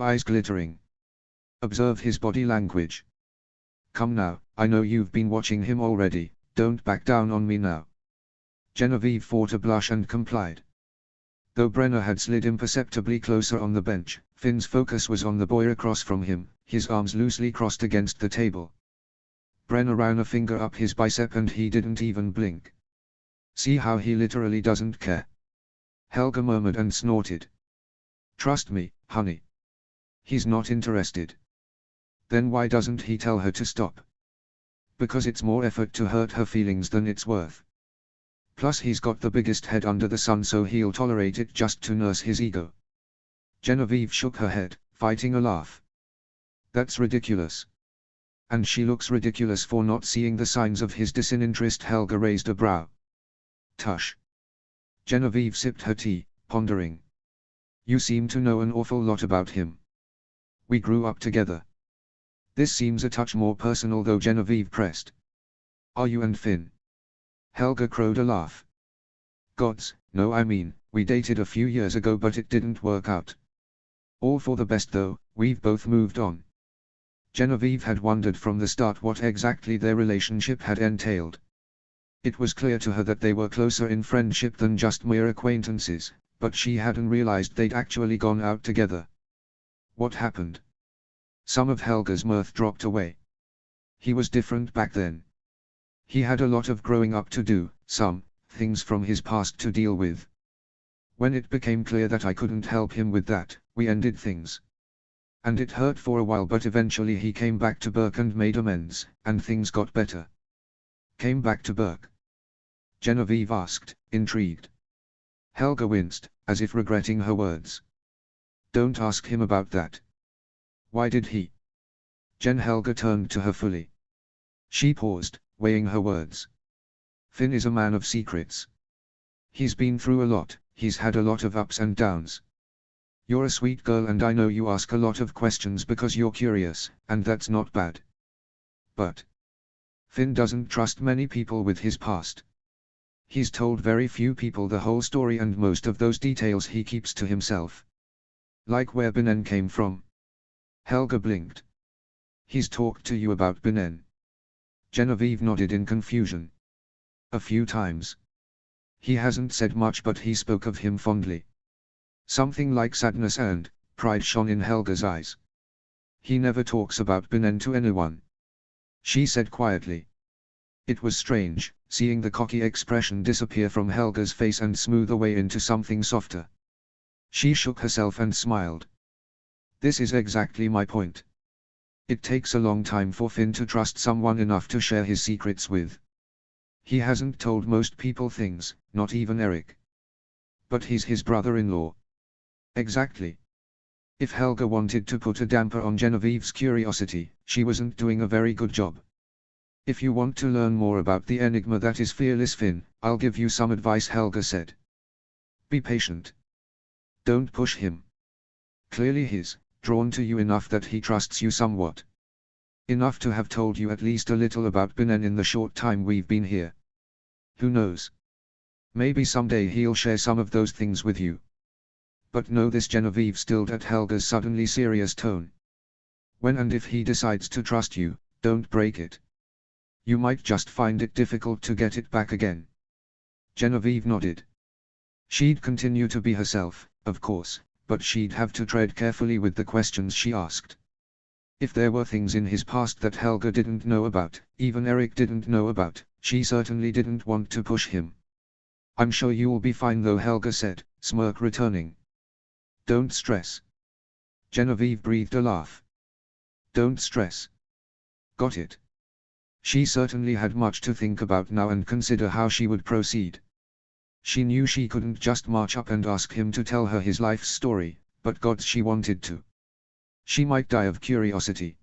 eyes glittering. Observe his body language. Come now, I know you've been watching him already, don't back down on me now. Genevieve fought a blush and complied. Though Brenner had slid imperceptibly closer on the bench, Finn's focus was on the boy across from him, his arms loosely crossed against the table. Brenner ran a finger up his bicep and he didn't even blink. See how he literally doesn't care? Helga murmured and snorted. Trust me, honey. He's not interested. Then why doesn't he tell her to stop? Because it's more effort to hurt her feelings than it's worth. Plus he's got the biggest head under the sun, so he'll tolerate it just to nurse his ego. Genevieve shook her head, fighting a laugh. That's ridiculous. And she looks ridiculous for not seeing the signs of his disinterest. Helga raised a brow. Tush. Genevieve sipped her tea, pondering. You seem to know an awful lot about him. We grew up together. This seems a touch more personal though, Genevieve pressed. Are you and Finn? Helga crowed a laugh. Gods, no, I mean, we dated a few years ago but it didn't work out. All for the best though, we've both moved on. Genevieve had wondered from the start what exactly their relationship had entailed. It was clear to her that they were closer in friendship than just mere acquaintances, but she hadn't realized they'd actually gone out together. What happened? Some of Helga's mirth dropped away. He was different back then. He had a lot of growing up to do, some things from his past to deal with. When it became clear that I couldn't help him with that, we ended things. And it hurt for a while, but eventually he came back to Burke and made amends, and things got better. Came back to Burke? Genevieve asked, intrigued. Helga winced, as if regretting her words. Don't ask him about that. Why did he? Helga turned to her fully. She paused, weighing her words. Finn is a man of secrets. He's been through a lot, he's had a lot of ups and downs. You're a sweet girl and I know you ask a lot of questions because you're curious, and that's not bad. But Finn doesn't trust many people with his past. He's told very few people the whole story and most of those details he keeps to himself. Like where Binnen came from. Helga blinked. He's talked to you about Binnen? Genevieve nodded in confusion. A few times. He hasn't said much but he spoke of him fondly. Something like sadness and pride shone in Helga's eyes. He never talks about Binnen to anyone. She said quietly. It was strange, seeing the cocky expression disappear from Helga's face and smooth away into something softer. She shook herself and smiled. This is exactly my point. It takes a long time for Finn to trust someone enough to share his secrets with. He hasn't told most people things, not even Eric. But he's his brother-in-law. Exactly. If Helga wanted to put a damper on Genevieve's curiosity, she wasn't doing a very good job. If you want to learn more about the enigma that is Fearless Finn, I'll give you some advice, Helga said. Be patient. Don't push him. Clearly he's drawn to you enough that he trusts you somewhat. Enough to have told you at least a little about Binnen in the short time we've been here. Who knows? Maybe someday he'll share some of those things with you. But know this, Genevieve stilled at Helga's suddenly serious tone. When and if he decides to trust you, don't break it. You might just find it difficult to get it back again. Genevieve nodded. She'd continue to be herself, of course, but she'd have to tread carefully with the questions she asked. If there were things in his past that Helga didn't know about, even Eric didn't know about, she certainly didn't want to push him. I'm sure you'll be fine though, Helga said, smirk returning. Don't stress. Genevieve breathed a laugh. Don't stress. Got it. She certainly had much to think about now and consider how she would proceed. She knew she couldn't just march up and ask him to tell her his life's story, but gods, she wanted to. She might die of curiosity.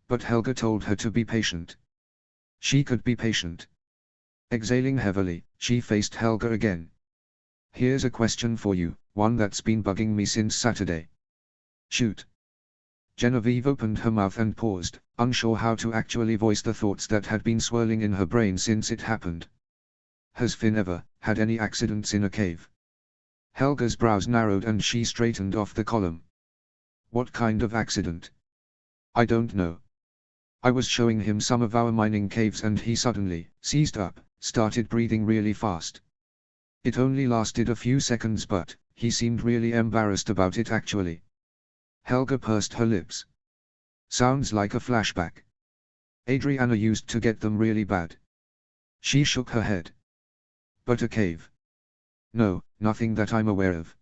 But Helga told her to be patient. She could be patient. Exhaling heavily, she faced Helga again. Here's a question for you, one that's been bugging me since Saturday. Shoot. Genevieve opened her mouth and paused, unsure how to actually voice the thoughts that had been swirling in her brain since it happened. Has Finn ever had any accidents in a cave? Helga's brows narrowed and she straightened off the column. What kind of accident? I don't know. I was showing him some of our mining caves and he suddenly seized up, started breathing really fast. It only lasted a few seconds but, he seemed really embarrassed about it actually. Helga pursed her lips. Sounds like a flashback. Adriana used to get them really bad. She shook her head. But a cave? No, nothing that I'm aware of.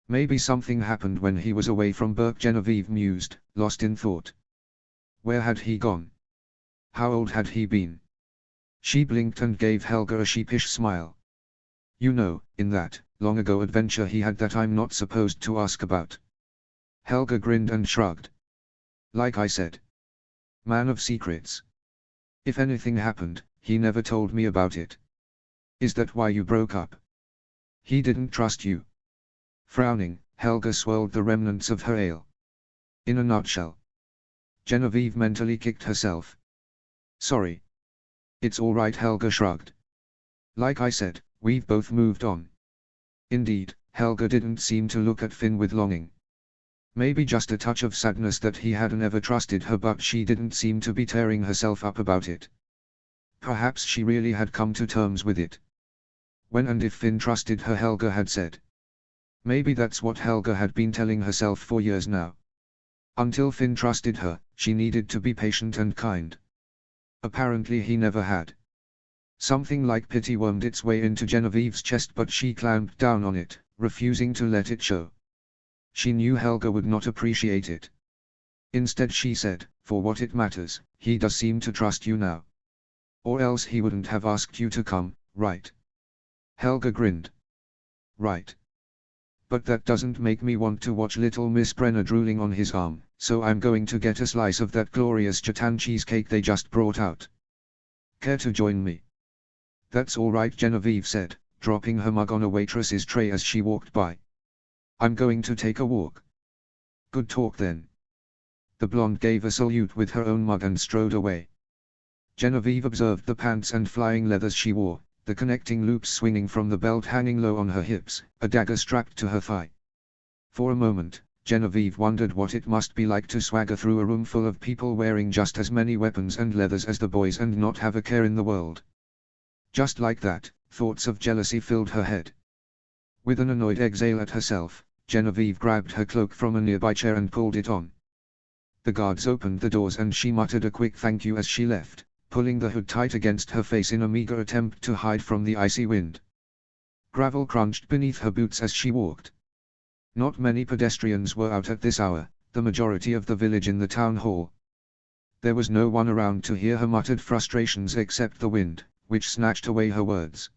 Maybe something happened when he was away from Burke, Genevieve mused, lost in thought. Where had he gone? How old had he been? She blinked and gave Helga a sheepish smile. You know, in that, long ago adventure he had that I'm not supposed to ask about. Helga grinned and shrugged. Like I said. Man of secrets. If anything happened, he never told me about it. Is that why you broke up? He didn't trust you. Frowning, Helga swirled the remnants of her ale. In a nutshell. Genevieve mentally kicked herself. Sorry. It's all right, Helga shrugged. Like I said, we've both moved on. Indeed, Helga didn't seem to look at Finn with longing. Maybe just a touch of sadness that he hadn't ever trusted her, but she didn't seem to be tearing herself up about it. Perhaps she really had come to terms with it. When and if Finn trusted her, Helga had said. Maybe that's what Helga had been telling herself for years now. Until Finn trusted her, she needed to be patient and kind. Apparently he never had. Something like pity wormed its way into Genevieve's chest, but she clamped down on it, refusing to let it show. She knew Helga would not appreciate it. Instead she said, for what it matters, he does seem to trust you now. Or else he wouldn't have asked you to come, right? Helga grinned. Right. But that doesn't make me want to watch little Miss Brenner drooling on his arm, so I'm going to get a slice of that glorious Jatan cheesecake they just brought out. Care to join me? That's all right, Genevieve said, dropping her mug on a waitress's tray as she walked by. I'm going to take a walk. Good talk then. The blonde gave a salute with her own mug and strode away. Genevieve observed the pants and flying leathers she wore, the connecting loops swinging from the belt hanging low on her hips, a dagger strapped to her thigh. For a moment, Genevieve wondered what it must be like to swagger through a room full of people wearing just as many weapons and leathers as the boys and not have a care in the world. Just like that, thoughts of jealousy filled her head. With an annoyed exhale at herself, Genevieve grabbed her cloak from a nearby chair and pulled it on. The guards opened the doors and she muttered a quick thank you as she left, pulling the hood tight against her face in a meager attempt to hide from the icy wind. Gravel crunched beneath her boots as she walked. Not many pedestrians were out at this hour, the majority of the village in the town hall. There was no one around to hear her muttered frustrations except the wind, which snatched away her words.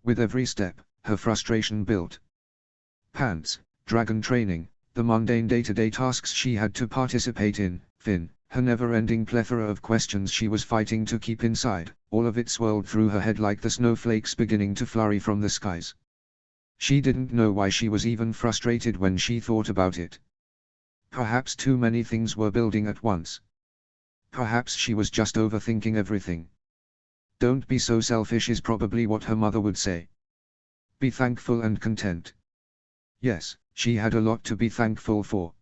With every step, her frustration built. Pants, dragon training, the mundane day-to-day tasks she had to participate in, Finn, her never-ending plethora of questions she was fighting to keep inside, all of it swirled through her head like the snowflakes beginning to flurry from the skies. She didn't know why she was even frustrated when she thought about it. Perhaps too many things were building at once. Perhaps she was just overthinking everything. Don't be so selfish is probably what her mother would say. Be thankful and content. Yes, she had a lot to be thankful for.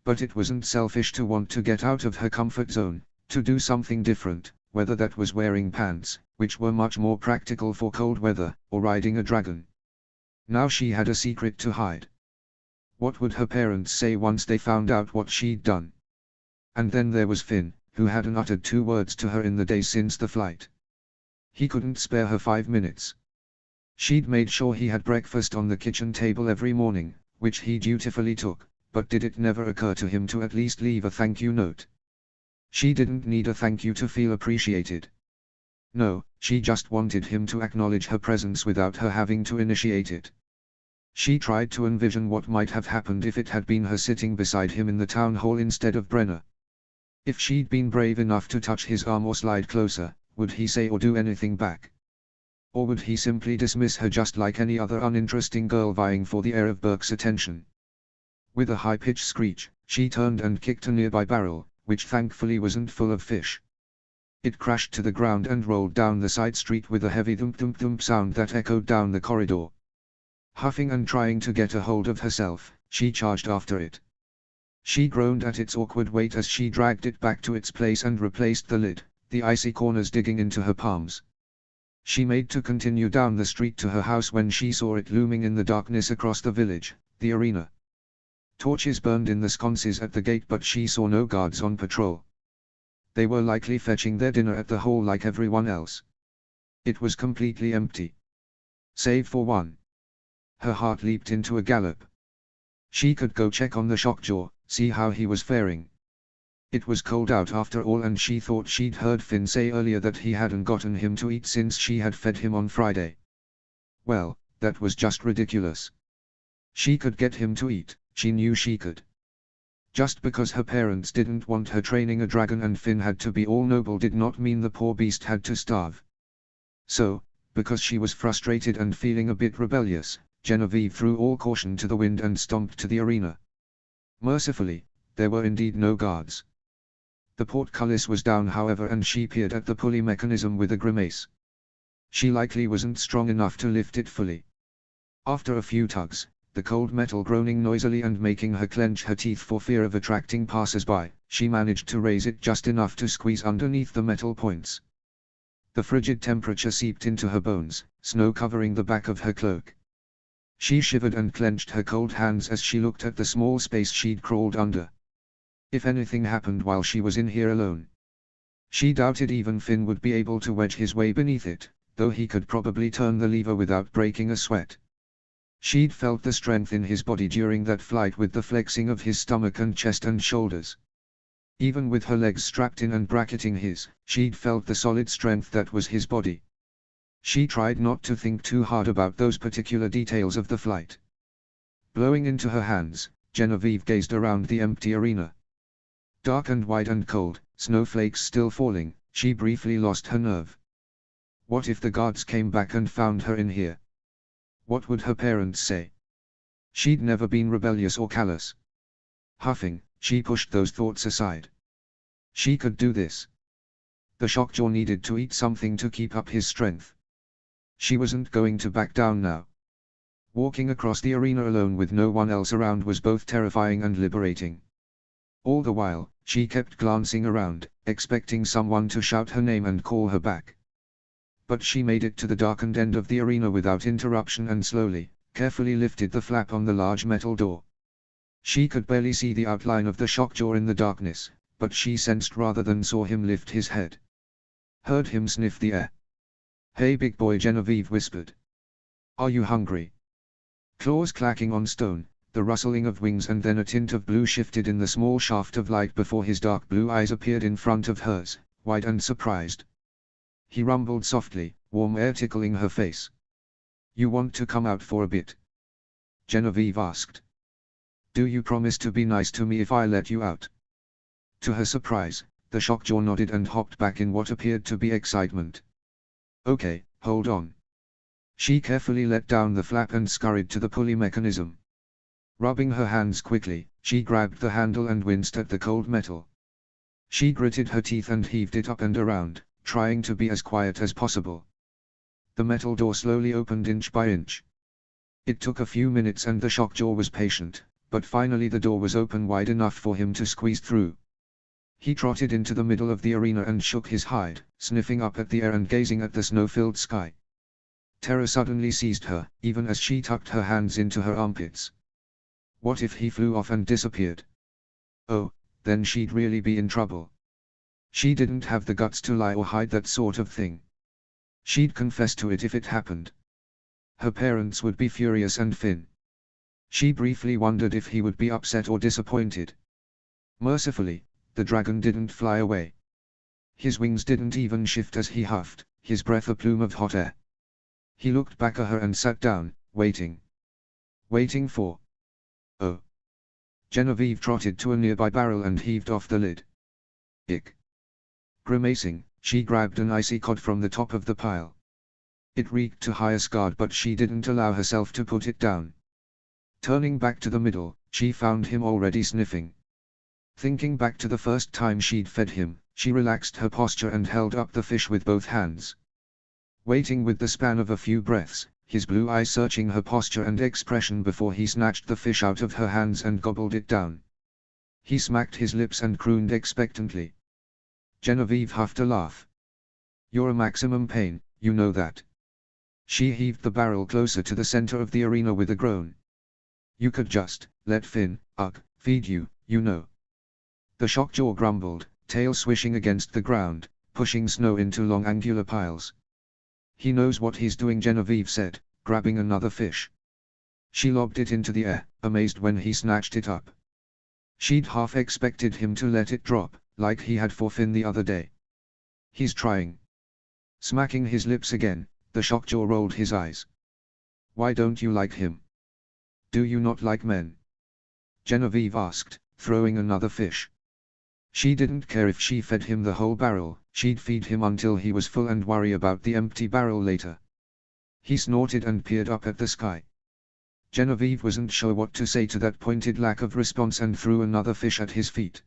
But it wasn't selfish to want to get out of her comfort zone, to do something different, whether that was wearing pants, which were much more practical for cold weather, or riding a dragon. Now she had a secret to hide. What would her parents say once they found out what she'd done? And then there was Finn, who hadn't uttered 2 words to her in the days since the flight. He couldn't spare her 5 minutes. She'd made sure he had breakfast on the kitchen table every morning, which he dutifully took, but did it never occur to him to at least leave a thank you note? She didn't need a thank you to feel appreciated. No, she just wanted him to acknowledge her presence without her having to initiate it. She tried to envision what might have happened if it had been her sitting beside him in the town hall instead of Brenner. If she'd been brave enough to touch his arm or slide closer, would he say or do anything back? Or would he simply dismiss her just like any other uninteresting girl vying for the heir of Burke's attention? With a high-pitched screech, she turned and kicked a nearby barrel, which thankfully wasn't full of fish. It crashed to the ground and rolled down the side street with a heavy thump-thump-thump sound that echoed down the corridor. Huffing and trying to get a hold of herself, she charged after it. She groaned at its awkward weight as she dragged it back to its place and replaced the lid, the icy corners digging into her palms. She made to continue down the street to her house when she saw it looming in the darkness across the village, the arena. Torches burned in the sconces at the gate, but she saw no guards on patrol. They were likely fetching their dinner at the hall like everyone else. It was completely empty. Save for one. Her heart leaped into a gallop. She could go check on the shockjaw, see how he was faring. It was cold out after all, and she thought she'd heard Finn say earlier that he hadn't gotten him to eat since she had fed him on Friday. Well, that was just ridiculous. She could get him to eat, she knew she could. Just because her parents didn't want her training a dragon and Finn had to be all noble did not mean the poor beast had to starve. So, because she was frustrated and feeling a bit rebellious, Genevieve threw all caution to the wind and stomped to the arena. Mercifully, there were indeed no guards. The portcullis was down however, and she peered at the pulley mechanism with a grimace. She likely wasn't strong enough to lift it fully. After a few tugs, the cold metal groaning noisily and making her clench her teeth for fear of attracting passers-by, she managed to raise it just enough to squeeze underneath the metal points. The frigid temperature seeped into her bones, snow covering the back of her cloak. She shivered and clenched her cold hands as she looked at the small space she'd crawled under. If anything happened while she was in here alone, she doubted even Finn would be able to wedge his way beneath it, though he could probably turn the lever without breaking a sweat. She'd felt the strength in his body during that flight with the flexing of his stomach and chest and shoulders. Even with her legs strapped in and bracketing his, she'd felt the solid strength that was his body. She tried not to think too hard about those particular details of the flight. Blowing into her hands, Genevieve gazed around the empty arena. Dark and wide and cold, snowflakes still falling, she briefly lost her nerve. What if the guards came back and found her in here? What would her parents say? She'd never been rebellious or callous. Huffing, she pushed those thoughts aside. She could do this. The shockjaw needed to eat something to keep up his strength. She wasn't going to back down now. Walking across the arena alone with no one else around was both terrifying and liberating. All the while, she kept glancing around, expecting someone to shout her name and call her back. But she made it to the darkened end of the arena without interruption and slowly, carefully lifted the flap on the large metal door. She could barely see the outline of the shockjaw in the darkness, but she sensed rather than saw him lift his head. Heard him sniff the air. "Hey big boy," Genevieve whispered. "Are you hungry?" Claws clacking on stone, the rustling of wings, and then a tint of blue shifted in the small shaft of light before his dark blue eyes appeared in front of hers, wide and surprised. He rumbled softly, warm air tickling her face. "You want to come out for a bit?" Genevieve asked. "Do you promise to be nice to me if I let you out?" To her surprise, the shockjaw nodded and hopped back in what appeared to be excitement. "Okay, hold on." She carefully let down the flap and scurried to the pulley mechanism. Rubbing her hands quickly, she grabbed the handle and winced at the cold metal. She gritted her teeth and heaved it up and around, trying to be as quiet as possible. The metal door slowly opened inch by inch. It took a few minutes and the shockjaw was patient, but finally the door was open wide enough for him to squeeze through. He trotted into the middle of the arena and shook his hide, sniffing up at the air and gazing at the snow-filled sky. Terror suddenly seized her, even as she tucked her hands into her armpits. What if he flew off and disappeared? Oh, then she'd really be in trouble. She didn't have the guts to lie or hide that sort of thing. She'd confess to it if it happened. Her parents would be furious, and Finn. She briefly wondered if he would be upset or disappointed. Mercifully, the dragon didn't fly away. His wings didn't even shift as he huffed, his breath a plume of hot air. He looked back at her and sat down, waiting. Waiting for... Oh. Genevieve trotted to a nearby barrel and heaved off the lid. Ick. Grimacing, she grabbed an icy cod from the top of the pile. It reeked to highest guard, but she didn't allow herself to put it down. Turning back to the middle, she found him already sniffing. Thinking back to the first time she'd fed him, she relaxed her posture and held up the fish with both hands. Waiting with the span of a few breaths, his blue eyes searching her posture and expression before he snatched the fish out of her hands and gobbled it down. He smacked his lips and crooned expectantly. Genevieve huffed a laugh. You're a maximum pain, you know that. She heaved the barrel closer to the center of the arena with a groan. You could just let Finn, feed you, you know. The shockjaw grumbled, tail swishing against the ground, pushing snow into long angular piles. He knows what he's doing, Genevieve said, grabbing another fish. She lobbed it into the air, amazed when he snatched it up. She'd half expected him to let it drop, like he had for Finn the other day. He's trying. Smacking his lips again, the shockjaw rolled his eyes. Why don't you like him? Do you not like men? Genevieve asked, throwing another fish. She didn't care if she fed him the whole barrel, she'd feed him until he was full and worry about the empty barrel later. He snorted and peered up at the sky. Genevieve wasn't sure what to say to that pointed lack of response and threw another fish at his feet.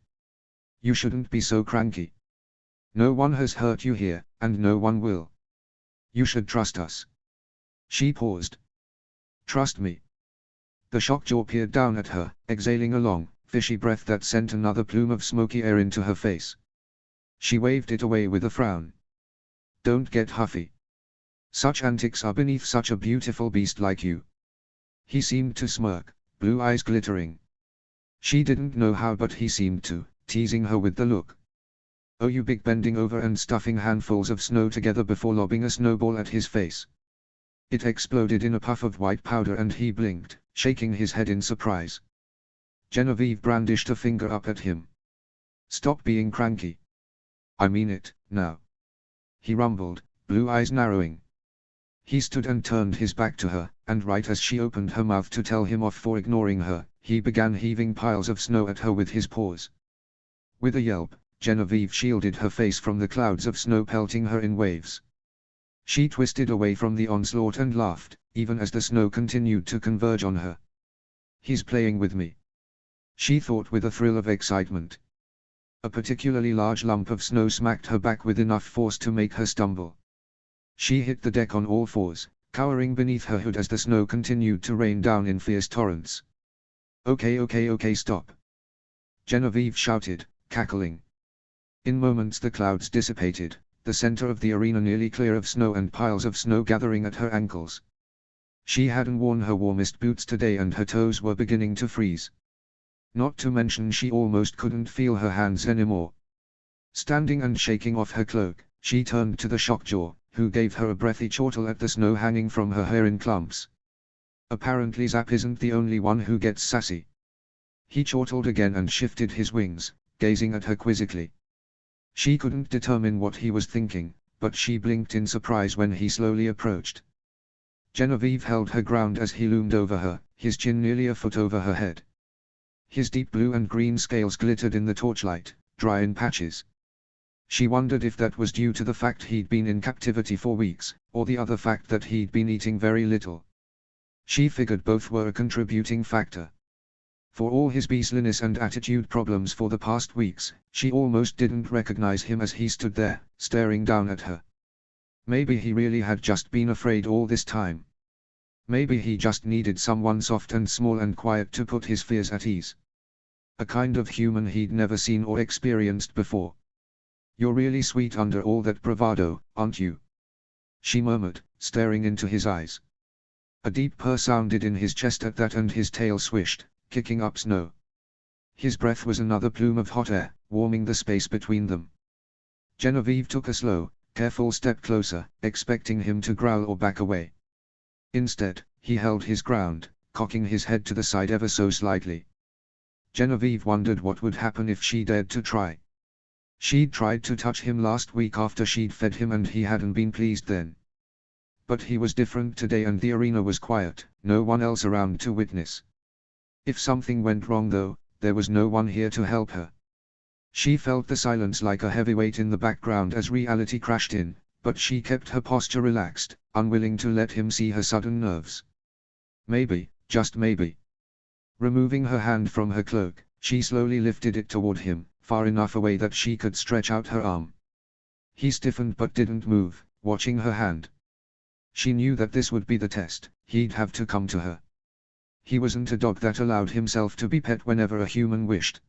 You shouldn't be so cranky. No one has hurt you here, and no one will. You should trust us. She paused. Trust me. The shockjaw peered down at her, exhaling a long, fishy breath that sent another plume of smoky air into her face. She waved it away with a frown. Don't get huffy. Such antics are beneath such a beautiful beast like you. He seemed to smirk, blue eyes glittering. She didn't know how, but he seemed to, teasing her with the look. Oh, you big, bending over and stuffing handfuls of snow together before lobbing a snowball at his face. It exploded in a puff of white powder and he blinked, shaking his head in surprise. Genevieve brandished a finger up at him. Stop being cranky. I mean it, now. He rumbled, blue eyes narrowing. He stood and turned his back to her, and right as she opened her mouth to tell him off for ignoring her, he began heaving piles of snow at her with his paws. With a yelp, Genevieve shielded her face from the clouds of snow pelting her in waves. She twisted away from the onslaught and laughed, even as the snow continued to converge on her. He's playing with me. She thought with a thrill of excitement. A particularly large lump of snow smacked her back with enough force to make her stumble. She hit the deck on all fours, cowering beneath her hood as the snow continued to rain down in fierce torrents. Okay, stop. Genevieve shouted, cackling. In moments the clouds dissipated, the center of the arena nearly clear of snow and piles of snow gathering at her ankles. She hadn't worn her warmest boots today and her toes were beginning to freeze. Not to mention she almost couldn't feel her hands anymore. Standing and shaking off her cloak, she turned to the shockjaw, who gave her a breathy chortle at the snow hanging from her hair in clumps. Apparently Zap isn't the only one who gets sassy. He chortled again and shifted his wings, gazing at her quizzically. She couldn't determine what he was thinking, but she blinked in surprise when he slowly approached. Genevieve held her ground as he loomed over her, his chin nearly a foot over her head. His deep blue and green scales glittered in the torchlight, dry in patches. She wondered if that was due to the fact he'd been in captivity for weeks, or the other fact that he'd been eating very little. She figured both were a contributing factor. For all his beastliness and attitude problems for the past weeks, she almost didn't recognize him as he stood there, staring down at her. Maybe he really had just been afraid all this time. Maybe he just needed someone soft and small and quiet to put his fears at ease. A kind of human he'd never seen or experienced before. You're really sweet under all that bravado, aren't you? She murmured, staring into his eyes. A deep purr sounded in his chest at that and his tail swished, kicking up snow. His breath was another plume of hot air, warming the space between them. Genevieve took a slow, careful step closer, expecting him to growl or back away. Instead, he held his ground, cocking his head to the side ever so slightly. Genevieve wondered what would happen if she dared to try. She'd tried to touch him last week after she'd fed him and he hadn't been pleased then. But he was different today and the arena was quiet, no one else around to witness. If something went wrong though, there was no one here to help her. She felt the silence like a heavy weight in the background as reality crashed in, but she kept her posture relaxed, unwilling to let him see her sudden nerves. Maybe, just maybe. Removing her hand from her cloak, she slowly lifted it toward him, far enough away that she could stretch out her arm. He stiffened but didn't move, watching her hand. She knew that this would be the test, he'd have to come to her. He wasn't a dog that allowed himself to be pet whenever a human wished.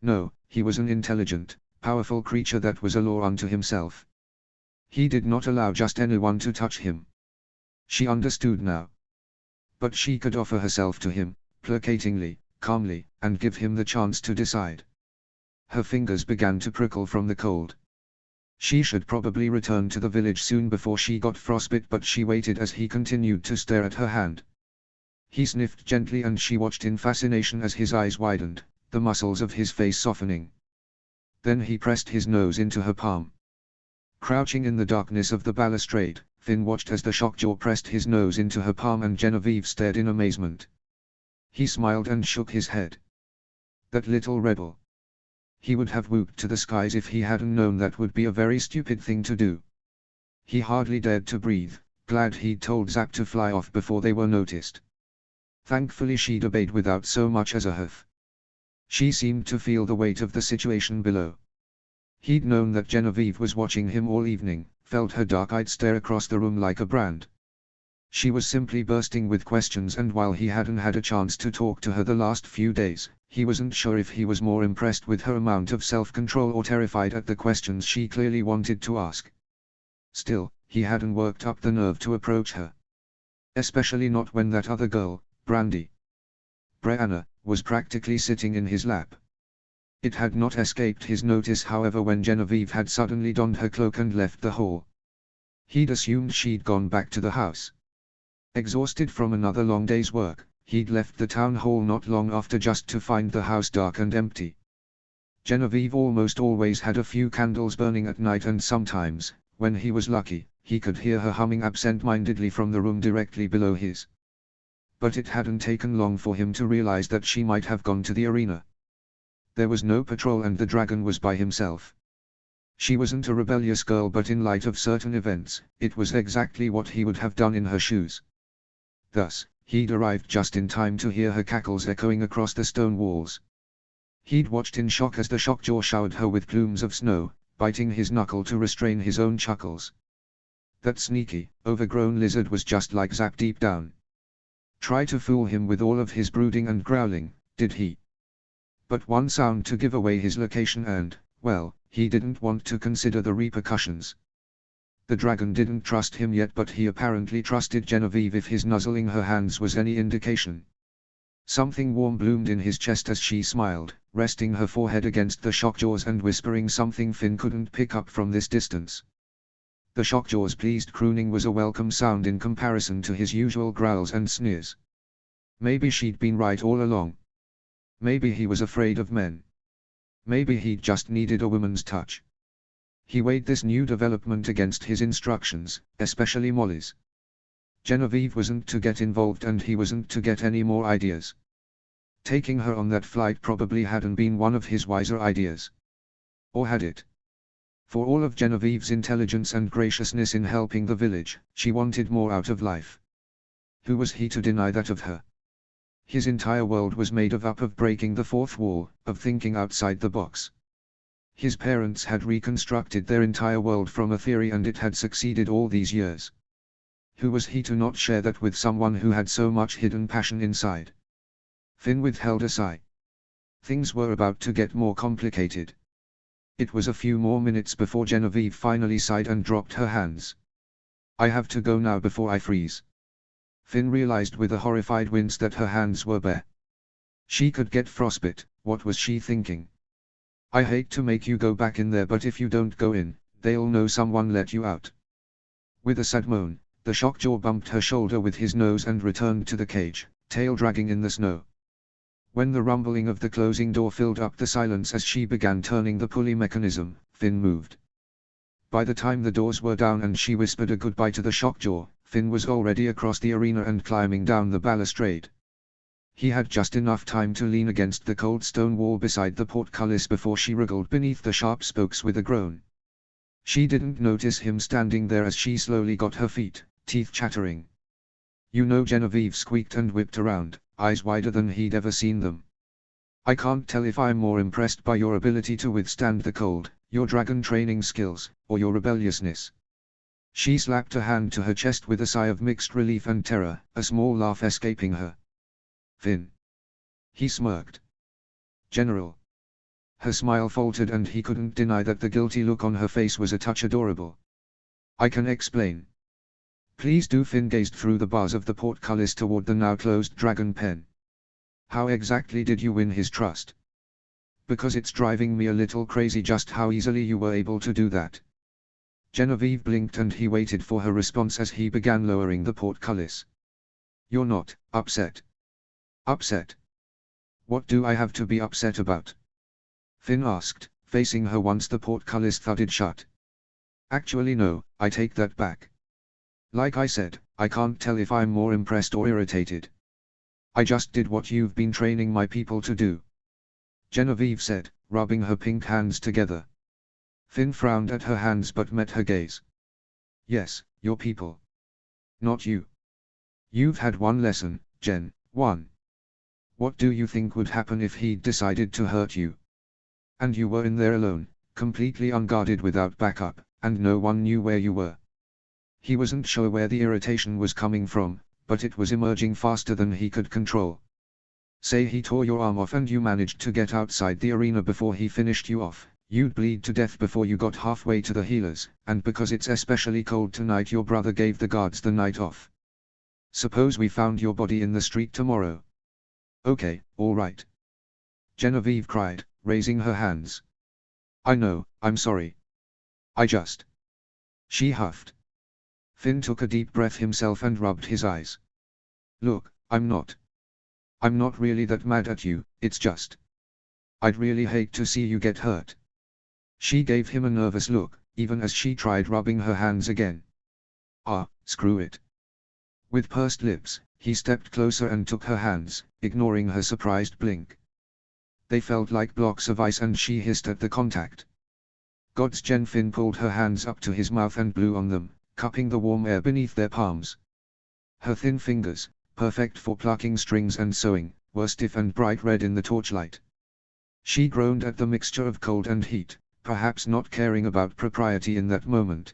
No, he was an intelligent, powerful creature that was a law unto himself. He did not allow just anyone to touch him. She understood now. But she could offer herself to him, placatingly, calmly, and give him the chance to decide. Her fingers began to prickle from the cold. She should probably return to the village soon before she got frostbite, but she waited as he continued to stare at her hand. He sniffed gently and she watched in fascination as his eyes widened, the muscles of his face softening. Then he pressed his nose into her palm. Crouching in the darkness of the balustrade, Finn watched as the shockjaw pressed his nose into her palm and Genevieve stared in amazement. He smiled and shook his head. That little rebel. He would have whooped to the skies if he hadn't known that would be a very stupid thing to do. He hardly dared to breathe, glad he'd told Zap to fly off before they were noticed. Thankfully she'd obeyed without so much as a huff. She seemed to feel the weight of the situation below. He'd known that Genevieve was watching him all evening, felt her dark-eyed stare across the room like a brand. She was simply bursting with questions, and while he hadn't had a chance to talk to her the last few days, he wasn't sure if he was more impressed with her amount of self-control or terrified at the questions she clearly wanted to ask. Still, he hadn't worked up the nerve to approach her. Especially not when that other girl, Brianna, was practically sitting in his lap. It had not escaped his notice however when Genevieve had suddenly donned her cloak and left the hall. He'd assumed she'd gone back to the house. Exhausted from another long day's work, he'd left the town hall not long after just to find the house dark and empty. Genevieve almost always had a few candles burning at night, and sometimes, when he was lucky, he could hear her humming absent-mindedly from the room directly below his. But it hadn't taken long for him to realize that she might have gone to the arena. There was no patrol and the dragon was by himself. She wasn't a rebellious girl, but in light of certain events, it was exactly what he would have done in her shoes. Thus, he'd arrived just in time to hear her cackles echoing across the stone walls. He'd watched in shock as the shockjaw showered her with plumes of snow, biting his knuckle to restrain his own chuckles. That sneaky, overgrown lizard was just like Zap deep down. Try to fool him with all of his brooding and growling, did he? But one sound to give away his location and, well, he didn't want to consider the repercussions. The dragon didn't trust him yet, but he apparently trusted Genevieve if his nuzzling her hands was any indication. Something warm bloomed in his chest as she smiled, resting her forehead against the shockjaws and whispering something Finn couldn't pick up from this distance. The shockjaw's pleased crooning was a welcome sound in comparison to his usual growls and sneers. Maybe she'd been right all along. Maybe he was afraid of men. Maybe he just needed a woman's touch. He weighed this new development against his instructions, especially Molly's. Genevieve wasn't to get involved and he wasn't to get any more ideas. Taking her on that flight probably hadn't been one of his wiser ideas. Or had it? For all of Genevieve's intelligence and graciousness in helping the village, she wanted more out of life. Who was he to deny that of her? His entire world was made up of breaking the fourth wall, of thinking outside the box. His parents had reconstructed their entire world from a theory and it had succeeded all these years. Who was he to not share that with someone who had so much hidden passion inside? Finn withheld a sigh. Things were about to get more complicated. It was a few more minutes before Genevieve finally sighed and dropped her hands. I have to go now before I freeze. Finn realized with a horrified wince that her hands were bare. She could get frostbite, what was she thinking? I hate to make you go back in there, but if you don't go in, they'll know someone let you out. With a sad moan, the shockjaw bumped her shoulder with his nose and returned to the cage, tail dragging in the snow. When the rumbling of the closing door filled up the silence as she began turning the pulley mechanism, Finn moved. By the time the doors were down and she whispered a goodbye to the shockjaw, Finn was already across the arena and climbing down the balustrade. He had just enough time to lean against the cold stone wall beside the portcullis before she wriggled beneath the sharp spokes with a groan. She didn't notice him standing there as she slowly got her feet, teeth chattering. You know, Genevieve squeaked and whipped around, eyes wider than he'd ever seen them. I can't tell if I'm more impressed by your ability to withstand the cold, your dragon training skills, or your rebelliousness. She slapped a hand to her chest with a sigh of mixed relief and terror, a small laugh escaping her. Finn. He smirked. General. Her smile faltered and he couldn't deny that the guilty look on her face was a touch adorable. I can explain. Please do. Finn gazed through the bars of the portcullis toward the now closed dragon pen. How exactly did you win his trust? Because it's driving me a little crazy just how easily you were able to do that. Genevieve blinked and he waited for her response as he began lowering the portcullis. You're not upset. Upset? What do I have to be upset about? Finn asked, facing her once the portcullis thudded shut. Actually no, I take that back. Like I said, I can't tell if I'm more impressed or irritated. I just did what you've been training my people to do. Genevieve said, rubbing her pink hands together. Finn frowned at her hands but met her gaze. Yes, your people. Not you. You've had one lesson, Gen. 1. What do you think would happen if he'd decided to hurt you? And you were in there alone, completely unguarded without backup, and no one knew where you were. He wasn't sure where the irritation was coming from, but it was emerging faster than he could control. Say he tore your arm off and you managed to get outside the arena before he finished you off, you'd bleed to death before you got halfway to the healers, and because it's especially cold tonight your brother gave the guards the night off. Suppose we found your body in the street tomorrow. Okay, all right. Genevieve cried, raising her hands. I know, I'm sorry. I just... She huffed. Finn took a deep breath himself and rubbed his eyes. Look, I'm not really that mad at you, it's just... I'd really hate to see you get hurt. She gave him a nervous look, even as she tried rubbing her hands again. Ah, screw it. With pursed lips, he stepped closer and took her hands, ignoring her surprised blink. They felt like blocks of ice and she hissed at the contact. God's Gen. Finn pulled her hands up to his mouth and blew on them, cupping the warm air beneath their palms. Her thin fingers, perfect for plucking strings and sewing, were stiff and bright red in the torchlight. She groaned at the mixture of cold and heat, perhaps not caring about propriety in that moment.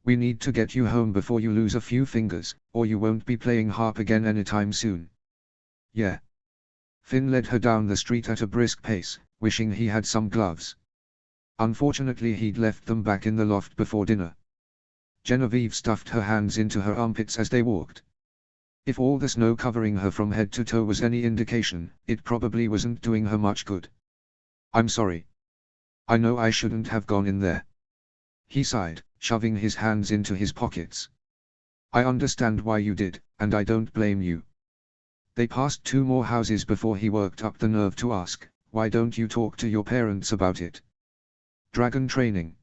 We need to get you home before you lose a few fingers, or you won't be playing harp again anytime soon. Yeah. Finn led her down the street at a brisk pace, wishing he had some gloves. Unfortunately he'd left them back in the loft before dinner. Genevieve stuffed her hands into her armpits as they walked. If all the snow covering her from head to toe was any indication, it probably wasn't doing her much good. I'm sorry. I know I shouldn't have gone in there. He sighed, shoving his hands into his pockets. I understand why you did, and I don't blame you. They passed 2 more houses before he worked up the nerve to ask, why don't you talk to your parents about it? Dragon training.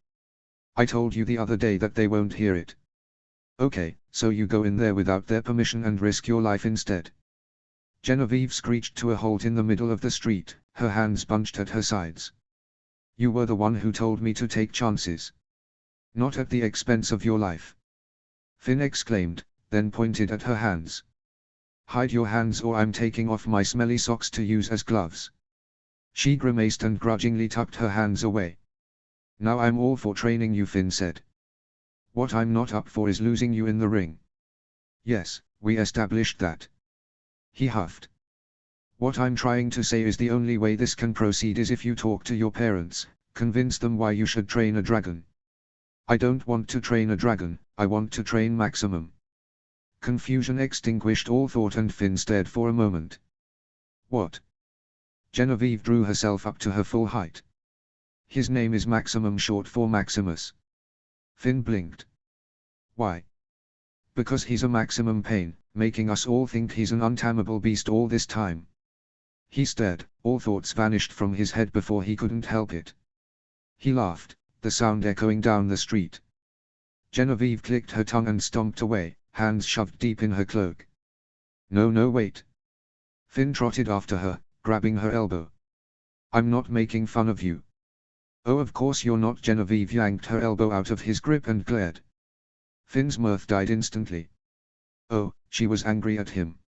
I told you the other day that they won't hear it. Okay, so you go in there without their permission and risk your life instead. Genevieve screeched to a halt in the middle of the street, her hands bunched at her sides. You were the one who told me to take chances. Not at the expense of your life. Finn exclaimed, then pointed at her hands. Hide your hands or I'm taking off my smelly socks to use as gloves. She grimaced and grudgingly tucked her hands away. Now I'm all for training you, Finn said. What I'm not up for is losing you in the ring. Yes, we established that. He huffed. What I'm trying to say is the only way this can proceed is if you talk to your parents, convince them why you should train a dragon. I don't want to train a dragon, I want to train Maximum. Confusion extinguished all thought and Finn stared for a moment. What? Genevieve drew herself up to her full height. His name is Maximum, short for Maximus. Finn blinked. Why? Because he's a maximum pain, making us all think he's an untamable beast all this time. He stared, all thoughts vanished from his head before he couldn't help it. He laughed, the sound echoing down the street. Genevieve clicked her tongue and stomped away, hands shoved deep in her cloak. No wait. Finn trotted after her, grabbing her elbow. I'm not making fun of you. Oh, of course you're not. Genevieve yanked her elbow out of his grip and glared. Finn's mirth died instantly. Oh, she was angry at him.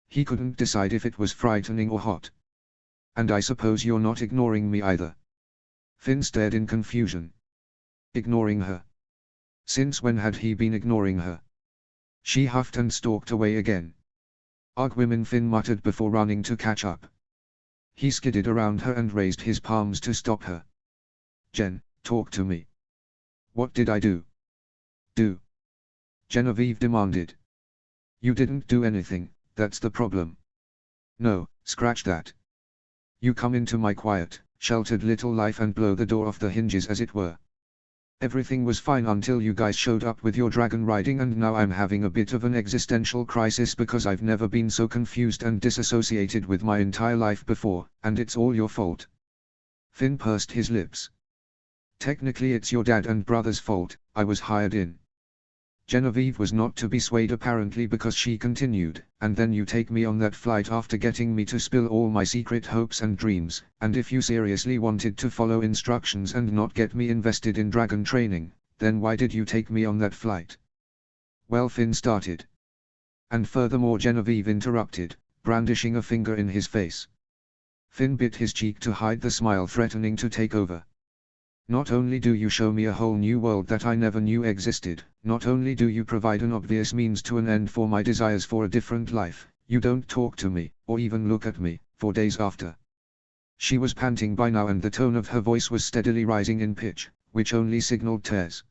He couldn't decide if it was frightening or hot. And I suppose you're not ignoring me either. Finn stared in confusion. Ignoring her? Since when had he been ignoring her? She huffed and stalked away again. Ugh, women, Finn muttered before running to catch up. He skidded around her and raised his palms to stop her. Jen, talk to me. What did I do? Do? Genevieve demanded. You didn't do anything, that's the problem. No, scratch that. You come into my quiet, sheltered little life and blow the door off the hinges as it were. Everything was fine until you guys showed up with your dragon riding, and now I'm having a bit of an existential crisis because I've never been so confused and disassociated with my entire life before, and it's all your fault. Finn pursed his lips. Technically it's your dad and brother's fault, I was hired in. Genevieve was not to be swayed apparently because she continued, and then you take me on that flight after getting me to spill all my secret hopes and dreams, and if you seriously wanted to follow instructions and not get me invested in dragon training, then why did you take me on that flight? Well, Finn started. And furthermore, Genevieve interrupted, brandishing a finger in his face. Finn bit his cheek to hide the smile threatening to take over. Not only do you show me a whole new world that I never knew existed, not only do you provide an obvious means to an end for my desires for a different life, you don't talk to me, or even look at me, for days after. She was panting by now and the tone of her voice was steadily rising in pitch, which only signaled tears.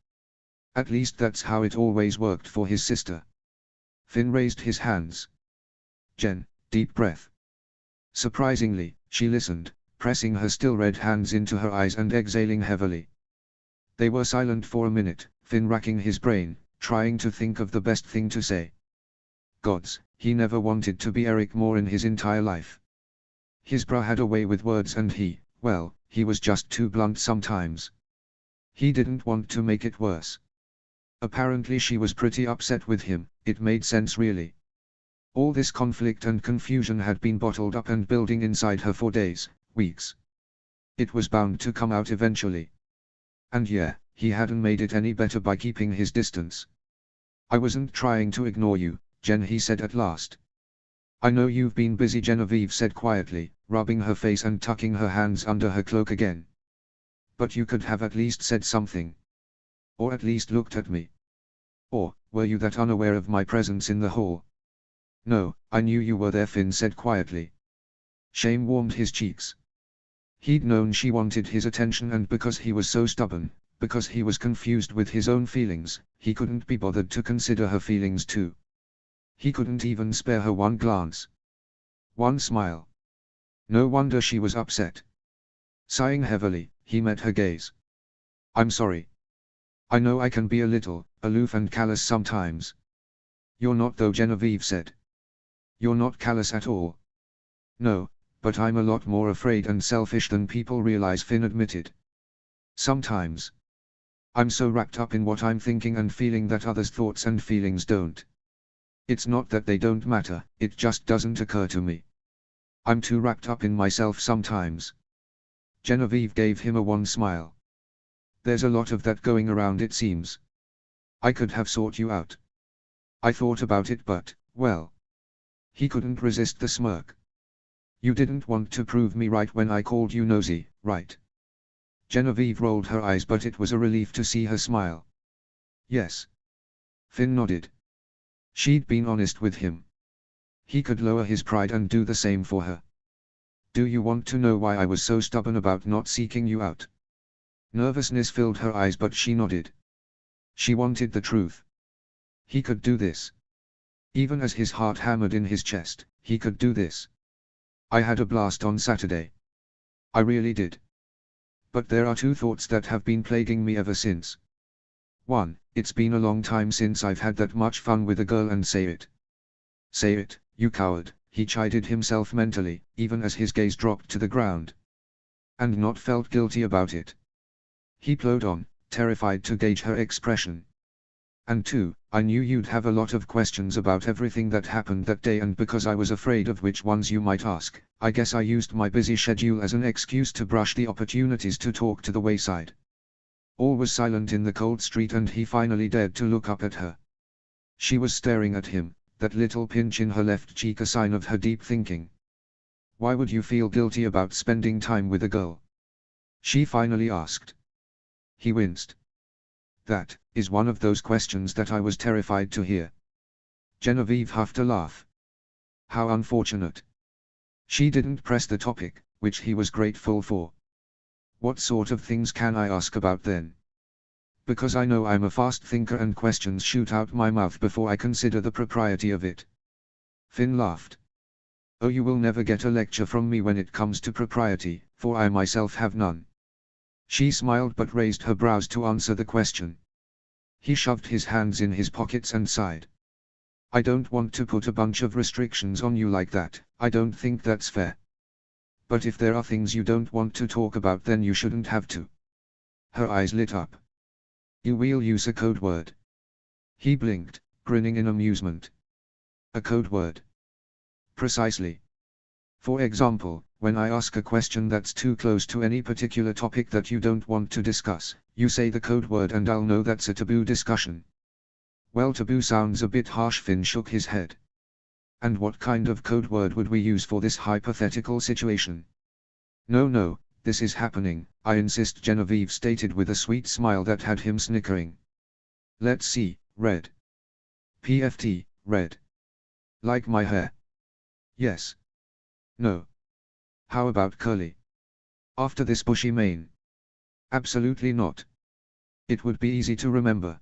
At least that's how it always worked for his sister. Finn raised his hands. Jen, deep breath. Surprisingly, she listened, pressing her still red hands into her eyes and exhaling heavily. They were silent for a minute, Finn racking his brain, trying to think of the best thing to say. Gods, he never wanted to be Eric Moore in his entire life. His bra had a way with words and he was just too blunt sometimes. He didn't want to make it worse. Apparently she was pretty upset with him, it made sense really. All this conflict and confusion had been bottled up and building inside her for days, weeks. It was bound to come out eventually. And yeah, he hadn't made it any better by keeping his distance. I wasn't trying to ignore you, Jen, he said at last. I know you've been busy, Genevieve said quietly, rubbing her face and tucking her hands under her cloak again. But you could have at least said something. Or at least looked at me. Or, were you that unaware of my presence in the hall? No, I knew you were there, Finn said quietly. Shame warmed his cheeks. He'd known she wanted his attention, and because he was so stubborn, because he was confused with his own feelings, he couldn't be bothered to consider her feelings too. He couldn't even spare her one glance. One smile. No wonder she was upset. Sighing heavily, he met her gaze. I'm sorry. I know I can be a little aloof and callous sometimes. You're not though, Genevieve said. You're not callous at all. No, but I'm a lot more afraid and selfish than people realize, Finn admitted. Sometimes. I'm so wrapped up in what I'm thinking and feeling that others' thoughts and feelings don't. It's not that they don't matter, it just doesn't occur to me. I'm too wrapped up in myself sometimes. Genevieve gave him a wan smile. There's a lot of that going around, it seems. I could have sought you out. I thought about it, but, well. He couldn't resist the smirk. You didn't want to prove me right when I called you nosy, right? Genevieve rolled her eyes, but it was a relief to see her smile. Yes. Finn nodded. She'd been honest with him. He could lower his pride and do the same for her. Do you want to know why I was so stubborn about not seeking you out? Nervousness filled her eyes, but she nodded. She wanted the truth. He could do this. Even as his heart hammered in his chest, he could do this. I had a blast on Saturday. I really did. But there are two thoughts that have been plaguing me ever since. One, it's been a long time since I've had that much fun with a girl, and say it. Say it, you coward, he chided himself mentally, even as his gaze dropped to the ground. And not felt guilty about it. He plowed on, terrified to gauge her expression. And two, I knew you'd have a lot of questions about everything that happened that day, and because I was afraid of which ones you might ask, I guess I used my busy schedule as an excuse to brush the opportunities to talk to the wayside. All was silent in the cold street, and he finally dared to look up at her. She was staring at him, that little pinch in her left cheek a sign of her deep thinking. Why would you feel guilty about spending time with a girl? She finally asked. He winced. That is one of those questions that I was terrified to hear. Genevieve huffed a laugh. How unfortunate. She didn't press the topic, which he was grateful for. What sort of things can I ask about then? Because I know I'm a fast thinker and questions shoot out my mouth before I consider the propriety of it. Finn laughed. Oh, you will never get a lecture from me when it comes to propriety, for I myself have none. She smiled but raised her brows to answer the question. He shoved his hands in his pockets and sighed. I don't want to put a bunch of restrictions on you like that, I don't think that's fair. But if there are things you don't want to talk about, then you shouldn't have to. Her eyes lit up. You will use a code word. He blinked, grinning in amusement. A code word. Precisely. For example, when I ask a question that's too close to any particular topic that you don't want to discuss, you say the code word and I'll know that's a taboo discussion. Well, taboo sounds a bit harsh. Finn shook his head. And what kind of code word would we use for this hypothetical situation? No, this is happening, I insist, Genevieve stated with a sweet smile that had him snickering. Let's see, red. PFT, red. Like my hair? Yes. No. How about curly? After this bushy mane? Absolutely not. It would be easy to remember.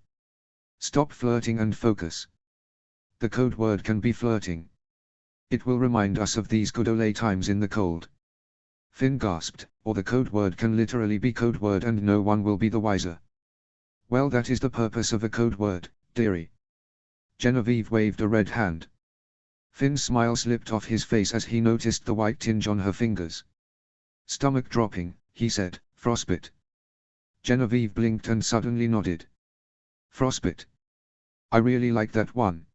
Stop flirting and focus. The code word can be flirting. It will remind us of these good old times in the cold. Finn gasped, or the code word can literally be code word and no one will be the wiser. Well, that is the purpose of a code word, dearie. Genevieve waved a red hand. Finn's smile slipped off his face as he noticed the white tinge on her fingers. Stomach dropping, he said, frostbite. Genevieve blinked and suddenly nodded. Frostbite. I really like that one.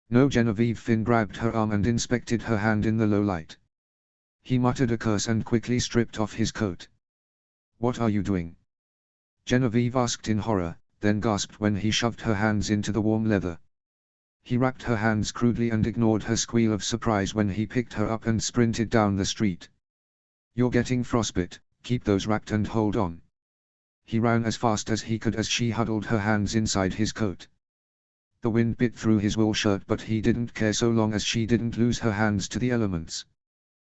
No, Genevieve. Finn grabbed her arm and inspected her hand in the low light. He muttered a curse and quickly stripped off his coat. What are you doing? Genevieve asked in horror, then gasped when he shoved her hands into the warm leather. He wrapped her hands crudely and ignored her squeal of surprise when he picked her up and sprinted down the street. You're getting frostbite, keep those wrapped and hold on. He ran as fast as he could as she huddled her hands inside his coat. The wind bit through his wool shirt, but he didn't care so long as she didn't lose her hands to the elements.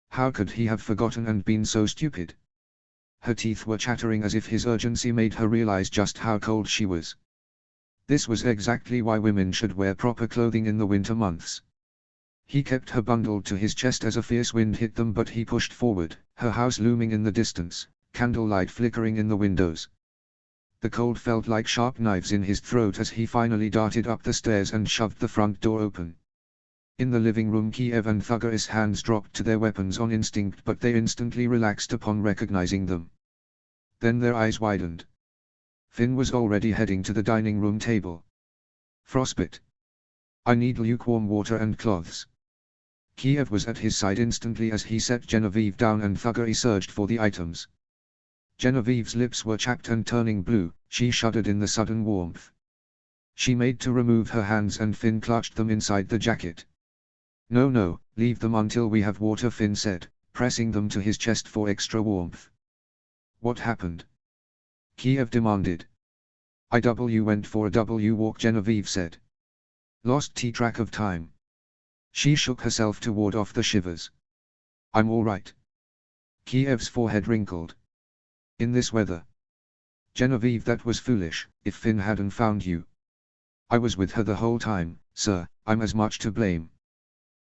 How could he have forgotten and been so stupid? Her teeth were chattering as if his urgency made her realize just how cold she was. This was exactly why women should wear proper clothing in the winter months. He kept her bundled to his chest as a fierce wind hit them, but he pushed forward, her house looming in the distance, candlelight flickering in the windows. The cold felt like sharp knives in his throat as he finally darted up the stairs and shoved the front door open. In the living room, Kiev and Thugger's hands dropped to their weapons on instinct, but they instantly relaxed upon recognizing them. Then their eyes widened. Finn was already heading to the dining room table. Frostbite. I need lukewarm water and cloths. Kiev was at his side instantly as he set Genevieve down and Thugger surged for the items. Genevieve's lips were chapped and turning blue, she shuddered in the sudden warmth. She made to remove her hands and Finn clutched them inside the jacket. No, leave them until we have water, Finn said, pressing them to his chest for extra warmth. What happened? Kiev demanded. I went for a walk, Genevieve said. Lost track of time. She shook herself to ward off the shivers. I'm all right. Kiev's forehead wrinkled. In this weather? Genevieve, that was foolish. If Finn hadn't found you. I was with her the whole time, sir, I'm as much to blame.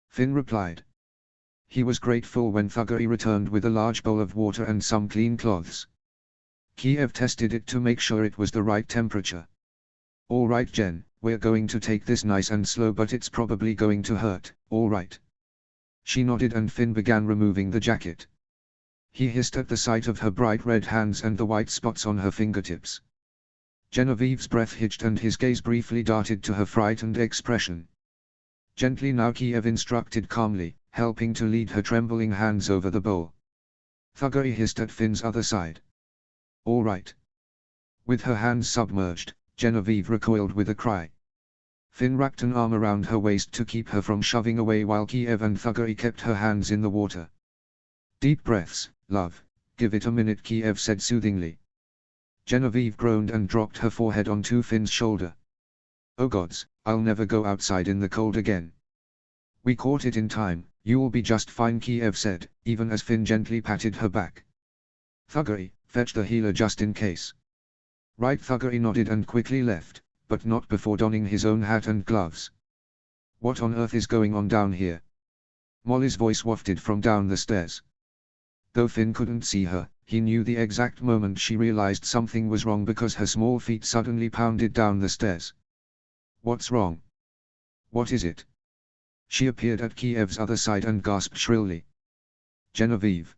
Finn replied. He was grateful when Thuggery returned with a large bowl of water and some clean cloths. Kiev tested it to make sure it was the right temperature. All right, Jen, we're going to take this nice and slow, but it's probably going to hurt, all right? She nodded and Finn began removing the jacket. He hissed at the sight of her bright red hands and the white spots on her fingertips. Genevieve's breath hitched and his gaze briefly darted to her frightened expression. Gently now, Kiev instructed calmly, helping to lead her trembling hands over the bowl. Thuggery hissed at Finn's other side. All right. With her hands submerged, Genevieve recoiled with a cry. Finn wrapped an arm around her waist to keep her from shoving away while Kiev and Thuggery kept her hands in the water. Deep breaths, love, give it a minute, Kiev said soothingly. Genevieve groaned and dropped her forehead onto Finn's shoulder. Oh gods, I'll never go outside in the cold again. We caught it in time, You'll be just fine, Kiev said, even as Finn gently patted her back. Thuggery, fetch the healer just in case. Right. Thuggery nodded and quickly left, but not before donning his own hat and gloves. What on earth is going on down here? Molly's voice wafted from down the stairs. Though Finn couldn't see her, he knew the exact moment she realized something was wrong because her small feet suddenly pounded down the stairs. What's wrong? What is it? She appeared at Kiev's other side and gasped shrilly. Genevieve.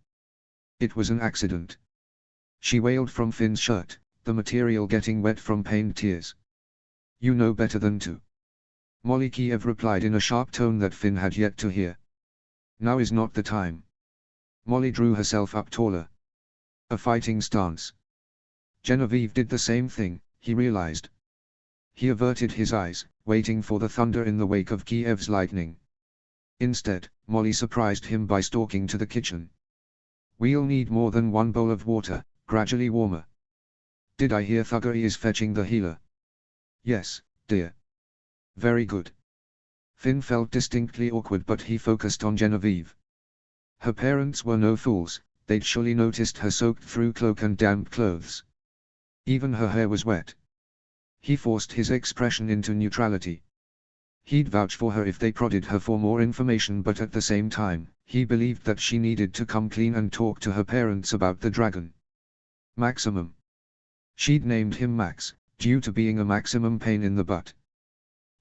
It was an accident. She wailed from Finn's shirt, the material getting wet from pained tears. You know better than to. Molly, Kiev replied in a sharp tone that Finn had yet to hear. Now is not the time. Molly drew herself up taller. A fighting stance. Genevieve did the same thing, he realized. He averted his eyes, waiting for the thunder in the wake of Kiev's lightning. Instead, Molly surprised him by stalking to the kitchen. We'll need more than one bowl of water, gradually warmer. Did I hear Thuggery is fetching the healer? Yes, dear. Very good. Finn felt distinctly awkward, but he focused on Genevieve. Her parents were no fools, they'd surely noticed her soaked through cloak and damp clothes. Even her hair was wet. He forced his expression into neutrality. He'd vouch for her if they prodded her for more information, but at the same time, he believed that she needed to come clean and talk to her parents about the dragon. Maximum. She'd named him Max, due to being a maximum pain in the butt.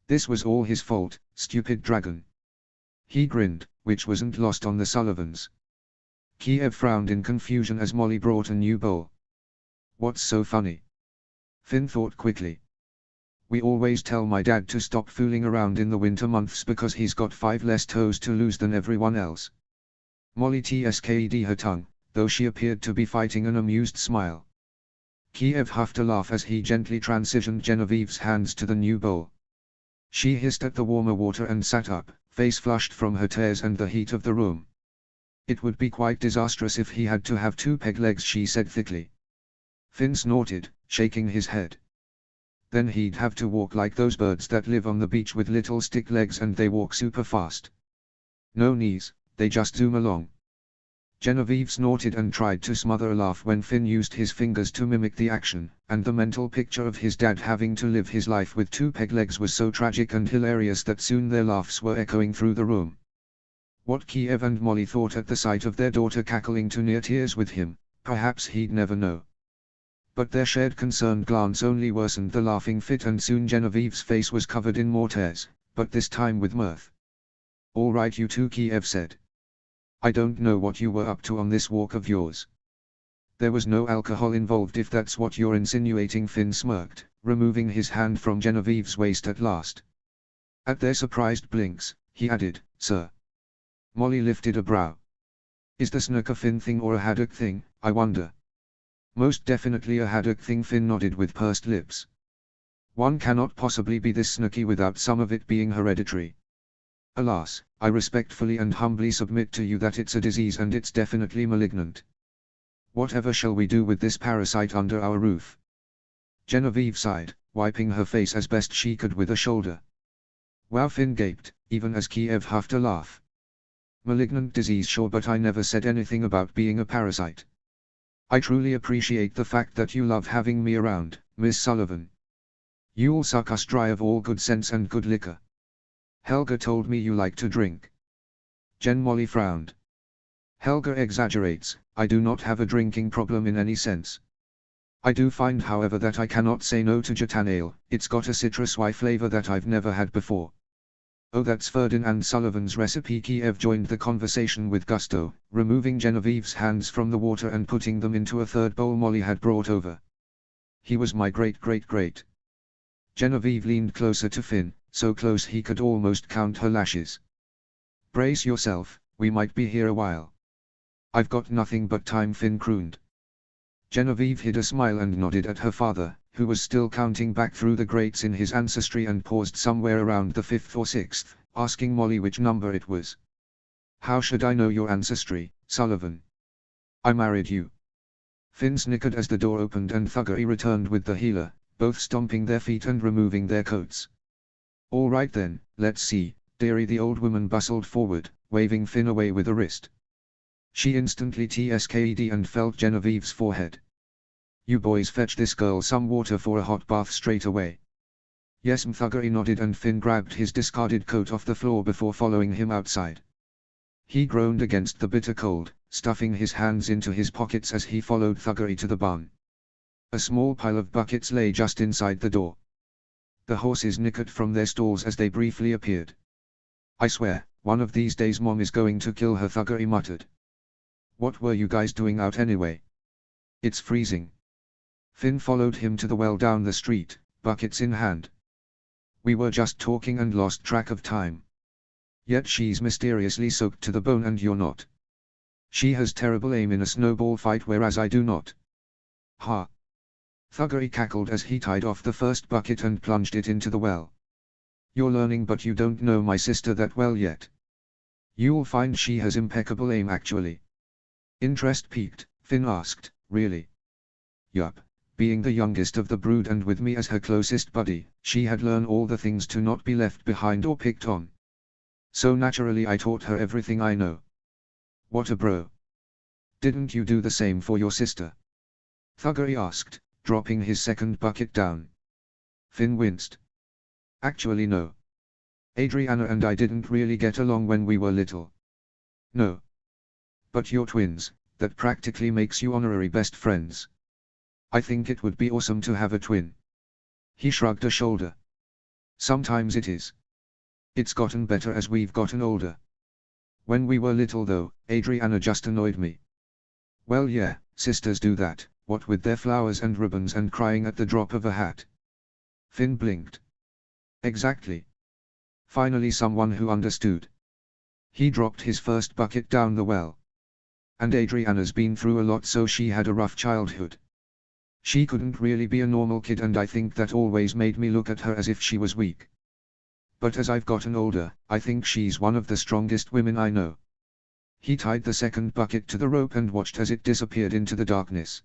This was all his fault, stupid dragon. He grinned, which wasn't lost on the Sullivans. Kiev frowned in confusion as Molly brought a new bowl. What's so funny? Finn thought quickly. We always tell my dad to stop fooling around in the winter months because he's got 5 less toes to lose than everyone else. Molly tsked her tongue, though she appeared to be fighting an amused smile. Kiev huffed a laugh as he gently transitioned Genevieve's hands to the new bowl. She hissed at the warmer water and sat up, face flushed from her tears and the heat of the room. It would be quite disastrous if he had to have 2 peg legs, she said thickly. Finn snorted, shaking his head. Then he'd have to walk like those birds that live on the beach with little stick legs and they walk super fast. No knees, they just zoom along. Genevieve snorted and tried to smother a laugh when Finn used his fingers to mimic the action, and the mental picture of his dad having to live his life with 2 peg legs was so tragic and hilarious that soon their laughs were echoing through the room. What Kiev and Molly thought at the sight of their daughter cackling to near tears with him, perhaps he'd never know. But their shared concerned glance only worsened the laughing fit, and soon Genevieve's face was covered in more tears, but this time with mirth. All right you two, Kiev said. I don't know what you were up to on this walk of yours. There was no alcohol involved if that's what you're insinuating. Finn smirked, removing his hand from Genevieve's waist at last. At their surprised blinks, he added, Sir. Molly lifted a brow. Is the snooker Finn thing or a haddock thing, I wonder? Most definitely a haddock thing, Finn nodded with pursed lips. One cannot possibly be this snooky without some of it being hereditary. Alas, I respectfully and humbly submit to you that it's a disease and it's definitely malignant. Whatever shall we do with this parasite under our roof? Genevieve sighed, wiping her face as best she could with a shoulder. Wow, Finn gaped, even as Kiev huffed a laugh. Malignant disease, sure, but I never said anything about being a parasite. I truly appreciate the fact that you love having me around, Miss Sullivan. You'll suck us dry of all good sense and good liquor. Helga told me you like to drink. Molly frowned. Helga exaggerates, I do not have a drinking problem in any sense. I do find, however, that I cannot say no to Jatan ale. It's got a citrus-y flavor that I've never had before. Oh, that's Ferdinand Sullivan's recipe. Kiev joined the conversation with gusto, removing Genevieve's hands from the water and putting them into a third bowl Molly had brought over. He was my great-great-great. Genevieve leaned closer to Finn, so close he could almost count her lashes. Brace yourself, we might be here a while. I've got nothing but time, Finn crooned. Genevieve hid a smile and nodded at her father, who was still counting back through the greats in his ancestry and paused somewhere around the 5th or 6th, asking Molly which number it was. How should I know your ancestry, Sullivan? I married you. Finn snickered as the door opened and Thuggery returned with the healer, both stomping their feet and removing their coats. All right then, let's see, dearie. The old woman bustled forward, waving Finn away with a wrist. She instantly tsked and felt Genevieve's forehead. "You boys fetch this girl some water for a hot bath straight away." "Yes." Thuggery nodded and Finn grabbed his discarded coat off the floor before following him outside. He groaned against the bitter cold, stuffing his hands into his pockets as he followed Thuggery to the barn. A small pile of buckets lay just inside the door. The horses nickered from their stalls as they briefly appeared. "I swear, one of these days Mom is going to kill her," Thuggery muttered. "What were you guys doing out anyway? It's freezing." Finn followed him to the well down the street, buckets in hand. "We were just talking and lost track of time. Yet she's mysteriously soaked to the bone and you're not. She has terrible aim in a snowball fight whereas I do not." "Ha!" Thuggery cackled as he tied off the first bucket and plunged it into the well. "You're learning, but you don't know my sister that well yet. You'll find she has impeccable aim actually." Interest piqued, Finn asked, "Really?" "Yup. Being the youngest of the brood and with me as her closest buddy, she had learned all the things to not be left behind or picked on. So naturally I taught her everything I know." "What a bro. Didn't you do the same for your sister?" Thuggery asked, dropping his second bucket down. Finn winced. "Actually no. Adriana and I didn't really get along when we were little." "No. But you're twins, that practically makes you honorary best friends. I think it would be awesome to have a twin." He shrugged a shoulder. "Sometimes it is. It's gotten better as we've gotten older. When we were little though, Adriana just annoyed me." "Well yeah, sisters do that, what with their flowers and ribbons and crying at the drop of a hat." Finn blinked. "Exactly. Finally someone who understood." He dropped his first bucket down the well. "And Adriana's been through a lot, so she had a rough childhood. She couldn't really be a normal kid and I think that always made me look at her as if she was weak. But as I've gotten older, I think she's one of the strongest women I know." He tied the second bucket to the rope and watched as it disappeared into the darkness.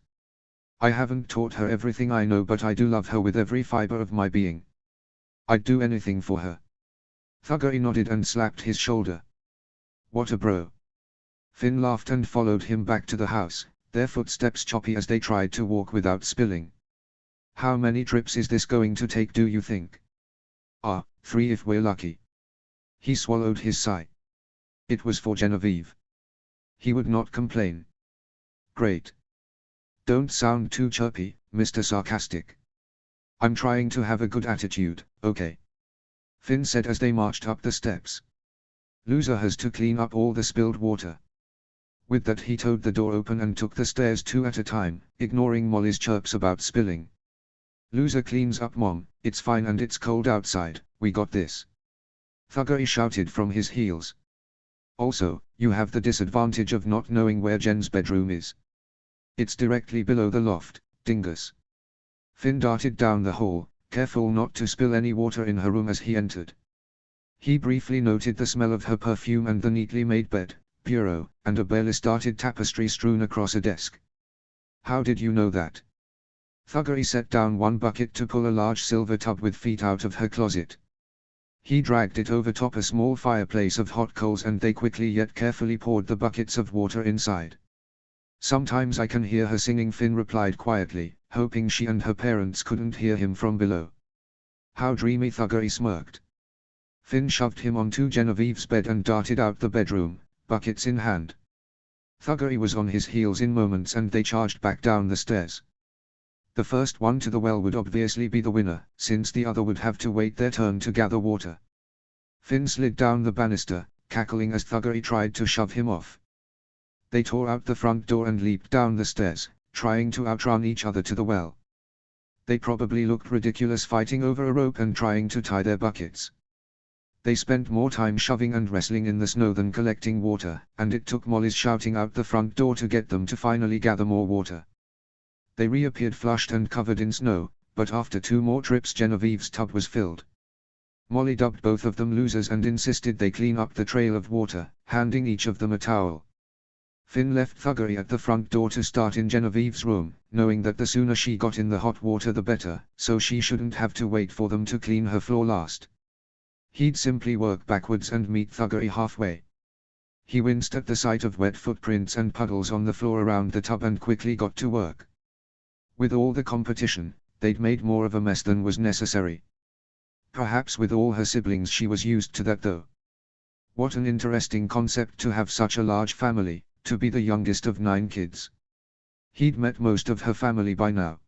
"I haven't taught her everything I know, but I do love her with every fiber of my being. I'd do anything for her." Thuggery nodded and slapped his shoulder. "What a bro." Finn laughed and followed him back to the house, their footsteps choppy as they tried to walk without spilling. "How many trips is this going to take, do you think?" 3 if we're lucky." He swallowed his sigh. It was for Genevieve. He would not complain. "Great. Don't sound too chirpy, Mr. Sarcastic. I'm trying to have a good attitude, okay?" Finn said as they marched up the steps. "Loser has to clean up all the spilled water." With that he towed the door open and took the stairs 2 at a time, ignoring Molly's chirps about spilling. "Loser cleans up, Mom, it's fine and it's cold outside, we got this." Thuggery shouted from his heels. "Also, you have the disadvantage of not knowing where Jen's bedroom is. It's directly below the loft, dingus." Finn darted down the hall, careful not to spill any water in her room as he entered. He briefly noted the smell of her perfume and the neatly made bed, bureau, and a barely started tapestry strewn across a desk. "How did you know that?" Thuggery set down one bucket to pull a large silver tub with feet out of her closet. He dragged it over top a small fireplace of hot coals and they quickly yet carefully poured the buckets of water inside. "Sometimes I can hear her singing," Finn replied quietly, hoping she and her parents couldn't hear him from below. "How dreamy," Thuggery smirked. Finn shoved him onto Genevieve's bed and darted out the bedroom, buckets in hand. Thuggery was on his heels in moments and they charged back down the stairs. The first one to the well would obviously be the winner, since the other would have to wait their turn to gather water. Finn slid down the banister, cackling as Thuggery tried to shove him off. They tore out the front door and leaped down the stairs, trying to outrun each other to the well. They probably looked ridiculous fighting over a rope and trying to tie their buckets. They spent more time shoving and wrestling in the snow than collecting water, and it took Molly's shouting out the front door to get them to finally gather more water. They reappeared flushed and covered in snow, but after 2 more trips Genevieve's tub was filled. Molly dubbed both of them losers and insisted they clean up the trail of water, handing each of them a towel. Finn left Thuggery at the front door to start in Genevieve's room, knowing that the sooner she got in the hot water the better, so she shouldn't have to wait for them to clean her floor last. He'd simply work backwards and meet Thuggery halfway. He winced at the sight of wet footprints and puddles on the floor around the tub and quickly got to work. With all the competition, they'd made more of a mess than was necessary. Perhaps with all her siblings she was used to that though. What an interesting concept to have such a large family, to be the youngest of 9 kids. He'd met most of her family by now.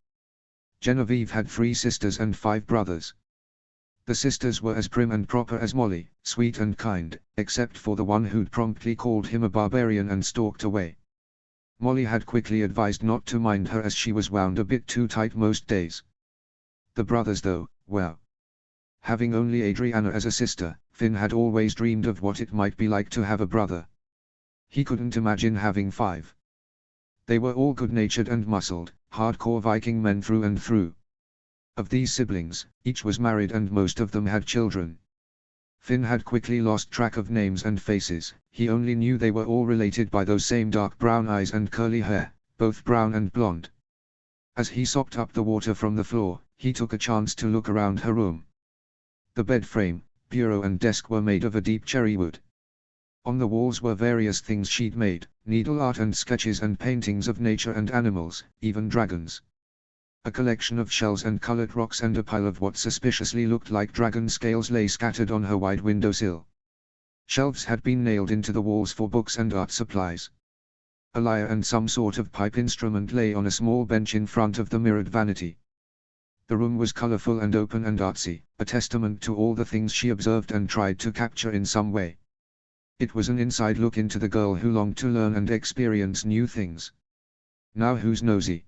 Genevieve had 3 sisters and 5 brothers. The sisters were as prim and proper as Molly, sweet and kind, except for the one who'd promptly called him a barbarian and stalked away. Molly had quickly advised not to mind her as she was wound a bit too tight most days. The brothers though, well. Having only Adriana as a sister, Finn had always dreamed of what it might be like to have a brother. He couldn't imagine having 5. They were all good-natured and muscled, hardcore Viking men through and through. Of these siblings, each was married and most of them had children. Finn had quickly lost track of names and faces, he only knew they were all related by those same dark brown eyes and curly hair, both brown and blonde. As he sopped up the water from the floor, he took a chance to look around her room. The bed frame, bureau and desk were made of a deep cherry wood. On the walls were various things she'd made, needle art and sketches and paintings of nature and animals, even dragons. A collection of shells and colored rocks and a pile of what suspiciously looked like dragon scales lay scattered on her wide windowsill. Shelves had been nailed into the walls for books and art supplies. A lyre and some sort of pipe instrument lay on a small bench in front of the mirrored vanity. The room was colorful and open and artsy, a testament to all the things she observed and tried to capture in some way. It was an inside look into the girl who longed to learn and experience new things. Now who's nosy?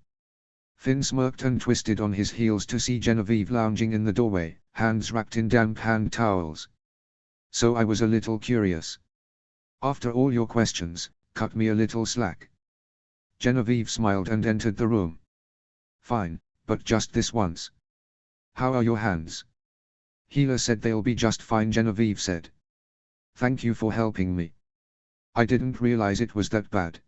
Finn smirked and twisted on his heels to see Genevieve lounging in the doorway, hands wrapped in damp hand towels. So I was a little curious. After all your questions, cut me a little slack. Genevieve smiled and entered the room. Fine, but just this once. How are your hands? Healer said they'll be just fine, Genevieve said. Thank you for helping me. I didn't realize it was that bad.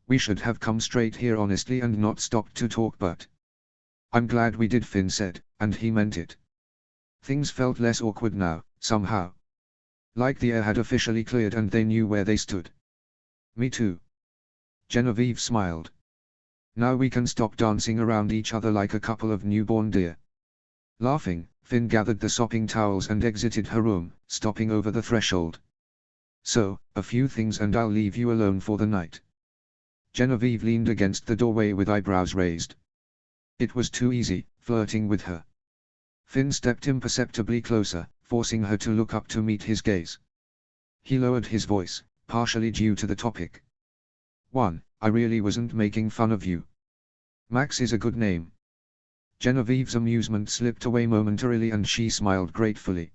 We should have come straight here honestly and not stopped to talk, but I'm glad we did, Finn said, and he meant it. Things felt less awkward now, somehow. Like the air had officially cleared and they knew where they stood. Me too. Genevieve smiled. Now we can stop dancing around each other like a couple of newborn deer. Laughing, Finn gathered the sopping towels and exited her room, stopping over the threshold. So, a few things and I'll leave you alone for the night. Genevieve leaned against the doorway with eyebrows raised. It was too easy, flirting with her. Finn stepped imperceptibly closer, forcing her to look up to meet his gaze. He lowered his voice, partially due to the topic. 1. I really wasn't making fun of you. Max is a good name. Genevieve's amusement slipped away momentarily and she smiled gratefully.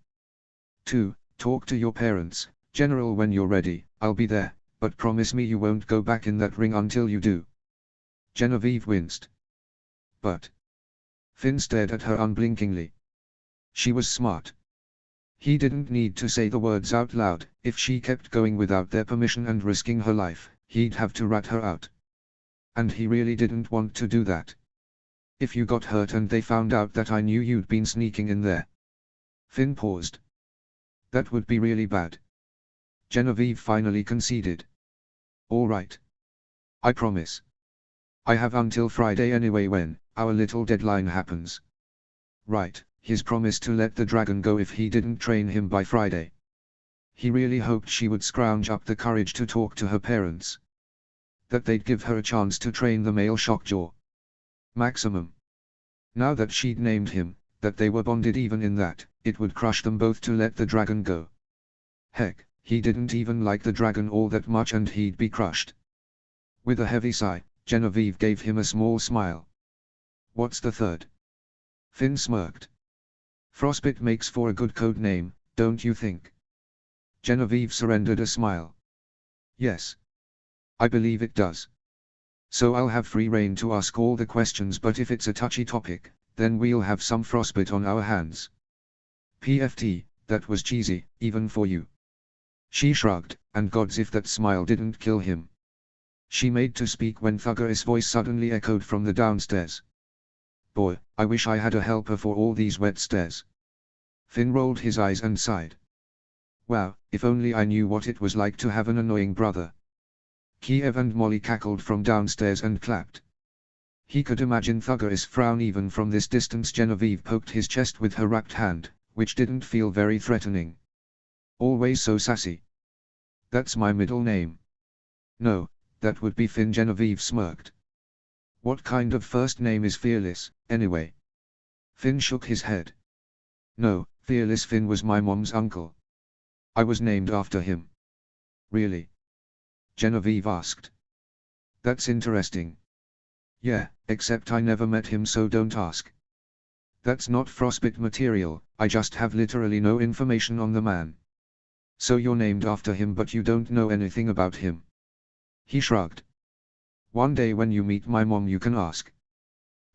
2. Talk to your parents, General, when you're ready. I'll be there, but promise me you won't go back in that ring until you do. Genevieve winced. But Finn stared at her unblinkingly. She was smart. He didn't need to say the words out loud. If she kept going without their permission and risking her life, he'd have to rat her out. And he really didn't want to do that. If you got hurt and they found out that I knew you'd been sneaking in there. Finn paused. That would be really bad. Genevieve finally conceded. All right. I promise. I have until Friday anyway when our little deadline happens. Right, his promise to let the dragon go if he didn't train him by Friday. He really hoped she would scrounge up the courage to talk to her parents. That they'd give her a chance to train the male shockjaw. Maximum. Now that she'd named him, that they were bonded even in that, it would crush them both to let the dragon go. Heck, he didn't even like the dragon all that much and he'd be crushed. With a heavy sigh, Genevieve gave him a small smile. What's the third? Finn smirked. Frostbite makes for a good code name, don't you think? Genevieve surrendered a smile. Yes. I believe it does. So I'll have free rein to ask all the questions, but if it's a touchy topic, then we'll have some frostbite on our hands. PFT, that was cheesy, even for you. She shrugged, and gods if that smile didn't kill him. She made to speak when Thugger's voice suddenly echoed from the downstairs. Boy, I wish I had a helper for all these wet stairs. Finn rolled his eyes and sighed. Wow, if only I knew what it was like to have an annoying brother. Kiev and Molly cackled from downstairs and clapped. He could imagine Thuggeris frown even from this distance. Genevieve poked his chest with her wrapped hand, which didn't feel very threatening. Always so sassy. That's my middle name. No, that would be Finn. Genevieve smirked. What kind of first name is Fearless, anyway? Finn shook his head. No, Fearless Finn was my mom's uncle. I was named after him. Really? Genevieve asked. That's interesting. Yeah, except I never met him, so don't ask. That's not frostbite material, I just have literally no information on the man. So you're named after him but you don't know anything about him? He shrugged. One day when you meet my mom you can ask.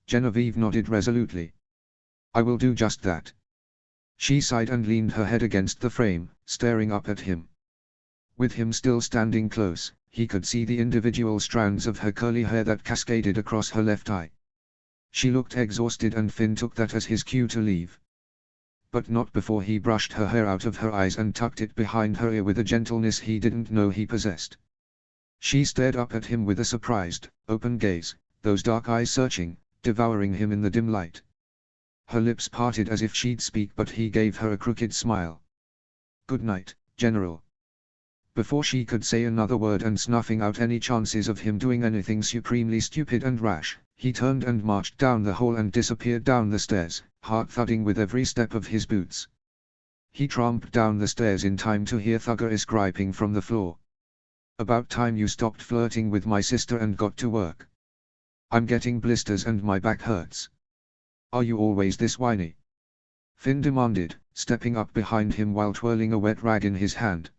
Genevieve nodded resolutely. I will do just that. She sighed and leaned her head against the frame, staring up at him. With him still standing close, he could see the individual strands of her curly hair that cascaded across her left eye. She looked exhausted and Finn took that as his cue to leave. But not before he brushed her hair out of her eyes and tucked it behind her ear with a gentleness he didn't know he possessed. She stared up at him with a surprised, open gaze, those dark eyes searching, devouring him in the dim light. Her lips parted as if she'd speak but he gave her a crooked smile. Good night, General. Before she could say another word and snuffing out any chances of him doing anything supremely stupid and rash, he turned and marched down the hall and disappeared down the stairs, heart thudding with every step of his boots. He tramped down the stairs in time to hear Thuggeris griping from the floor. About time you stopped flirting with my sister and got to work. I'm getting blisters and my back hurts. Are you always this whiny? Finn demanded, stepping up behind him while twirling a wet rag in his hand.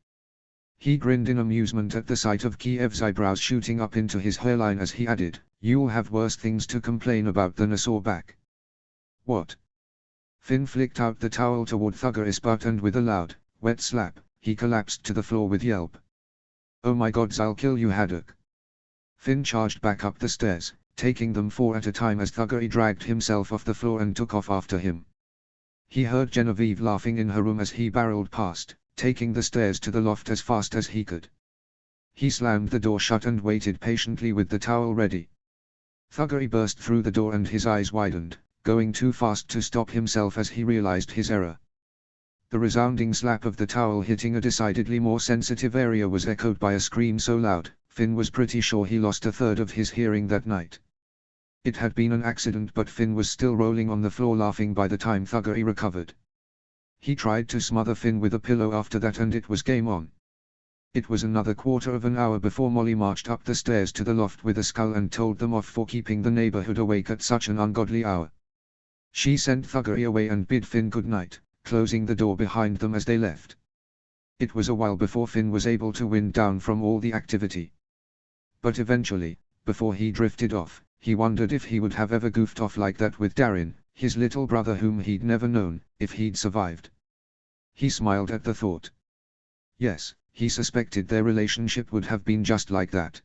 He grinned in amusement at the sight of Kiev's eyebrows shooting up into his hairline as he added, you'll have worse things to complain about than a sore back. What? Finn flicked out the towel toward Thuggeris' butt and with a loud, wet slap, he collapsed to the floor with yelp. Oh my gods, I'll kill you, Haddock. Finn charged back up the stairs, taking them 4 at a time as Thuggeris dragged himself off the floor and took off after him. He heard Genevieve laughing in her room as he barreled past, taking the stairs to the loft as fast as he could. He slammed the door shut and waited patiently with the towel ready. Thuggeris burst through the door and his eyes widened, going too fast to stop himself as he realized his error. The resounding slap of the towel hitting a decidedly more sensitive area was echoed by a scream so loud, Finn was pretty sure he lost a third of his hearing that night. It had been an accident but Finn was still rolling on the floor laughing by the time Thuggeris recovered. He tried to smother Finn with a pillow after that and it was game on. It was another quarter of an hour before Molly marched up the stairs to the loft with a scowl and told them off for keeping the neighborhood awake at such an ungodly hour. She sent Thuggeris away and bid Finn good night, closing the door behind them as they left. It was a while before Finn was able to wind down from all the activity. But eventually, before he drifted off, he wondered if he would have ever goofed off like that with Darren, his little brother whom he'd never known, if he'd survived. He smiled at the thought. Yes, he suspected their relationship would have been just like that.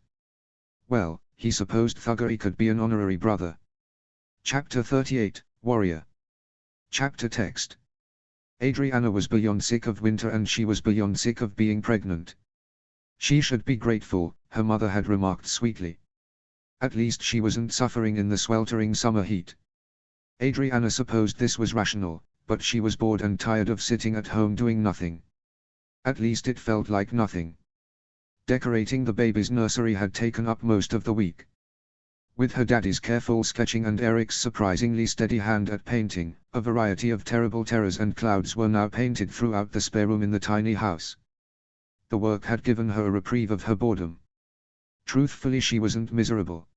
Well, he supposed Thuggeris could be an honorary brother. Chapter 38, Warrior. Chapter text. Adriana was beyond sick of winter and she was beyond sick of being pregnant. She should be grateful, her mother had remarked sweetly. At least she wasn't suffering in the sweltering summer heat. Adriana supposed this was rational, but she was bored and tired of sitting at home doing nothing. At least it felt like nothing. Decorating the baby's nursery had taken up most of the week. With her daddy's careful sketching and Eric's surprisingly steady hand at painting, a variety of terrible terrors and clouds were now painted throughout the spare room in the tiny house. The work had given her a reprieve of her boredom. Truthfully, she wasn't miserable.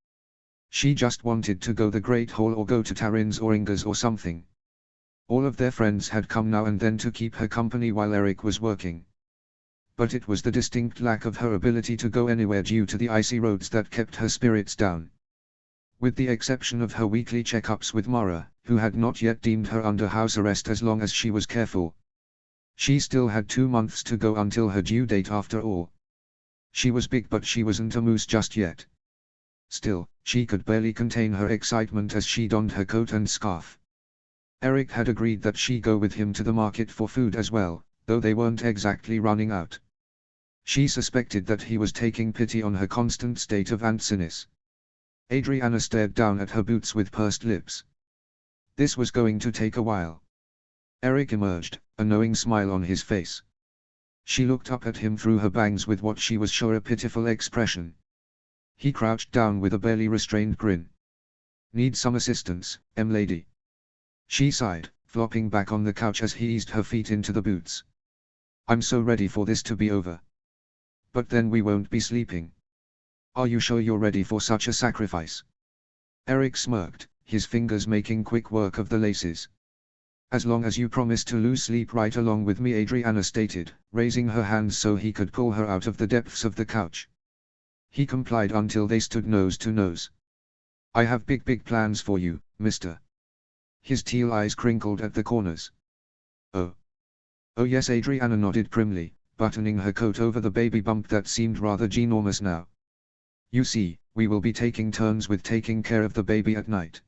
She just wanted to go the Great Hall or go to Taryn's or Inga's or something. All of their friends had come now and then to keep her company while Eric was working. But it was the distinct lack of her ability to go anywhere due to the icy roads that kept her spirits down. With the exception of her weekly checkups with Mara, who had not yet deemed her under house arrest as long as she was careful. She still had 2 months to go until her due date after all. She was big but she wasn't a moose just yet. Still, she could barely contain her excitement as she donned her coat and scarf. Eric had agreed that she go with him to the market for food as well, though they weren't exactly running out. She suspected that he was taking pity on her constant state of antsiness. Adriana stared down at her boots with pursed lips. This was going to take a while. Eric emerged, a knowing smile on his face. She looked up at him through her bangs with what she was sure a pitiful expression. He crouched down with a barely restrained grin. "Need some assistance, lady?" She sighed, flopping back on the couch as he eased her feet into the boots. "I'm so ready for this to be over. But then we won't be sleeping. Are you sure you're ready for such a sacrifice?" Eric smirked, his fingers making quick work of the laces. "As long as you promise to lose sleep right along with me," Adriana stated, raising her hands so he could pull her out of the depths of the couch. He complied until they stood nose to nose. "I have big plans for you, mister." His teal eyes crinkled at the corners. "Oh. Oh yes," Adriana nodded primly, buttoning her coat over the baby bump that seemed rather ginormous now. "You see, we will be taking turns with taking care of the baby at night."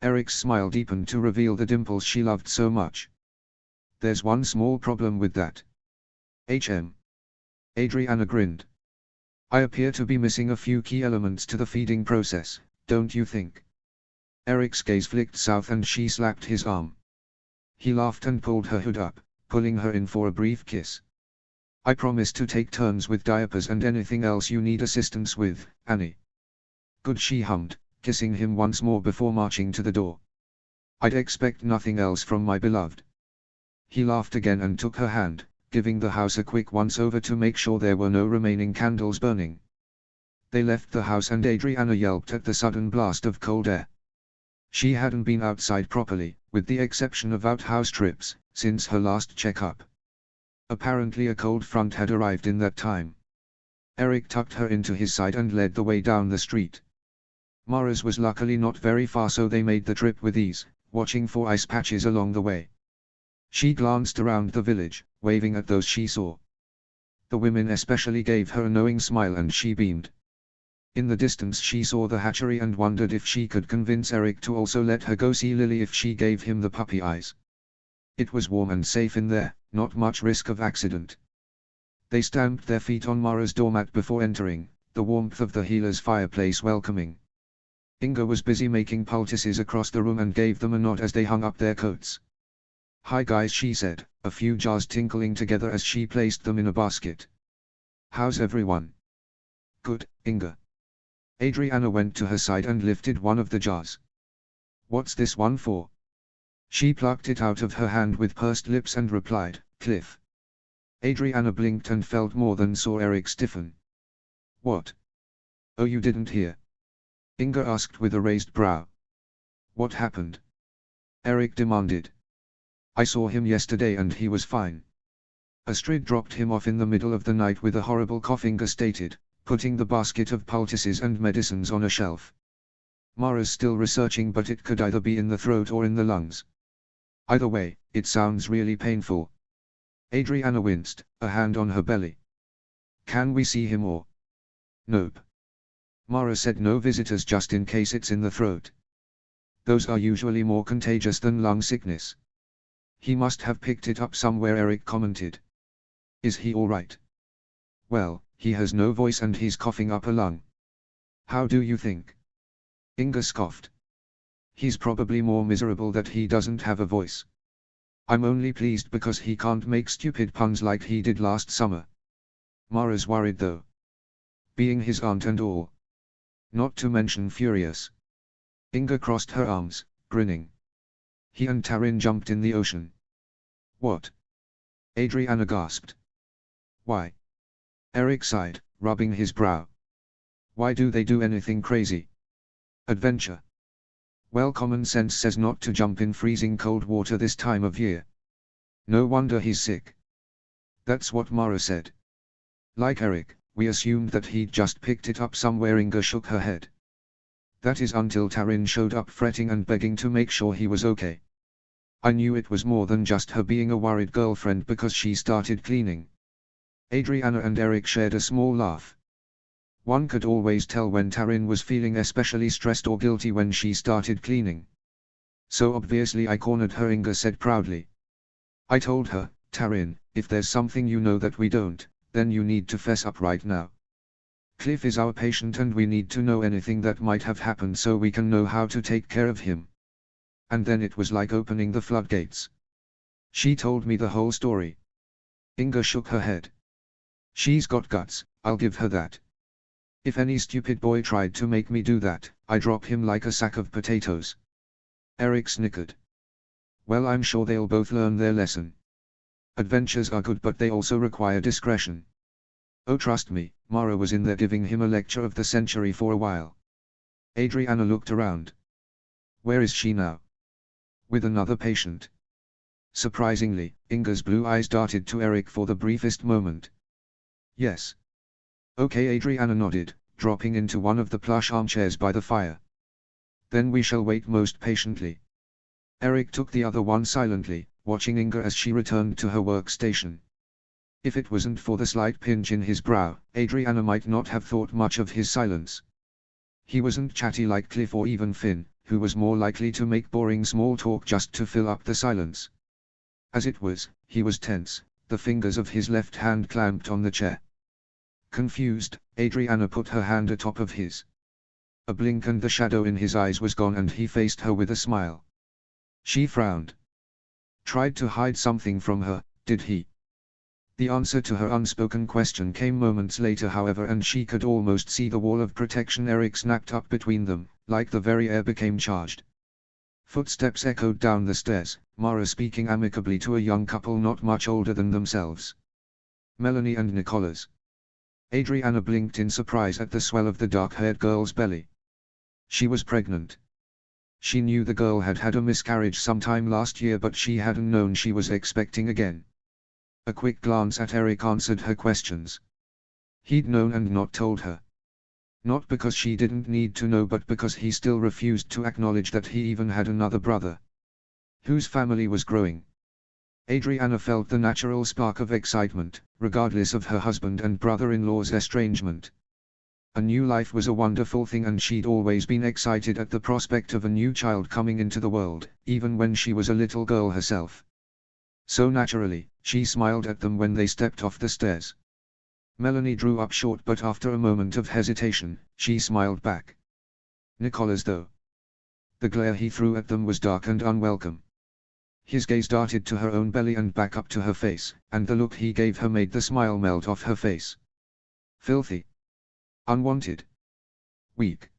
Eric's smile deepened to reveal the dimples she loved so much. "There's one small problem with that." Adriana grinned. "I appear to be missing a few key elements to the feeding process, don't you think?" Eric's gaze flicked south and she slapped his arm. He laughed and pulled her hood up, pulling her in for a brief kiss. "I promise to take turns with diapers and anything else you need assistance with, Annie." "Good," she hummed, kissing him once more before marching to the door. "I'd expect nothing else from my beloved." He laughed again and took her hand, giving the house a quick once-over to make sure there were no remaining candles burning. They left the house and Adriana yelped at the sudden blast of cold air. She hadn't been outside properly, with the exception of outhouse trips, since her last checkup. Apparently a cold front had arrived in that time. Eric tucked her into his side and led the way down the street. Mara's was luckily not very far, so they made the trip with ease, watching for ice patches along the way. She glanced around the village, waving at those she saw. The women especially gave her a knowing smile and she beamed. In the distance she saw the hatchery and wondered if she could convince Eric to also let her go see Lily if she gave him the puppy eyes. It was warm and safe in there, not much risk of accident. They stamped their feet on Mara's doormat before entering, the warmth of the healer's fireplace welcoming. Inga was busy making poultices across the room and gave them a nod as they hung up their coats. "Hi guys," she said, a few jars tinkling together as she placed them in a basket. "How's everyone?" "Good, Inga." Adriana went to her side and lifted one of the jars. "What's this one for?" She plucked it out of her hand with pursed lips and replied, "Cliff." Adriana blinked and felt more than saw Eric stiffen. "What? Oh, you didn't hear?" Inga asked with a raised brow. "What happened?" Eric demanded. "I saw him yesterday and he was fine. Astrid dropped him off in the middle of the night with a horrible cough," Inga stated, putting the basket of poultices and medicines on a shelf. "Mara's still researching, but it could either be in the throat or in the lungs. Either way, it sounds really painful." Adriana winced, a hand on her belly. "Can we see him or?" "Nope. Mara said no visitors just in case it's in the throat. Those are usually more contagious than lung sickness." "He must have picked it up somewhere," Eric commented. "Is he alright?" "Well, he has no voice and he's coughing up a lung." "How do you think?" Inga scoffed. "He's probably more miserable that he doesn't have a voice. I'm only pleased because he can't make stupid puns like he did last summer. Mara's worried though. Being his aunt and all. Not to mention furious." Inga crossed her arms, grinning. "He and Tarin jumped in the ocean." "What?" Adriana gasped. "Why?" Eric sighed, rubbing his brow. "Why do they do anything crazy? Adventure. Well, common sense says not to jump in freezing cold water this time of year. No wonder he's sick." "That's what Mara said. Like Eric, we assumed that he'd just picked it up somewhere." Inga shook her head. "That is until Tarin showed up fretting and begging to make sure he was okay. I knew it was more than just her being a worried girlfriend because she started cleaning." Adriana and Eric shared a small laugh. One could always tell when Tarin was feeling especially stressed or guilty when she started cleaning. "So obviously I cornered her," Inga said proudly. "I told her, Taryn, if there's something you know that we don't, then you need to fess up right now. Cliff is our patient and we need to know anything that might have happened so we can know how to take care of him. And then it was like opening the floodgates. She told me the whole story. Inga shook her head. She's got guts, I'll give her that. If any stupid boy tried to make me do that, I'd drop him like a sack of potatoes. Eric snickered. Well, I'm sure they'll both learn their lesson. Adventures are good but they also require discretion. Oh, trust me, Mara was in there giving him a lecture of the century for a while. Adriana looked around. Where is she now? With another patient. Surprisingly, Inga's blue eyes darted to Eric for the briefest moment. Yes. Okay, Adriana nodded, dropping into one of the plush armchairs by the fire. Then we shall wait most patiently. Eric took the other one silently, watching Inga as she returned to her workstation. If it wasn't for the slight pinch in his brow, Adriana might not have thought much of his silence. He wasn't chatty like Cliff or even Finn, who was more likely to make boring small talk just to fill up the silence. As it was, he was tense, the fingers of his left hand clamped on the chair. Confused, Adriana put her hand atop of his. A blink and the shadow in his eyes was gone and he faced her with a smile. She frowned. Tried to hide something from her, did he? The answer to her unspoken question came moments later however, and she could almost see the wall of protection Eric snapped up between them, like the very air became charged. Footsteps echoed down the stairs, Mara speaking amicably to a young couple not much older than themselves. Melanie and Nicholas. Adriana blinked in surprise at the swell of the dark-haired girl's belly. She was pregnant. She knew the girl had had a miscarriage sometime last year but she hadn't known she was expecting again. A quick glance at Eric answered her questions. He'd known and not told her. Not because she didn't need to know but because he still refused to acknowledge that he even had another brother. Whose family was growing. Adriana felt the natural spark of excitement, regardless of her husband and brother-in-law's estrangement. A new life was a wonderful thing and she'd always been excited at the prospect of a new child coming into the world, even when she was a little girl herself. So naturally, she smiled at them when they stepped off the stairs. Melanie drew up short but after a moment of hesitation, she smiled back. Nicholas though. The glare he threw at them was dark and unwelcome. His gaze darted to her own belly and back up to her face, and the look he gave her made the smile melt off her face. Filthy. Unwanted. Weak.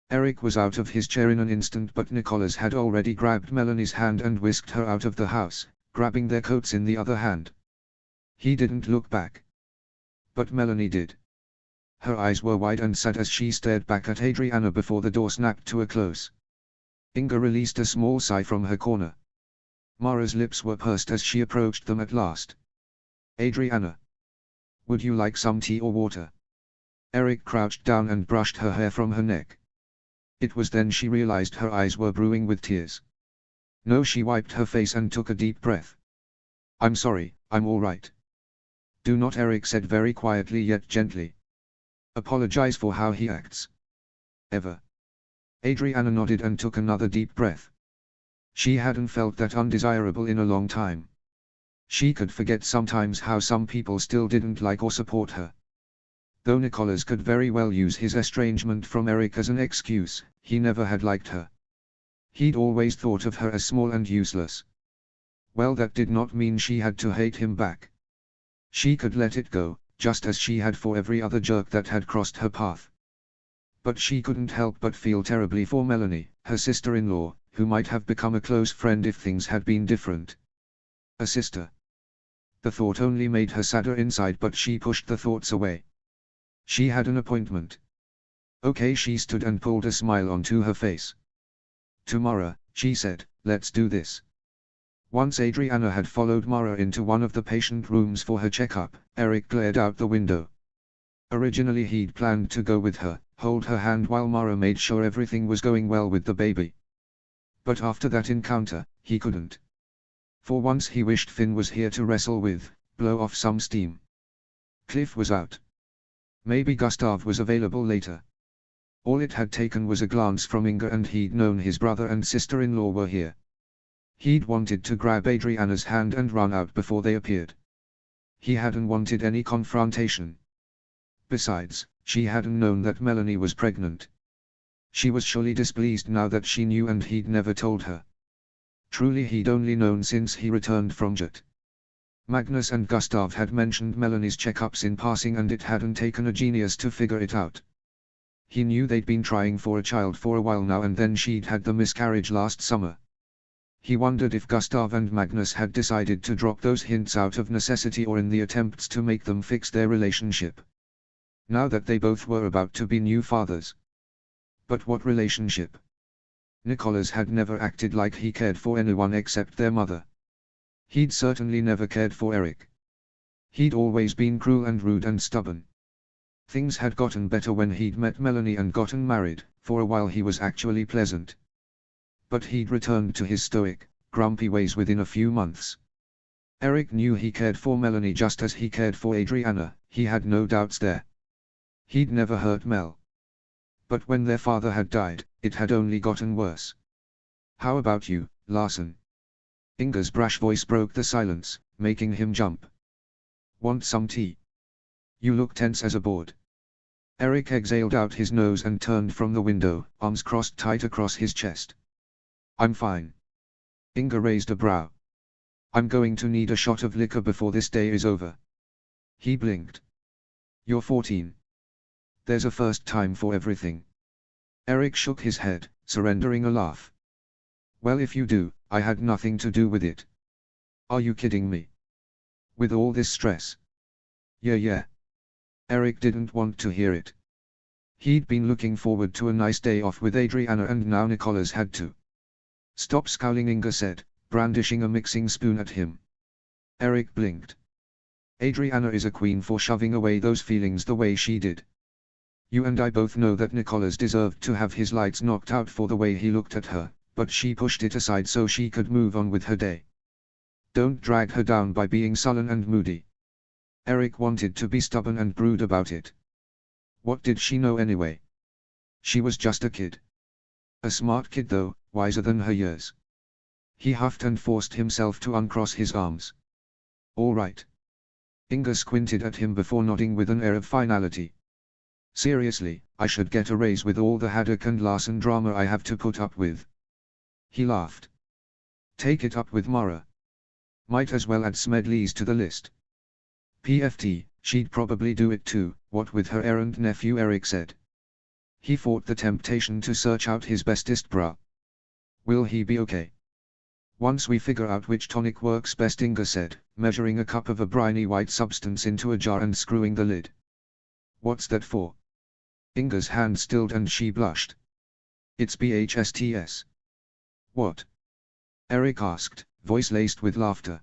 Eric was out of his chair in an instant but Nicholas had already grabbed Melanie's hand and whisked her out of the house, grabbing their coats in the other hand. He didn't look back. But Melanie did. Her eyes were wide and sad as she stared back at Adriana before the door snapped to a close. Inga released a small sigh from her corner. Mara's lips were pursed as she approached them at last. Adriana. Would you like some tea or water? Eric crouched down and brushed her hair from her neck. It was then she realized her eyes were brewing with tears. No, she wiped her face and took a deep breath. I'm sorry, I'm all right. Do not, Eric said very quietly yet gently. Apologize for how he acts. Ever. Adriana nodded and took another deep breath. She hadn't felt that undesirable in a long time. She could forget sometimes how some people still didn't like or support her. Though Nicholas could very well use his estrangement from Eric as an excuse, he never had liked her. He'd always thought of her as small and useless. Well, that did not mean she had to hate him back. She could let it go, just as she had for every other jerk that had crossed her path. But she couldn't help but feel terribly for Melanie, her sister-in-law, who might have become a close friend if things had been different. A sister. The thought only made her sadder inside but she pushed the thoughts away. She had an appointment. Okay, she stood and pulled a smile onto her face. Tomorrow, she said, let's do this. Once Adriana had followed Mara into one of the patient rooms for her checkup, Eric glared out the window. Originally he'd planned to go with her, hold her hand while Mara made sure everything was going well with the baby. But after that encounter, he couldn't. For once he wished Finn was here to wrestle with, blow off some steam. Cliff was out. Maybe Gustav was available later. All it had taken was a glance from Inga and he'd known his brother and sister-in-law were here. He'd wanted to grab Adriana's hand and run out before they appeared. He hadn't wanted any confrontation. Besides, she hadn't known that Melanie was pregnant. She was surely displeased now that she knew, and he'd never told her. Truly, he'd only known since he returned from jet. Magnus and Gustav had mentioned Melanie's checkups in passing, and it hadn't taken a genius to figure it out. He knew they'd been trying for a child for a while now, and then she'd had the miscarriage last summer. He wondered if Gustav and Magnus had decided to drop those hints out of necessity or in the attempts to make them fix their relationship. Now that they both were about to be new fathers. But what relationship? Nicholas had never acted like he cared for anyone except their mother. He'd certainly never cared for Eric. He'd always been cruel and rude and stubborn. Things had gotten better when he'd met Melanie and gotten married. For a while he was actually pleasant. But he'd returned to his stoic, grumpy ways within a few months. Eric knew he cared for Melanie just as he cared for Adriana, he had no doubts there. He'd never hurt Mel. But when their father had died, it had only gotten worse. "How about you, Larson?" Inga's brash voice broke the silence, making him jump. "Want some tea? You look tense as a board." Eric exhaled out his nose and turned from the window, arms crossed tight across his chest. "I'm fine." Inga raised a brow. "I'm going to need a shot of liquor before this day is over." He blinked. "You're 14. There's a first time for everything." Eric shook his head, surrendering a laugh. "Well, if you do, I had nothing to do with it." "Are you kidding me? With all this stress?" Yeah. Eric didn't want to hear it. He'd been looking forward to a nice day off with Adriana, and now Nicholas had to. "Stop scowling," Inga said, brandishing a mixing spoon at him. Eric blinked. Adriana is a queen for shoving away those feelings the way she did. You and I both know that Nicholas deserved to have his lights knocked out for the way he looked at her, but she pushed it aside so she could move on with her day. Don't drag her down by being sullen and moody. Eric wanted to be stubborn and brood about it. What did she know anyway? She was just a kid. A smart kid though, wiser than her years. He huffed and forced himself to uncross his arms. "All right." Inga squinted at him before nodding with an air of finality. "Seriously, I should get a raise with all the Haddock and Larson drama I have to put up with." He laughed. "Take it up with Mara. Might as well add Smedley's to the list." "PFT, she'd probably do it too, what with her errand nephew," Eric said. He fought the temptation to search out his bestest bra. "Will he be okay?" "Once we figure out which tonic works best," Inga said, measuring a cup of a briny white substance into a jar and screwing the lid. "What's that for?" Inga's hand stilled and she blushed. "It's BHSTS." "What?" Eric asked, voice laced with laughter.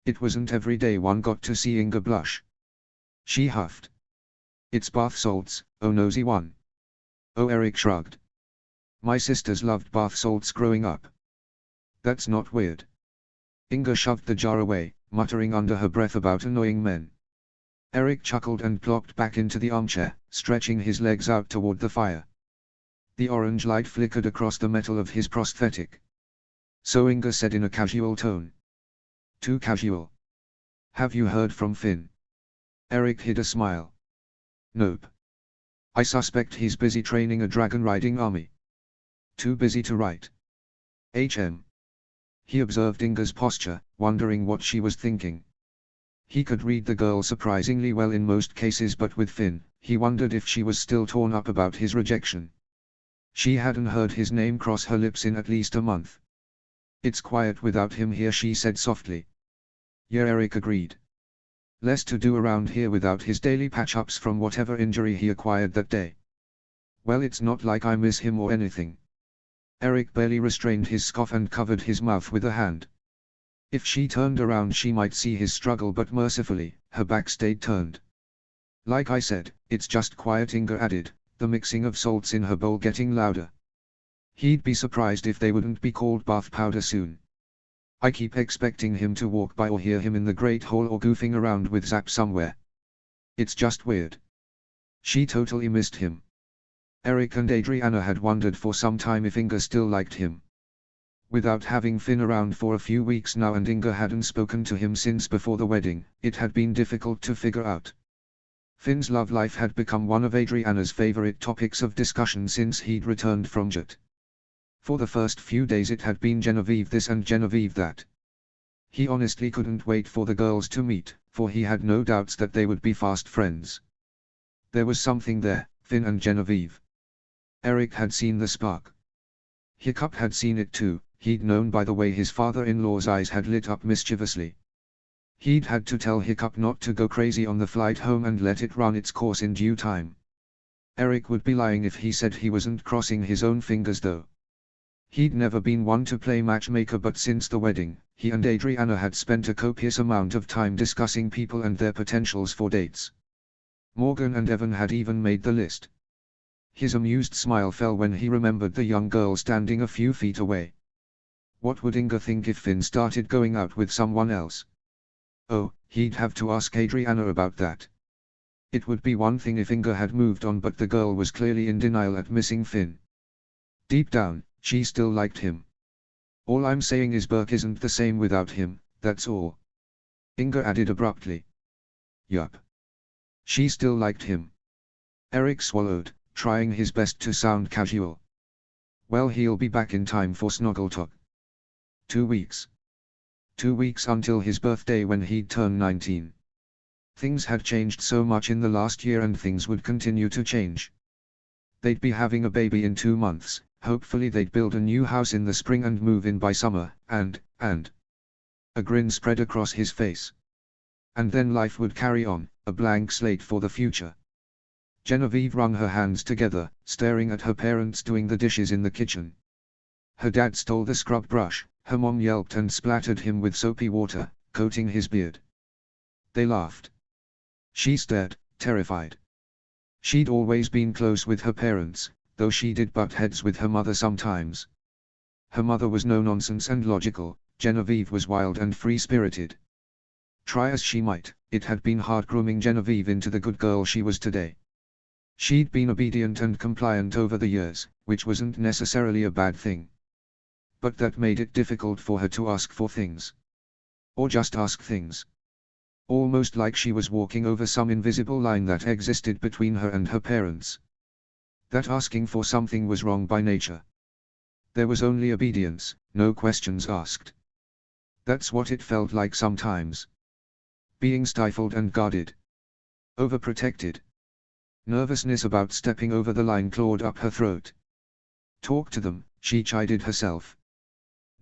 It wasn't every day one got to see Inga blush. She huffed. "It's bath salts, oh nosy one." "Oh," Eric shrugged. "My sisters loved bath salts growing up." "That's not weird." Inga shoved the jar away, muttering under her breath about annoying men. Eric chuckled and plopped back into the armchair, stretching his legs out toward the fire. The orange light flickered across the metal of his prosthetic. "So," Inga said in a casual tone. "Too casual. Have you heard from Finn?" Eric hid a smile. "Nope. I suspect he's busy training a dragon-riding army." "Too busy to write." He observed Inga's posture, wondering what she was thinking. He could read the girl surprisingly well in most cases, but with Finn, he wondered if she was still torn up about his rejection. She hadn't heard his name cross her lips in at least a month. "It's quiet without him here," she said softly. "Yeah," Eric agreed. "Less to do around here without his daily patch-ups from whatever injury he acquired that day." "Well, it's not like I miss him or anything." Eric barely restrained his scoff and covered his mouth with a hand. If she turned around she might see his struggle, but mercifully, her back stayed turned. "Like I said, it's just quiet," Inga added, the mixing of salts in her bowl getting louder. He'd be surprised if they wouldn't be called bath powder soon. "I keep expecting him to walk by or hear him in the Great Hall or goofing around with Zap somewhere. It's just weird." She totally missed him. Eric and Adriana had wondered for some time if Inga still liked him. Without having Finn around for a few weeks now and Inga hadn't spoken to him since before the wedding, it had been difficult to figure out. Finn's love life had become one of Adriana's favorite topics of discussion since he'd returned from Jet. For the first few days it had been Genevieve this and Genevieve that. He honestly couldn't wait for the girls to meet, for he had no doubts that they would be fast friends. There was something there, Finn and Genevieve. Eric had seen the spark. Hiccup had seen it too. He'd known by the way his father-in-law's eyes had lit up mischievously. He'd had to tell Hiccup not to go crazy on the flight home and let it run its course in due time. Eric would be lying if he said he wasn't crossing his own fingers though. He'd never been one to play matchmaker, but since the wedding, he and Adriana had spent a copious amount of time discussing people and their potentials for dates. Morgan and Evan had even made the list. His amused smile fell when he remembered the young girl standing a few feet away. What would Inga think if Finn started going out with someone else? Oh, he'd have to ask Adriana about that. It would be one thing if Inga had moved on, but the girl was clearly in denial at missing Finn. Deep down, she still liked him. All I'm saying is Burke isn't the same without him, that's all. Inga added abruptly. Yup. She still liked him. Eric swallowed, trying his best to sound casual. Well, he'll be back in time for Snoggletalk. 2 weeks. 2 weeks until his birthday when he'd turn 19. Things had changed so much in the last year and things would continue to change. They'd be having a baby in 2 months, hopefully they'd build a new house in the spring and move in by summer, and. A grin spread across his face. And then life would carry on, a blank slate for the future. Genevieve wrung her hands together, staring at her parents doing the dishes in the kitchen. Her dad stole the scrub brush, her mom yelped and splattered him with soapy water, coating his beard. They laughed. She stared, terrified. She'd always been close with her parents, though she did butt heads with her mother sometimes. Her mother was no-nonsense and logical, Genevieve was wild and free-spirited. Try as she might, it had been hard grooming Genevieve into the good girl she was today. She'd been obedient and compliant over the years, which wasn't necessarily a bad thing. But that made it difficult for her to ask for things. Or just ask things. Almost like she was walking over some invisible line that existed between her and her parents. That asking for something was wrong by nature. There was only obedience, no questions asked. That's what it felt like sometimes. Being stifled and guarded. Overprotected. Nervousness about stepping over the line clawed up her throat. Talk to them, she chided herself.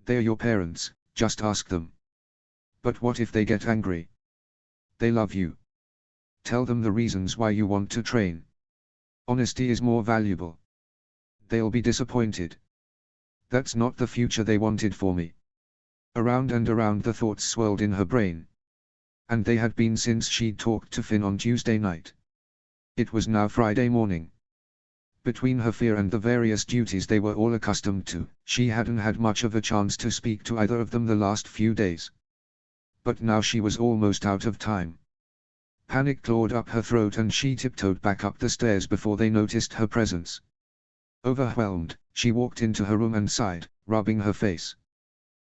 They're your parents, just ask them. But what if they get angry? They love you. Tell them the reasons why you want to train. Honesty is more valuable. They'll be disappointed. That's not the future they wanted for me. Around and around the thoughts swirled in her brain. And they had been since she'd talked to Finn on Tuesday night. It was now Friday morning. Between her fear and the various duties they were all accustomed to, she hadn't had much of a chance to speak to either of them the last few days. But now she was almost out of time. Panic clawed up her throat and she tiptoed back up the stairs before they noticed her presence. Overwhelmed, she walked into her room and sighed, rubbing her face.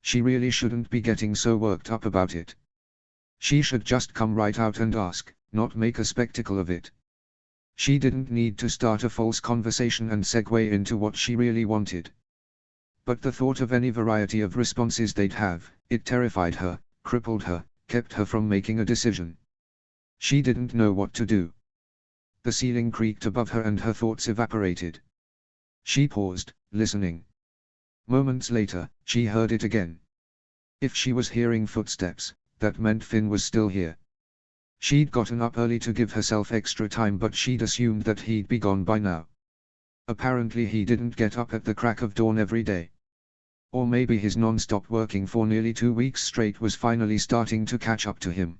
She really shouldn't be getting so worked up about it. She should just come right out and ask, not make a spectacle of it. She didn't need to start a false conversation and segue into what she really wanted. But the thought of any variety of responses they'd have, it terrified her, crippled her, kept her from making a decision. She didn't know what to do. The ceiling creaked above her and her thoughts evaporated. She paused, listening. Moments later, she heard it again. If she was hearing footsteps, that meant Finn was still here. She'd gotten up early to give herself extra time, but she'd assumed that he'd be gone by now. Apparently he didn't get up at the crack of dawn every day. Or maybe his non-stop working for nearly 2 weeks straight was finally starting to catch up to him.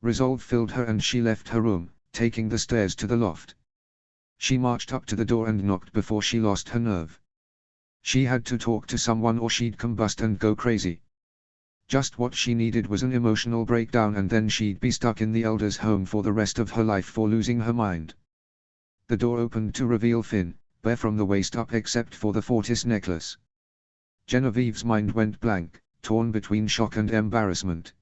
Resolve filled her and she left her room, taking the stairs to the loft. She marched up to the door and knocked before she lost her nerve. She had to talk to someone or she'd combust and go crazy. Just what she needed was an emotional breakdown, and then she'd be stuck in the elders' home for the rest of her life for losing her mind. The door opened to reveal Finn, bare from the waist up except for the Fortis necklace. Genevieve's mind went blank, torn between shock and embarrassment.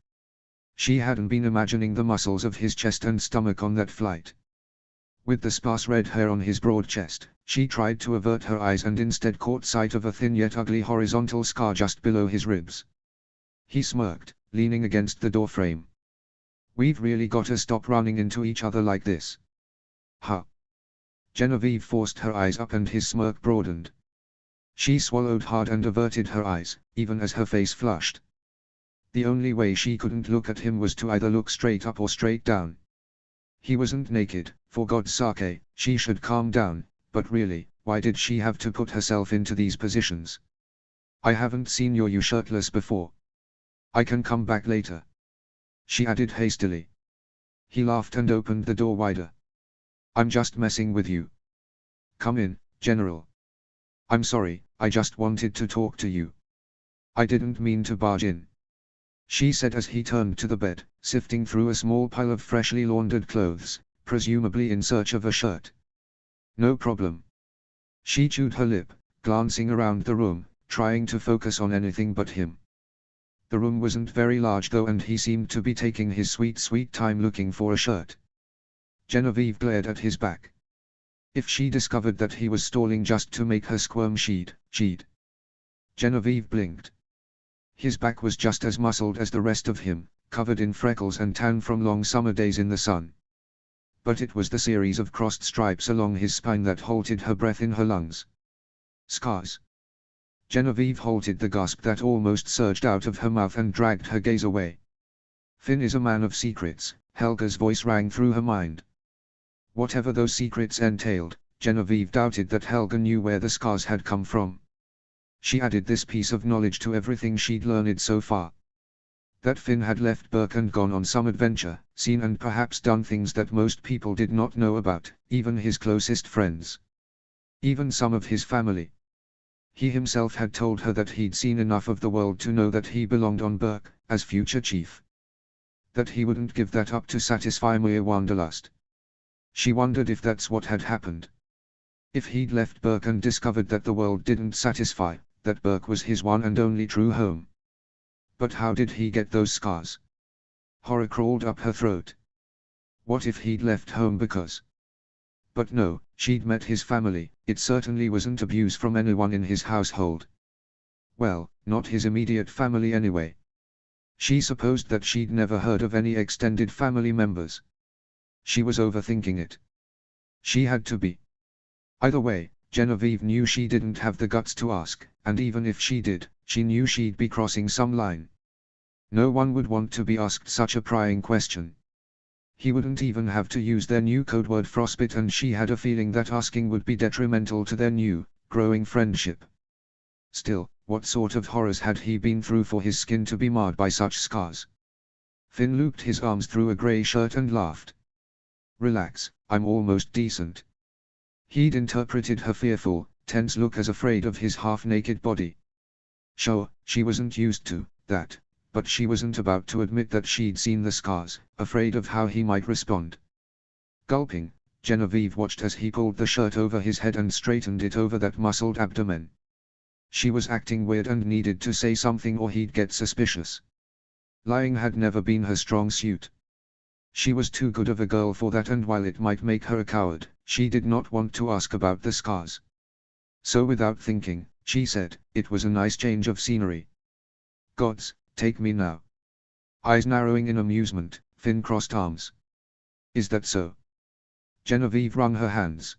She hadn't been imagining the muscles of his chest and stomach on that flight. With the sparse red hair on his broad chest, she tried to avert her eyes and instead caught sight of a thin yet ugly horizontal scar just below his ribs. He smirked, leaning against the door frame. "We've really got to stop running into each other like this." Huh? Genevieve forced her eyes up and his smirk broadened. She swallowed hard and averted her eyes, even as her face flushed. The only way she couldn't look at him was to either look straight up or straight down. He wasn't naked, for God's sake, she should calm down, but really, why did she have to put herself into these positions? "I haven't seen you shirtless before. I can come back later," she added hastily. He laughed and opened the door wider. "I'm just messing with you. Come in, General." "I'm sorry, I just wanted to talk to you. I didn't mean to barge in," she said as he turned to the bed, sifting through a small pile of freshly laundered clothes, presumably in search of a shirt. "No problem." She chewed her lip, glancing around the room, trying to focus on anything but him. The room wasn't very large though, and he seemed to be taking his sweet time looking for a shirt. Genevieve glared at his back. If she discovered that he was stalling just to make her squirm, she'd. Genevieve blinked. His back was just as muscled as the rest of him, covered in freckles and tan from long summer days in the sun. But it was the series of crossed stripes along his spine that halted her breath in her lungs. "Scars." Genevieve halted the gasp that almost surged out of her mouth and dragged her gaze away. "Finn is a man of secrets," Helga's voice rang through her mind. Whatever those secrets entailed, Genevieve doubted that Helga knew where the scars had come from. She added this piece of knowledge to everything she'd learned so far. That Finn had left Burke and gone on some adventure, seen and perhaps done things that most people did not know about, even his closest friends. Even some of his family. He himself had told her that he'd seen enough of the world to know that he belonged on Burke, as future chief. That he wouldn't give that up to satisfy mere wanderlust. She wondered if that's what had happened. If he'd left Burke and discovered that the world didn't satisfy, that Burke was his one and only true home. But how did he get those scars? Horror crawled up her throat. What if he'd left home because? But no, she'd met his family. It certainly wasn't abuse from anyone in his household. Well, not his immediate family anyway. She supposed that she'd never heard of any extended family members. She was overthinking it. She had to be. Either way, Genevieve knew she didn't have the guts to ask, and even if she did, she knew she'd be crossing some line. No one would want to be asked such a prying question. He wouldn't even have to use their new code word frostbite, and she had a feeling that asking would be detrimental to their new, growing friendship. Still, what sort of horrors had he been through for his skin to be marred by such scars? Finn looped his arms through a grey shirt and laughed. "Relax, I'm almost decent." He'd interpreted her fearful, tense look as afraid of his half-naked body. Sure, she wasn't used to that, but she wasn't about to admit that she'd seen the scars, afraid of how he might respond. Gulping, Genevieve watched as he pulled the shirt over his head and straightened it over that muscled abdomen. She was acting weird and needed to say something or he'd get suspicious. Lying had never been her strong suit. She was too good of a girl for that, and while it might make her a coward, she did not want to ask about the scars. So without thinking, she said, "It was a nice change of scenery." "Gods, take me now." Eyes narrowing in amusement, Finn crossed arms. "Is that so?" Genevieve wrung her hands.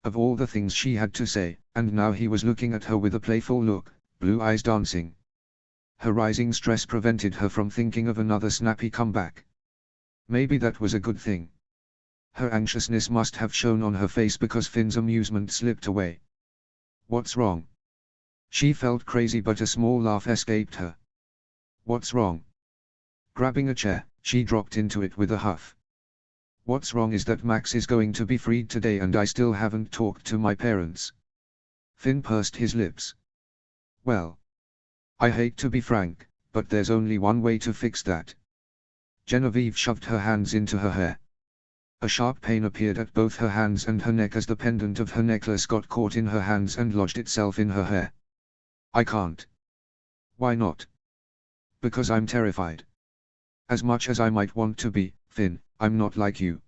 Of all the things she had to say, and now he was looking at her with a playful look, blue eyes dancing. Her rising stress prevented her from thinking of another snappy comeback. Maybe that was a good thing. Her anxiousness must have shown on her face because Finn's amusement slipped away. "What's wrong?" She felt crazy, but a small laugh escaped her. "What's wrong?" Grabbing a chair, she dropped into it with a huff. "What's wrong is that Max is going to be freed today and I still haven't talked to my parents." Finn pursed his lips. "Well, I hate to be frank, but there's only one way to fix that." Genevieve shoved her hands into her hair. A sharp pain appeared at both her hands and her neck as the pendant of her necklace got caught in her hands and lodged itself in her hair. I can't. Why not? Because I'm terrified. As much as I might want to be, Finn, I'm not like you.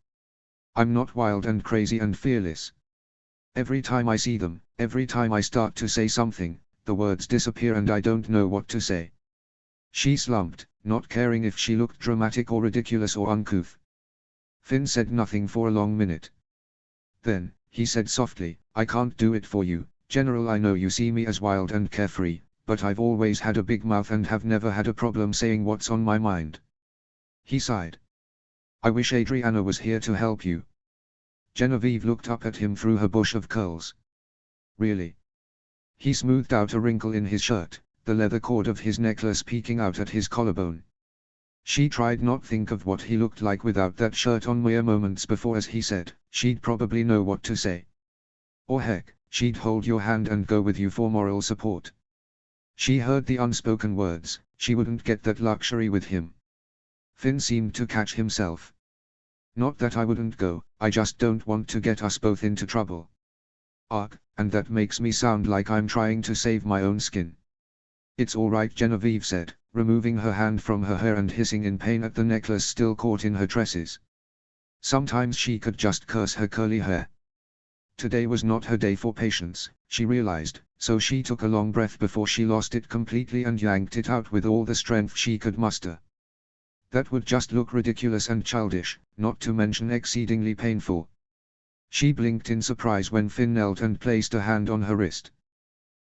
I'm not wild and crazy and fearless. Every time I see them, every time I start to say something, the words disappear and I don't know what to say. She slumped, not caring if she looked dramatic or ridiculous or uncouth. Finn said nothing for a long minute. Then, he said softly, I can't do it for you, General. I know you see me as wild and carefree, but I've always had a big mouth and have never had a problem saying what's on my mind. He sighed. I wish Adriana was here to help you. Genevieve looked up at him through her bush of curls. Really? He smoothed out a wrinkle in his shirt, the leather cord of his necklace peeking out at his collarbone. She tried not think of what he looked like without that shirt on mere moments before. As he said, she'd probably know what to say. Or heck, she'd hold your hand and go with you for moral support. She heard the unspoken words, she wouldn't get that luxury with him. Finn seemed to catch himself. Not that I wouldn't go, I just don't want to get us both into trouble. Ugh, and that makes me sound like I'm trying to save my own skin. It's all right, Genevieve said, removing her hand from her hair and hissing in pain at the necklace still caught in her tresses. Sometimes she could just curse her curly hair. Today was not her day for patience, she realized, so she took a long breath before she lost it completely and yanked it out with all the strength she could muster. That would just look ridiculous and childish, not to mention exceedingly painful. She blinked in surprise when Finn knelt and placed a hand on her wrist.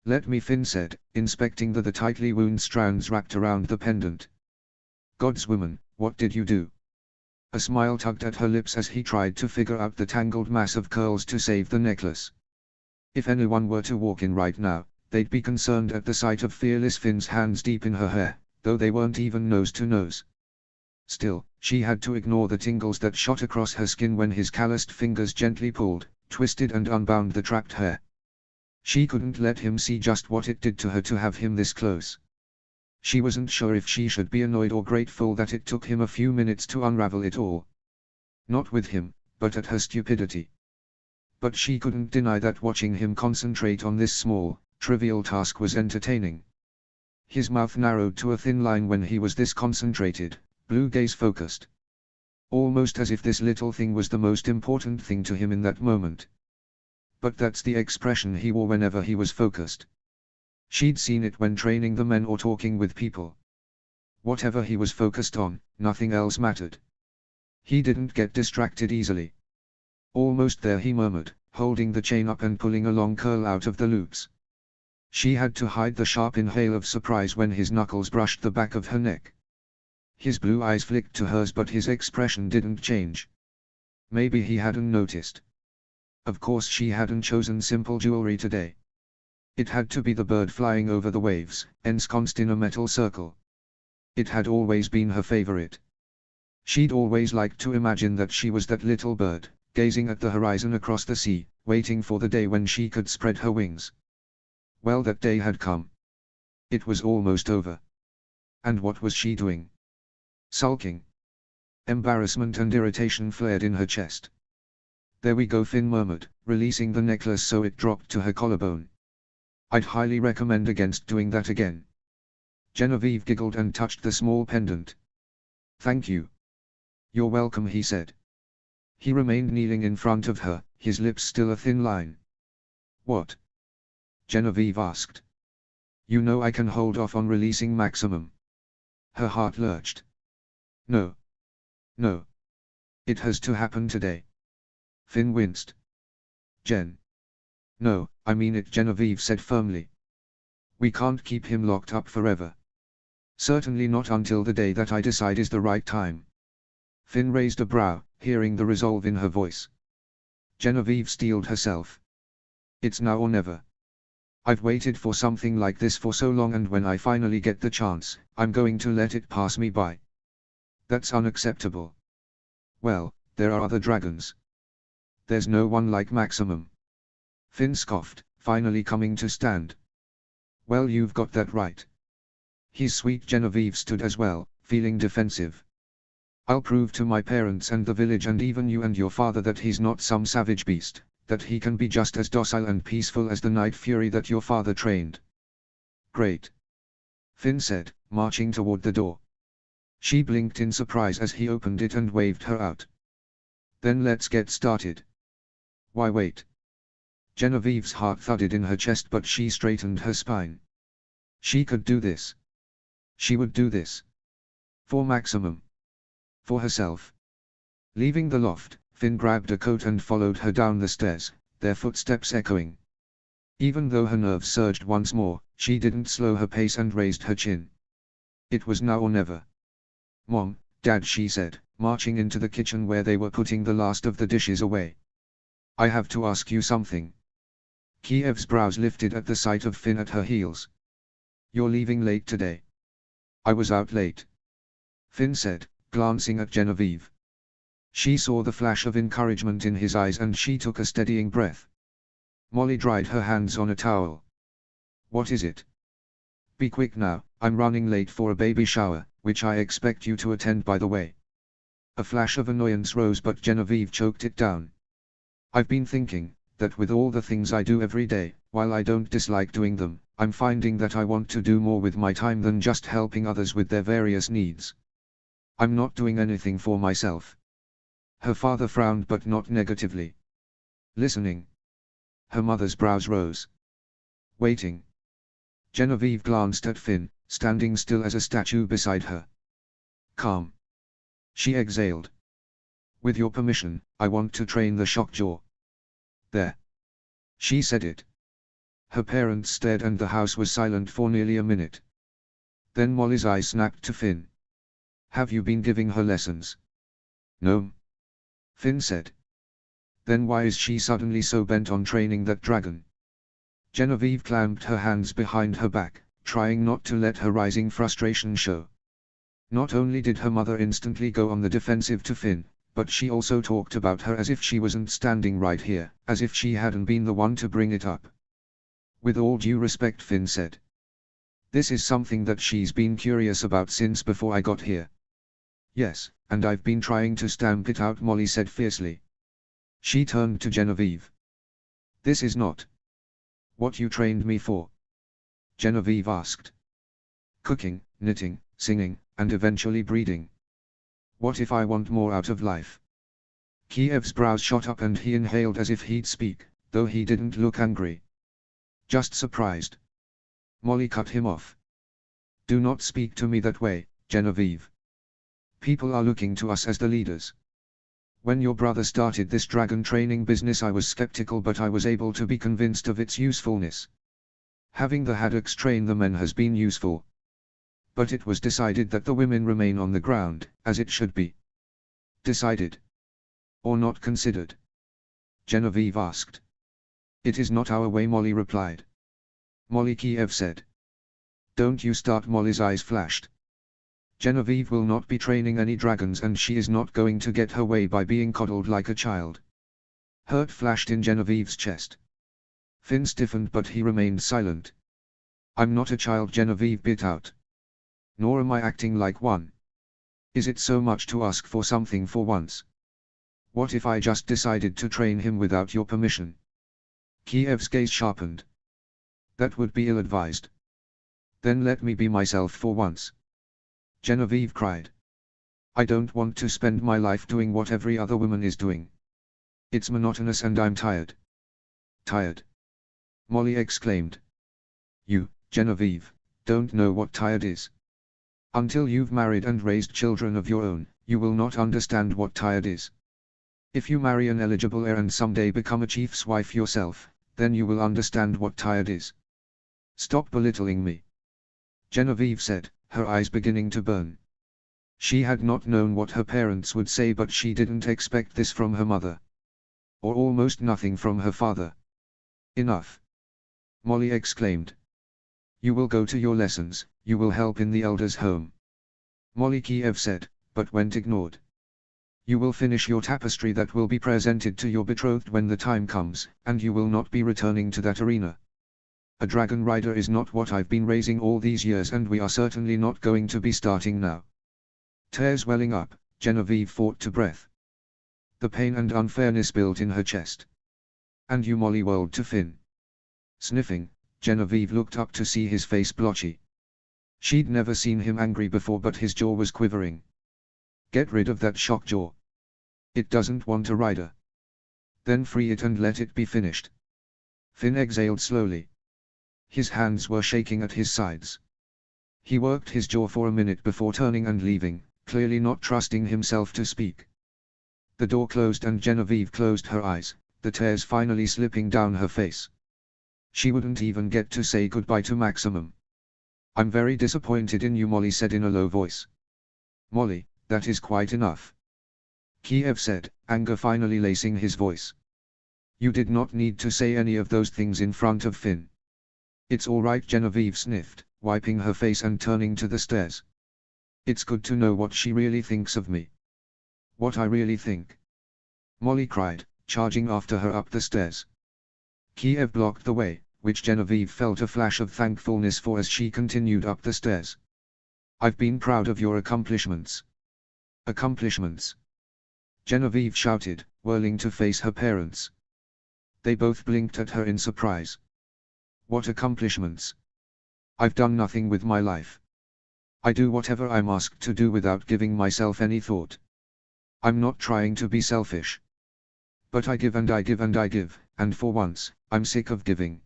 Let me, Finn said, inspecting the tightly wound strands wrapped around the pendant. God's woman, what did you do? A smile tugged at her lips as he tried to figure out the tangled mass of curls to save the necklace. If anyone were to walk in right now, they'd be concerned at the sight of fearless Finn's hands deep in her hair, though they weren't even nose to nose. Still, she had to ignore the tingles that shot across her skin when his calloused fingers gently pulled, twisted and unbound the trapped hair. She couldn't let him see just what it did to her to have him this close. She wasn't sure if she should be annoyed or grateful that it took him a few minutes to unravel it all. Not with him, but at her stupidity. But she couldn't deny that watching him concentrate on this small, trivial task was entertaining. His mouth narrowed to a thin line when he was this concentrated, blue gaze focused. Almost as if this little thing was the most important thing to him in that moment. But that's the expression he wore whenever he was focused. She'd seen it when training the men or talking with people. Whatever he was focused on, nothing else mattered. He didn't get distracted easily. Almost there, he murmured, holding the chain up and pulling a long curl out of the loops. She had to hide the sharp inhale of surprise when his knuckles brushed the back of her neck. His blue eyes flicked to hers, but his expression didn't change. Maybe he hadn't noticed. Of course she hadn't chosen simple jewelry today. It had to be the bird flying over the waves, ensconced in a metal circle. It had always been her favorite. She'd always liked to imagine that she was that little bird, gazing at the horizon across the sea, waiting for the day when she could spread her wings. Well, that day had come. It was almost over. And what was she doing? Sulking. Embarrassment and irritation flared in her chest. There we go, Finn murmured, releasing the necklace so it dropped to her collarbone. I'd highly recommend against doing that again. Genevieve giggled and touched the small pendant. Thank you. You're welcome, he said. He remained kneeling in front of her, his lips still a thin line. What? Genevieve asked. You know I can hold off on releasing maximum. Her heart lurched. No. No. It has to happen today. Finn winced. Jen. No, I mean it, Genevieve said firmly. We can't keep him locked up forever. Certainly not until the day that I decide is the right time. Finn raised a brow, hearing the resolve in her voice. Genevieve steeled herself. It's now or never. I've waited for something like this for so long, and when I finally get the chance, I'm going to let it pass me by. That's unacceptable. Well, there are other dragons. There's no one like Maximum. Finn scoffed, finally coming to stand. Well, you've got that right. His sweet Genevieve stood as well, feeling defensive. I'll prove to my parents and the village and even you and your father that he's not some savage beast, that he can be just as docile and peaceful as the Night Fury that your father trained. Great. Finn said, marching toward the door. She blinked in surprise as he opened it and waved her out. Then let's get started. Why wait? Genevieve's heart thudded in her chest, but she straightened her spine. She could do this. She would do this. For Maximum. For herself. Leaving the loft, Finn grabbed a coat and followed her down the stairs, their footsteps echoing. Even though her nerves surged once more, she didn't slow her pace and raised her chin. It was now or never. Mom, Dad, she said, marching into the kitchen where they were putting the last of the dishes away. I have to ask you something. Kiev's brows lifted at the sight of Finn at her heels. You're leaving late today. I was out late. Finn said, glancing at Genevieve. She saw the flash of encouragement in his eyes and she took a steadying breath. Molly dried her hands on a towel. What is it? Be quick now, I'm running late for a baby shower, which I expect you to attend by the way. A flash of annoyance rose but Genevieve choked it down. I've been thinking that with all the things I do every day, while I don't dislike doing them, I'm finding that I want to do more with my time than just helping others with their various needs. I'm not doing anything for myself. Her father frowned but not negatively. Listening. Her mother's brows rose. Waiting. Genevieve glanced at Finn, standing still as a statue beside her. Calm. She exhaled. With your permission, I want to train the shock jaw. There. She said it. Her parents stared and the house was silent for nearly a minute. Then Molly's eyes snapped to Finn. Have you been giving her lessons? No. Finn said. Then why is she suddenly so bent on training that dragon? Genevieve clamped her hands behind her back, trying not to let her rising frustration show. Not only did her mother instantly go on the defensive to Finn, but she also talked about her as if she wasn't standing right here, as if she hadn't been the one to bring it up. With all due respect, Finn said. This is something that she's been curious about since before I got here. Yes, and I've been trying to stamp it out, Molly said fiercely. She turned to Genevieve. This is not what you trained me for. Genevieve asked. Cooking, knitting, singing, and eventually breeding. What if I want more out of life? Kiev's brows shot up and he inhaled as if he'd speak, though he didn't look angry. Just surprised. Molly cut him off. Do not speak to me that way, Genevieve. People are looking to us as the leaders. When your brother started this dragon training business I was skeptical, but I was able to be convinced of its usefulness. Having the haddocks train the men has been useful. But it was decided that the women remain on the ground, as it should be. Decided? Or not considered? Genevieve asked. It is not our way, Molly replied. Molly, Kiev said. Don't you start. Molly's eyes flashed. Genevieve will not be training any dragons and she is not going to get her way by being coddled like a child. Hurt flashed in Genevieve's chest. Finn stiffened but he remained silent. I'm not a child, Genevieve bit out. Nor am I acting like one. Is it so much to ask for something for once? What if I just decided to train him without your permission? Kiev's gaze sharpened. That would be ill-advised. Then let me be myself for once. Genevieve cried. I don't want to spend my life doing what every other woman is doing. It's monotonous and I'm tired. Tired? Molly exclaimed. You, Genevieve, don't know what tired is. Until you've married and raised children of your own, you will not understand what tired is. If you marry an eligible heir and someday become a chief's wife yourself, then you will understand what tired is. Stop belittling me. Genevieve said, her eyes beginning to burn. She had not known what her parents would say, but she didn't expect this from her mother. Or almost nothing from her father. Enough. Molly exclaimed. You will go to your lessons, you will help in the elders' home. Molly, Kiev said, but went ignored. You will finish your tapestry that will be presented to your betrothed when the time comes, and you will not be returning to that arena. A dragon rider is not what I've been raising all these years, and we are certainly not going to be starting now. Tears welling up, Genevieve fought to breath. The pain and unfairness built in her chest. And you, Molly wailed to Finn. Sniffing, Genevieve looked up to see his face blotchy. She'd never seen him angry before, but his jaw was quivering. Get rid of that shock jaw. It doesn't want a rider. Then free it and let it be finished. Finn exhaled slowly. His hands were shaking at his sides. He worked his jaw for a minute before turning and leaving, clearly not trusting himself to speak. The door closed and Genevieve closed her eyes, the tears finally slipping down her face. She wouldn't even get to say goodbye to Maximum. I'm very disappointed in you, Molly said in a low voice. Molly, that is quite enough. Kiev said, anger finally lacing his voice. You did not need to say any of those things in front of Finn. It's all right, Genevieve sniffed, wiping her face and turning to the stairs. It's good to know what she really thinks of me. What I really think? Molly cried, charging after her up the stairs. Kiev blocked the way, which Genevieve felt a flash of thankfulness for as she continued up the stairs. I've been proud of your accomplishments. Accomplishments? Genevieve shouted, whirling to face her parents. They both blinked at her in surprise. What accomplishments? I've done nothing with my life. I do whatever I'm asked to do without giving myself any thought. I'm not trying to be selfish. But I give and I give and I give, and for once, I'm sick of giving.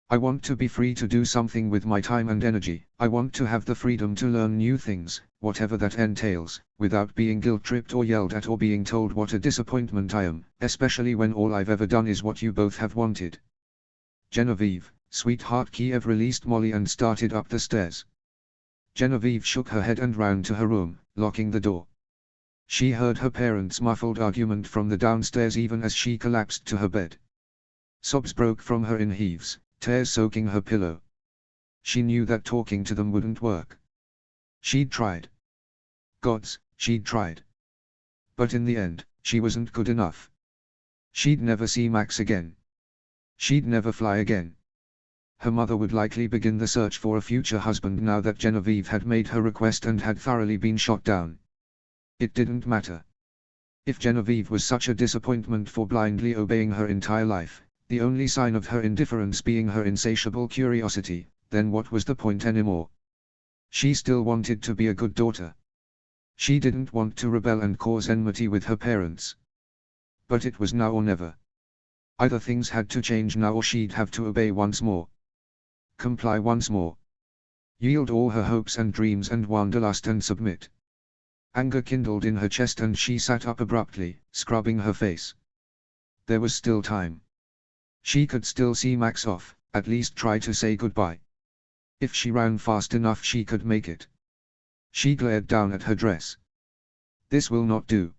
I want to be free to do something with my time and energy. I want to have the freedom to learn new things, whatever that entails, without being guilt-tripped or yelled at or being told what a disappointment I am, especially when all I've ever done is what you both have wanted. Genevieve, sweetheart. Kiev released Molly and started up the stairs. Genevieve shook her head and ran to her room, locking the door. She heard her parents' muffled argument from the downstairs even as she collapsed to her bed. Sobs broke from her in heaves, tears soaking her pillow. She knew that talking to them wouldn't work. She'd tried. Gods, she'd tried. But in the end, she wasn't good enough. She'd never see Max again. She'd never fly again. Her mother would likely begin the search for a future husband now that Genevieve had made her request and had thoroughly been shot down. It didn't matter. If Genevieve was such a disappointment for blindly obeying her entire life, the only sign of her indifference being her insatiable curiosity, then what was the point anymore? She still wanted to be a good daughter. She didn't want to rebel and cause enmity with her parents. But it was now or never. Either things had to change now or she'd have to obey once more. Comply once more. Yield all her hopes and dreams and wanderlust and submit. Anger kindled in her chest and she sat up abruptly, scrubbing her face. There was still time. She could still see Max off, at least try to say goodbye. If she ran fast enough she could make it. She glared down at her dress. This will not do.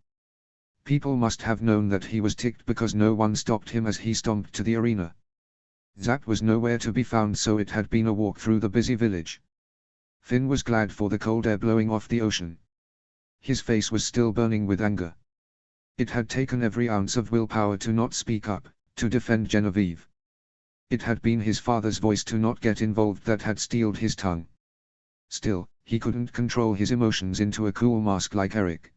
People must have known that he was ticked because no one stopped him as he stomped to the arena. Zap was nowhere to be found, so it had been a walk through the busy village. Finn was glad for the cold air blowing off the ocean. His face was still burning with anger. It had taken every ounce of willpower to not speak up, to defend Genevieve. It had been his father's voice to not get involved that had steeled his tongue. Still, he couldn't control his emotions into a cool mask like Eric.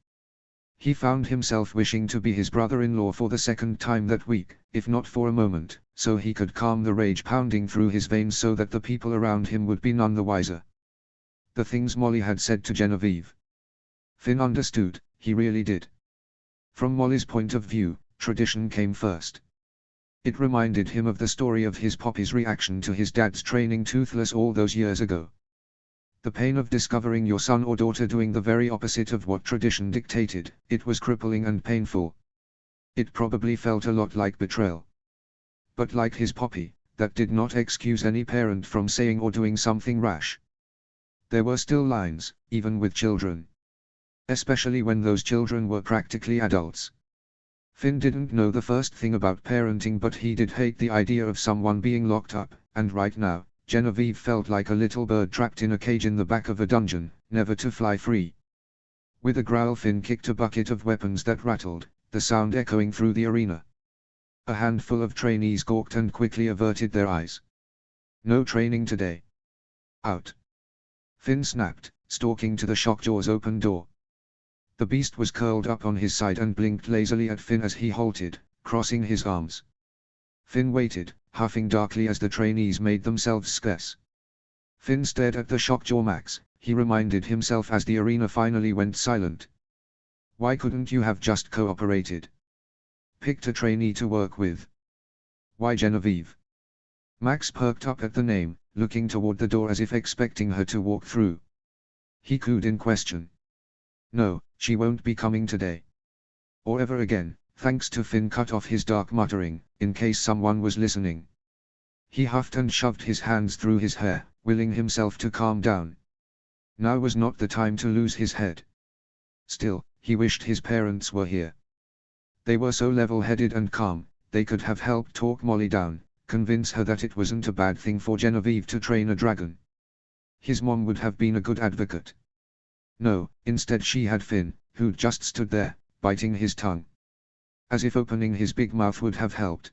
He found himself wishing to be his brother-in-law for the second time that week, if not for a moment, so he could calm the rage pounding through his veins so that the people around him would be none the wiser. The things Molly had said to Genevieve. Finn understood, he really did. From Molly's point of view, tradition came first. It reminded him of the story of his poppy's reaction to his dad's training Toothless all those years ago. The pain of discovering your son or daughter doing the very opposite of what tradition dictated, it was crippling and painful. It probably felt a lot like betrayal. But like his poppy, that did not excuse any parent from saying or doing something rash. There were still lines, even with children. Especially when those children were practically adults. Finn didn't know the first thing about parenting, but he did hate the idea of someone being locked up, and right now, Genevieve felt like a little bird trapped in a cage in the back of a dungeon, never to fly free. With a growl, Finn kicked a bucket of weapons that rattled, the sound echoing through the arena. A handful of trainees gawked and quickly averted their eyes. No training today. Out. Finn snapped, stalking to the Shockjaw's open door. The beast was curled up on his side and blinked lazily at Finn as he halted, crossing his arms. Finn waited, huffing darkly as the trainees made themselves scarce. Finn stared at the shockjaw Max. He reminded himself as the arena finally went silent. Why couldn't you have just cooperated? Picked a trainee to work with. Why Genevieve? Max perked up at the name, looking toward the door as if expecting her to walk through. He cooed in question. No, she won't be coming today. Or ever again. Thanks to Finn cut off his dark muttering, in case someone was listening. He huffed and shoved his hands through his hair, willing himself to calm down. Now was not the time to lose his head. Still, he wished his parents were here. They were so level-headed and calm, they could have helped talk Molly down, convince her that it wasn't a bad thing for Genevieve to train a dragon. His mom would have been a good advocate. No, instead she had Finn, who'd just stood there, biting his tongue. As if opening his big mouth would have helped.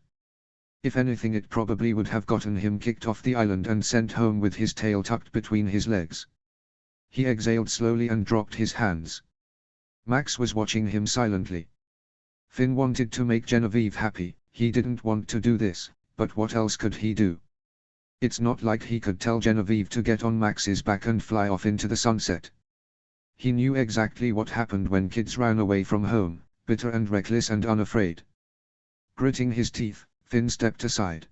If anything, it probably would have gotten him kicked off the island and sent home with his tail tucked between his legs. He exhaled slowly and dropped his hands. Max was watching him silently. Finn wanted to make Genevieve happy. He didn't want to do this, but what else could he do? It's not like he could tell Genevieve to get on Max's back and fly off into the sunset. He knew exactly what happened when kids ran away from home, bitter and reckless and unafraid. Gritting his teeth, Finn stepped aside.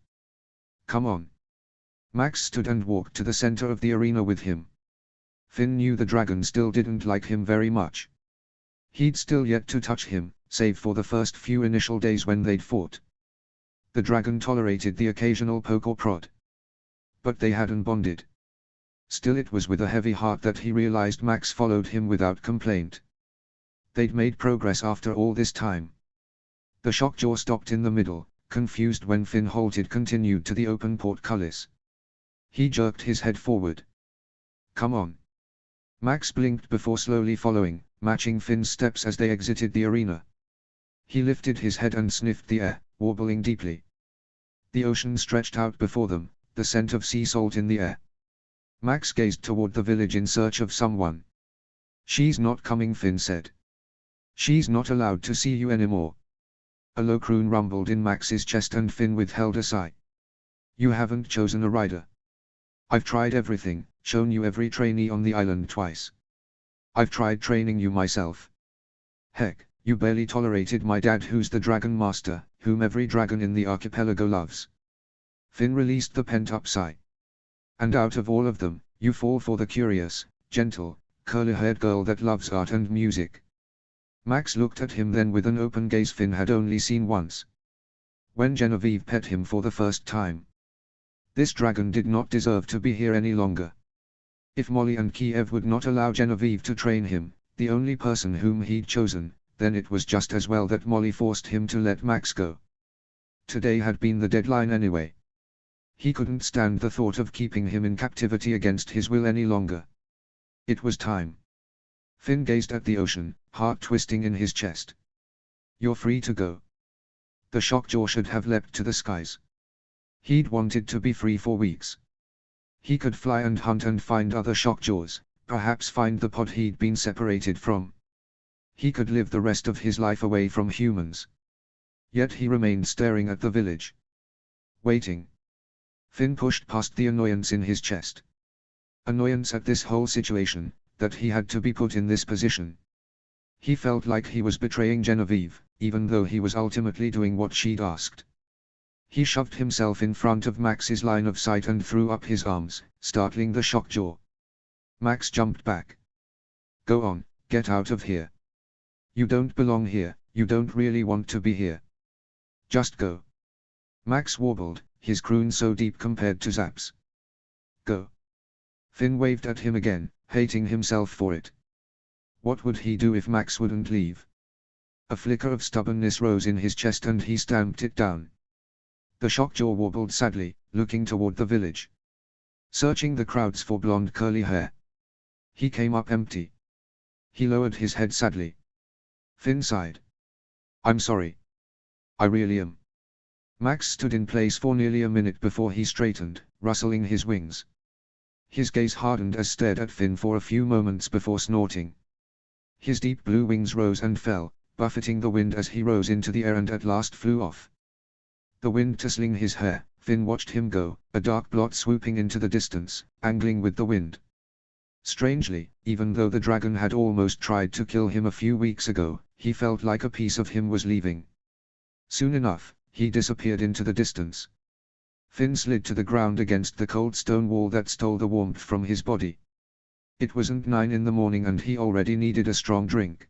Come on. Max stood and walked to the center of the arena with him. Finn knew the dragon still didn't like him very much. He'd still yet to touch him, save for the first few initial days when they'd fought. The dragon tolerated the occasional poke or prod. But they hadn't bonded. Still, it was with a heavy heart that he realized Max followed him without complaint. They'd made progress after all this time. The shockjaw stopped in the middle, confused when Finn halted, continued to the open portcullis. He jerked his head forward. Come on. Max blinked before slowly following, matching Finn's steps as they exited the arena. He lifted his head and sniffed the air, warbling deeply. The ocean stretched out before them, the scent of sea salt in the air. Max gazed toward the village in search of someone. She's not coming, Finn said. She's not allowed to see you anymore. A low croon rumbled in Max's chest and Finn withheld a sigh. You haven't chosen a rider. I've tried everything, shown you every trainee on the island twice. I've tried training you myself. Heck, you barely tolerated my dad, who's the dragon master, whom every dragon in the archipelago loves. Finn released the pent-up sigh. And out of all of them, you fall for the curious, gentle, curly-haired girl that loves art and music. Max looked at him then with an open gaze Finn had only seen once. When Genevieve pet him for the first time. This dragon did not deserve to be here any longer. If Molly and Kiev would not allow Genevieve to train him, the only person whom he'd chosen, then it was just as well that Molly forced him to let Max go. Today had been the deadline anyway. He couldn't stand the thought of keeping him in captivity against his will any longer. It was time. Finn gazed at the ocean, heart twisting in his chest. You're free to go. The shockjaw should have leapt to the skies. He'd wanted to be free for weeks. He could fly and hunt and find other shockjaws, perhaps find the pod he'd been separated from. He could live the rest of his life away from humans. Yet he remained staring at the village. Waiting. Finn pushed past the annoyance in his chest. Annoyance at this whole situation, that he had to be put in this position. He felt like he was betraying Genevieve, even though he was ultimately doing what she'd asked. He shoved himself in front of Max's line of sight and threw up his arms, startling the shockjaw. Max jumped back. Go on, get out of here. You don't belong here, you don't really want to be here. Just go. Max warbled, his croon so deep compared to Zap's. Go. Finn waved at him again, hating himself for it. What would he do if Max wouldn't leave? A flicker of stubbornness rose in his chest and he stamped it down. The shockjaw warbled sadly, looking toward the village. Searching the crowds for blonde curly hair. He came up empty. He lowered his head sadly. Finn sighed. I'm sorry. I really am. Max stood in place for nearly a minute before he straightened, rustling his wings. His gaze hardened as stared at Finn for a few moments before snorting. His deep blue wings rose and fell, buffeting the wind as he rose into the air and at last flew off. The wind tussling his hair, Finn watched him go, a dark blot swooping into the distance, angling with the wind. Strangely, even though the dragon had almost tried to kill him a few weeks ago, he felt like a piece of him was leaving. Soon enough, he disappeared into the distance. Finn slid to the ground against the cold stone wall that stole the warmth from his body. It wasn't 9 in the morning and he already needed a strong drink.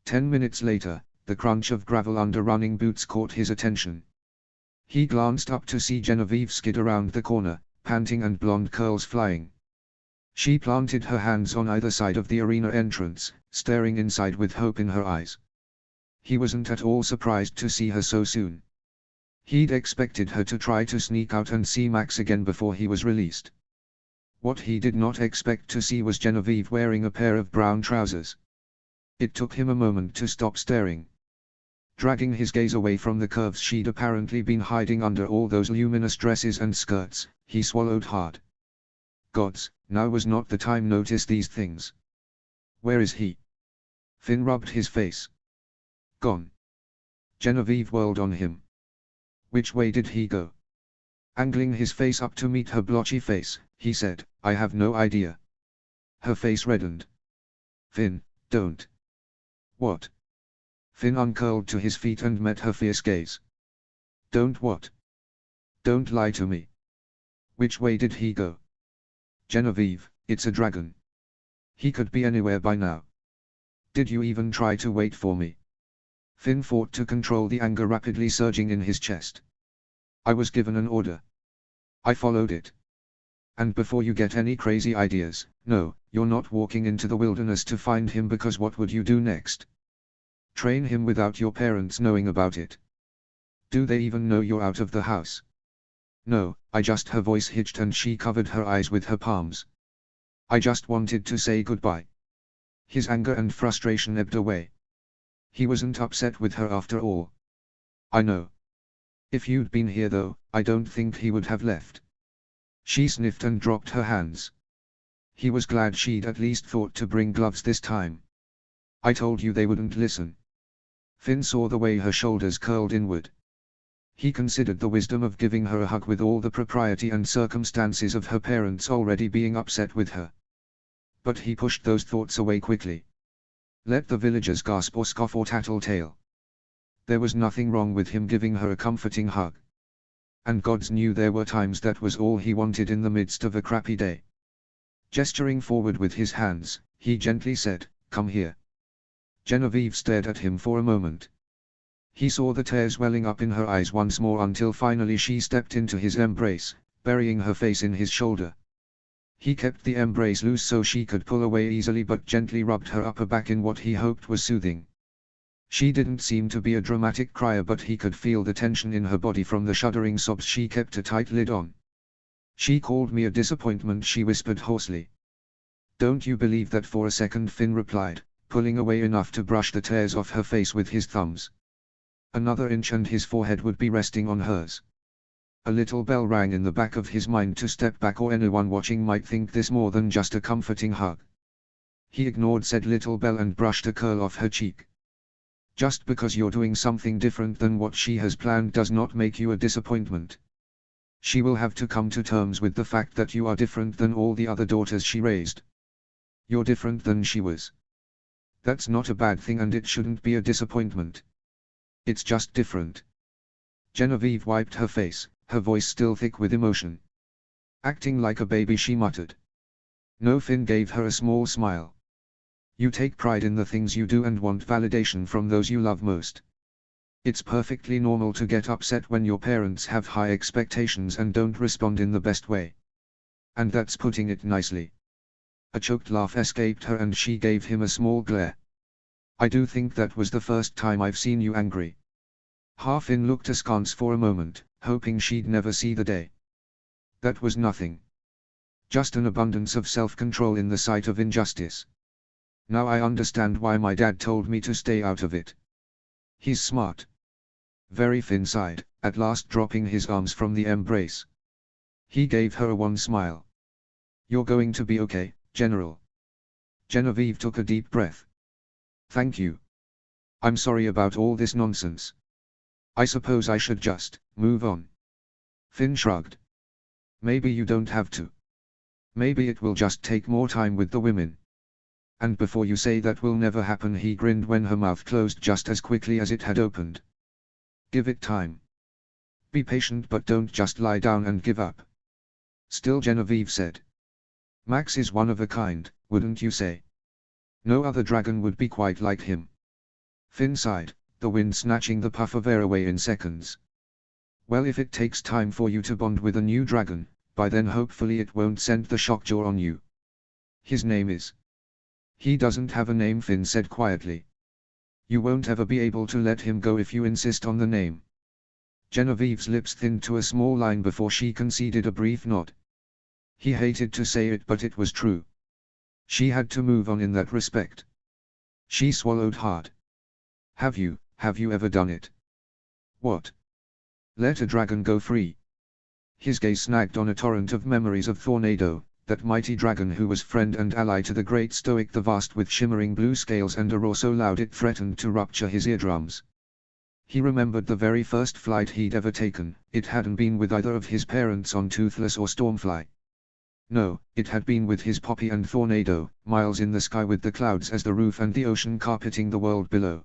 10 minutes later, the crunch of gravel under running boots caught his attention. He glanced up to see Genevieve skid around the corner, panting and blonde curls flying. She planted her hands on either side of the arena entrance, staring inside with hope in her eyes. He wasn't at all surprised to see her so soon. He'd expected her to try to sneak out and see Max again before he was released. What he did not expect to see was Genevieve wearing a pair of brown trousers. It took him a moment to stop staring. Dragging his gaze away from the curves she'd apparently been hiding under all those luminous dresses and skirts, he swallowed hard. Gods, now was not the time to notice these things. Where is he? Finn rubbed his face. Gone. Genevieve whirled on him. Which way did he go? Angling his face up to meet her blotchy face, he said, I have no idea. Her face reddened. Finn, don't. What? Finn uncurled to his feet and met her fierce gaze. Don't what? Don't lie to me. Which way did he go? Genevieve, it's a dragon. He could be anywhere by now. Did you even try to wait for me? Finn fought to control the anger rapidly surging in his chest. I was given an order. I followed it. And before you get any crazy ideas, no, you're not walking into the wilderness to find him because what would you do next? Train him without your parents knowing about it. Do they even know you're out of the house? No, her voice hitched and she covered her eyes with her palms. I just wanted to say goodbye. His anger and frustration ebbed away. He wasn't upset with her after all. I know. If you'd been here though, I don't think he would have left. She sniffed and dropped her hands. He was glad she'd at least thought to bring gloves this time. I told you they wouldn't listen. Finn saw the way her shoulders curled inward. He considered the wisdom of giving her a hug with all the propriety and circumstances of her parents already being upset with her. But he pushed those thoughts away quickly. Let the villagers gasp or scoff or tattletale. There was nothing wrong with him giving her a comforting hug. And gods knew there were times that was all he wanted in the midst of a crappy day. Gesturing forward with his hands, he gently said, "Come here." Genevieve stared at him for a moment. He saw the tears welling up in her eyes once more until finally she stepped into his embrace, burying her face in his shoulder. He kept the embrace loose so she could pull away easily but gently rubbed her upper back in what he hoped was soothing. She didn't seem to be a dramatic crier but he could feel the tension in her body from the shuddering sobs she kept a tight lid on. She called me a disappointment, she whispered hoarsely. Don't you believe that for a second, Finn replied, pulling away enough to brush the tears off her face with his thumbs. Another inch and his forehead would be resting on hers. A little bell rang in the back of his mind to step back or anyone watching might think this more than just a comforting hug. He ignored said little bell and brushed a curl off her cheek. Just because you're doing something different than what she has planned does not make you a disappointment. She will have to come to terms with the fact that you are different than all the other daughters she raised. You're different than she was. That's not a bad thing and it shouldn't be a disappointment. It's just different. Genevieve wiped her face, her voice still thick with emotion. Acting like a baby, she muttered. No. Finn gave her a small smile. You take pride in the things you do and want validation from those you love most. It's perfectly normal to get upset when your parents have high expectations and don't respond in the best way. And that's putting it nicely. A choked laugh escaped her and she gave him a small glare. I do think that was the first time I've seen you angry. Finn looked askance for a moment, hoping she'd never see the day. That was nothing. Just an abundance of self-control in the sight of injustice. Now I understand why my dad told me to stay out of it. He's smart. Very. Finn sighed, at last dropping his arms from the embrace. He gave her a wan smile. You're going to be okay, General. Genevieve took a deep breath. Thank you. I'm sorry about all this nonsense. I suppose I should just move on. Finn shrugged. Maybe you don't have to. Maybe it will just take more time with the women. And before you say that will never happen, he grinned when her mouth closed just as quickly as it had opened. Give it time. Be patient, but don't just lie down and give up. Still, Genevieve said. Max is one of a kind, wouldn't you say? No other dragon would be quite like him. Finn sighed, the wind snatching the puff of air away in seconds. Well, if it takes time for you to bond with a new dragon, by then hopefully it won't send the shockjaw on you. His name is... He doesn't have a name, Finn said quietly. You won't ever be able to let him go if you insist on the name. Genevieve's lips thinned to a small line before she conceded a brief nod. He hated to say it, but it was true. She had to move on in that respect. She swallowed hard. Have you ever done it? What? Let a dragon go free? His gaze snagged on a torrent of memories of Tornado, that mighty dragon who was friend and ally to the great stoic the vast with shimmering blue scales and a roar so loud it threatened to rupture his eardrums. He remembered the very first flight he'd ever taken. It hadn't been with either of his parents on Toothless or Stormfly. No, it had been with his Poppy and Tornado, miles in the sky with the clouds as the roof and the ocean carpeting the world below.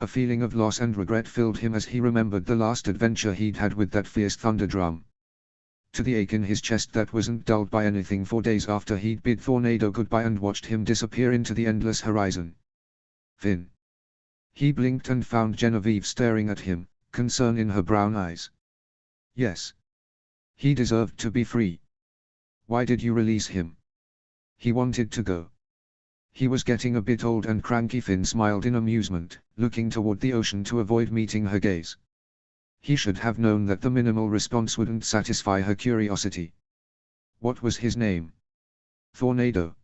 A feeling of loss and regret filled him as he remembered the last adventure he'd had with that fierce thunder drum. To the ache in his chest that wasn't dulled by anything for days after he'd bid Tornado goodbye and watched him disappear into the endless horizon. Finn. He blinked and found Genevieve staring at him, concern in her brown eyes. Yes. He deserved to be free. Why did you release him? He wanted to go. He was getting a bit old and cranky. Finn smiled in amusement, looking toward the ocean to avoid meeting her gaze. He should have known that the minimal response wouldn't satisfy her curiosity. What was his name? Tornado.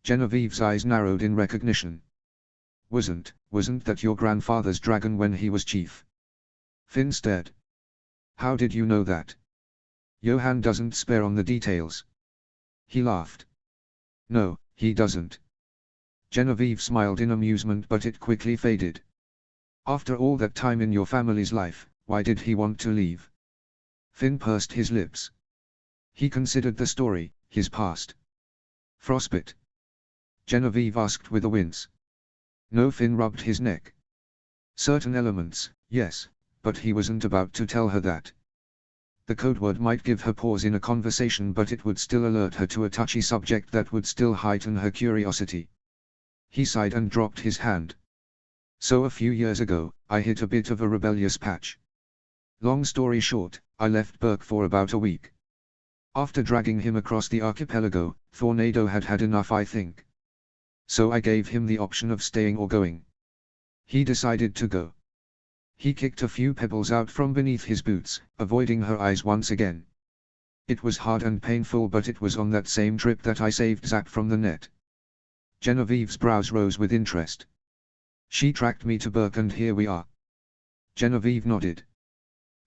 Genevieve's eyes narrowed in recognition. Wasn't that your grandfather's dragon when he was chief? Finn stared. How did you know that? Johan doesn't spare on the details. He laughed. No, he doesn't. Genevieve smiled in amusement, but it quickly faded. After all that time in your family's life, why did he want to leave? Finn pursed his lips. He considered the story, his past. Frostbite? Genevieve asked with a wince. No, Finn rubbed his neck. Certain elements, yes, but he wasn't about to tell her that. The code word might give her pause in a conversation, but it would still alert her to a touchy subject that would still heighten her curiosity. He sighed and dropped his hand. So a few years ago, I hit a bit of a rebellious patch. Long story short, I left Burke for about a week. After dragging him across the archipelago, Tornado had had enough, I think. So I gave him the option of staying or going. He decided to go. He kicked a few pebbles out from beneath his boots, avoiding her eyes once again. It was hard and painful, but it was on that same trip that I saved Zach from the net. Genevieve's brows rose with interest. She tracked me to Burke and here we are. Genevieve nodded.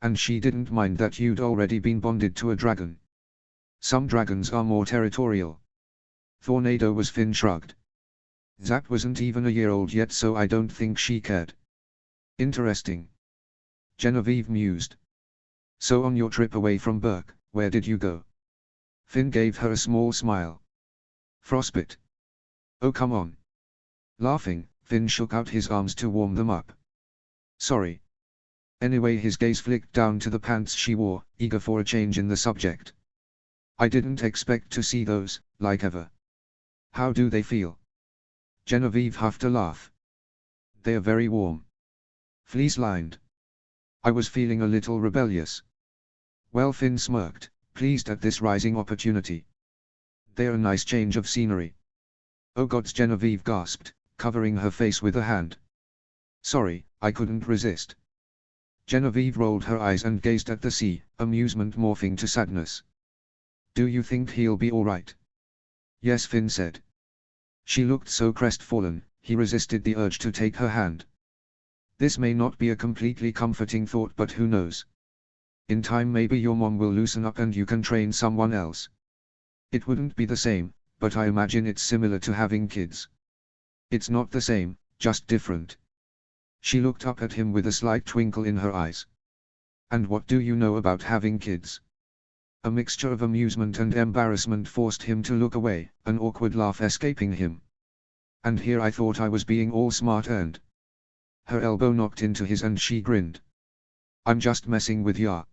And she didn't mind that you'd already been bonded to a dragon. Some dragons are more territorial. Tornado was. Finn shrugged. Zach wasn't even a year old yet, so I don't think she cared. Interesting. Genevieve mused. So on your trip away from Burke, where did you go? Finn gave her a small smile. Frostbite. Oh come on. Laughing, Finn shook out his arms to warm them up. Sorry. Anyway, his gaze flicked down to the pants she wore, eager for a change in the subject. I didn't expect to see those, like ever. How do they feel? Genevieve huffed a laugh. They are very warm. Fleece-lined. I was feeling a little rebellious. Well, Finn smirked, pleased at this rising opportunity. They're a nice change of scenery. Oh gods, Genevieve gasped, covering her face with a hand. Sorry, I couldn't resist. Genevieve rolled her eyes and gazed at the sea, amusement morphing to sadness. Do you think he'll be alright? Yes, Finn said. She looked so crestfallen, he resisted the urge to take her hand. This may not be a completely comforting thought, but who knows? In time maybe your mom will loosen up and you can train someone else. It wouldn't be the same, but I imagine it's similar to having kids. It's not the same, just different. She looked up at him with a slight twinkle in her eyes. And what do you know about having kids? A mixture of amusement and embarrassment forced him to look away, an awkward laugh escaping him. And here I thought I was being all smart and... Her elbow knocked into his and she grinned. I'm just messing with ya.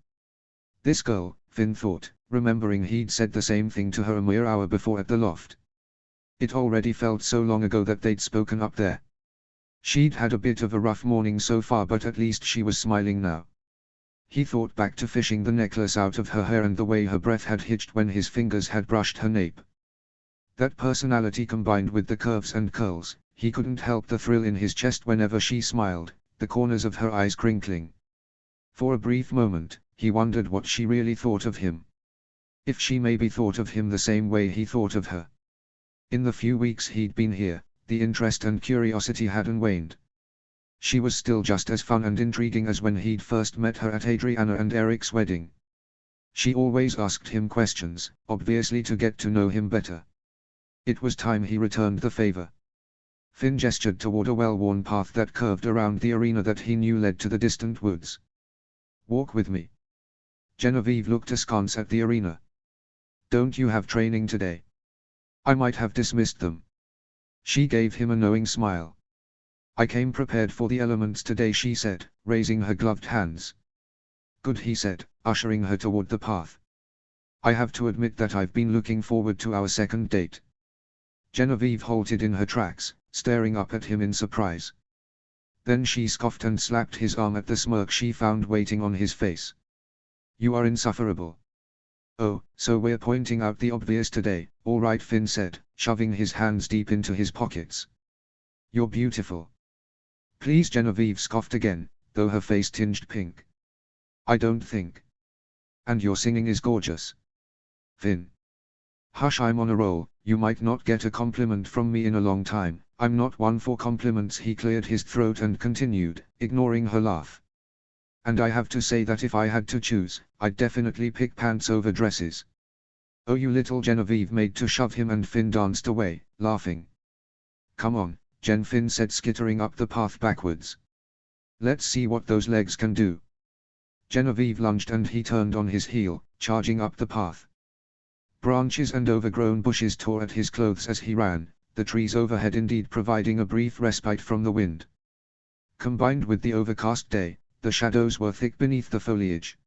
This girl, Finn thought, remembering he'd said the same thing to her a mere hour before at the loft. It already felt so long ago that they'd spoken up there. She'd had a bit of a rough morning so far, but at least she was smiling now. He thought back to fishing the necklace out of her hair and the way her breath had hitched when his fingers had brushed her nape. That personality combined with the curves and curls, he couldn't help the thrill in his chest whenever she smiled, the corners of her eyes crinkling. For a brief moment, he wondered what she really thought of him. If she maybe thought of him the same way he thought of her. In the few weeks he'd been here, the interest and curiosity hadn't waned. She was still just as fun and intriguing as when he'd first met her at Adriana and Eric's wedding. She always asked him questions, obviously to get to know him better. It was time he returned the favor. Finn gestured toward a well-worn path that curved around the arena that he knew led to the distant woods. Walk with me. Genevieve looked askance at the arena. Don't you have training today? I might have dismissed them. She gave him a knowing smile. I came prepared for the elements today, she said, raising her gloved hands. Good, he said, ushering her toward the path. I have to admit that I've been looking forward to our second date. Genevieve halted in her tracks, staring up at him in surprise. Then she scoffed and slapped his arm at the smirk she found waiting on his face. You are insufferable. Oh, so we're pointing out the obvious today, all right, Finn said, shoving his hands deep into his pockets. You're beautiful. Please, Genevieve scoffed again, though her face tinged pink. I don't think. And your singing is gorgeous. Finn. Hush, I'm on a roll, you might not get a compliment from me in a long time. I'm not one for compliments. He cleared his throat and continued, ignoring her laugh. And I have to say that if I had to choose, I'd definitely pick pants over dresses. Oh, you little, Genevieve made to shove him, and Finn danced away, laughing. Come on, Jen, Finn said, skittering up the path backwards. Let's see what those legs can do. Genevieve lunged and he turned on his heel, charging up the path. Branches and overgrown bushes tore at his clothes as he ran, the trees overhead indeed providing a brief respite from the wind. Combined with the overcast day, the shadows were thick beneath the foliage.